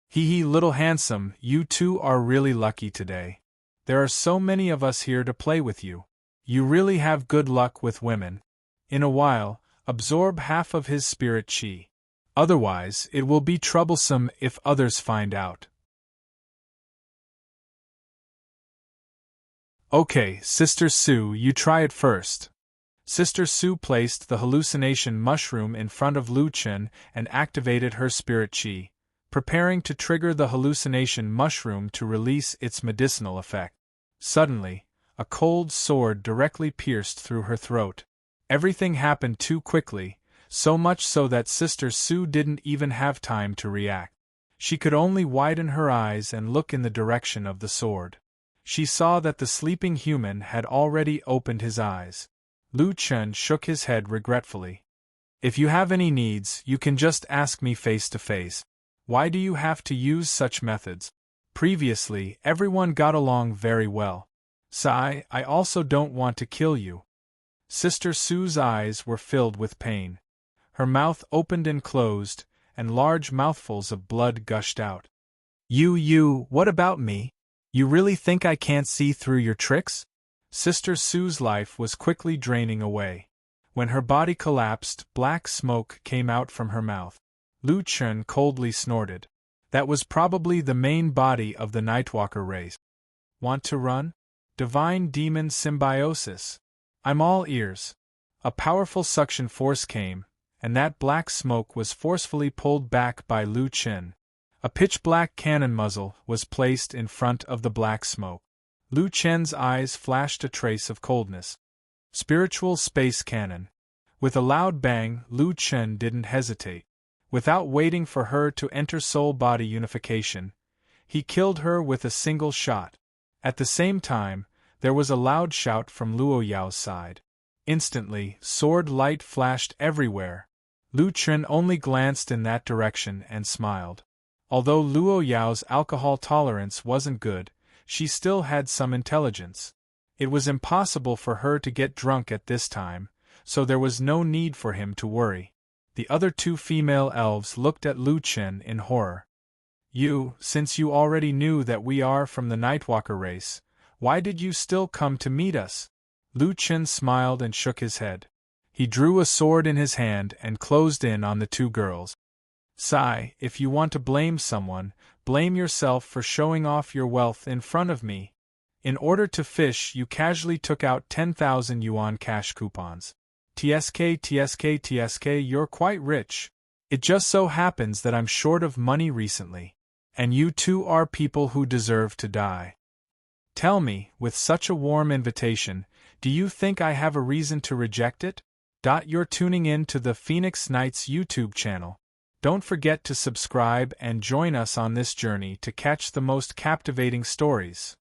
Hee, little handsome, you 2 are really lucky today. There are so many of us here to play with you. You really have good luck with women. In a while, absorb half of his spirit chi. Otherwise, it will be troublesome if others find out. Okay, Sister Sue, you try it first. Sister Sue placed the hallucination mushroom in front of Lu Chen and activated her spirit chi, preparing to trigger the hallucination mushroom to release its medicinal effect. Suddenly, a cold sword directly pierced through her throat. Everything happened too quickly, so much so that Sister Sue didn't even have time to react. She could only widen her eyes and look in the direction of the sword. She saw that the sleeping human had already opened his eyes. Lu Chen shook his head regretfully. If you have any needs, you can just ask me face to face. Why do you have to use such methods? Previously, everyone got along very well. Sai, I also don't want to kill you. Sister Sue's eyes were filled with pain. Her mouth opened and closed, and large mouthfuls of blood gushed out. What about me? You really think I can't see through your tricks? Sister Sue's life was quickly draining away. When her body collapsed, black smoke came out from her mouth. Lu Chen coldly snorted. That was probably the main body of the Nightwalker race. Want to run? Divine Demon Symbiosis. I'm all ears. A powerful suction force came, and that black smoke was forcefully pulled back by Lu Chen. A pitch-black cannon muzzle was placed in front of the black smoke. Lu Chen's eyes flashed a trace of coldness. Spiritual space cannon. With a loud bang, Lu Chen didn't hesitate. Without waiting for her to enter soul-body unification, he killed her with a single shot. At the same time, there was a loud shout from Luo Yao's side. Instantly, sword light flashed everywhere. Lu Chen only glanced in that direction and smiled. Although Luo Yao's alcohol tolerance wasn't good, she still had some intelligence. It was impossible for her to get drunk at this time, so there was no need for him to worry. The other two female elves looked at Lu Chen in horror. Since you already knew that we are from the Nightwalker race, why did you still come to meet us? Lu Chen smiled and shook his head. He drew a sword in his hand and closed in on the two girls. Sigh, if you want to blame someone, blame yourself for showing off your wealth in front of me. In order to fish, you casually took out 10,000 yuan cash coupons. TSK, you're quite rich. It just so happens that I'm short of money recently. And you two are people who deserve to die. Tell me, with such a warm invitation, do you think I have a reason to reject it? You're tuning in to the Phoenix Knights YouTube channel. Don't forget to subscribe and join us on this journey to catch the most captivating stories.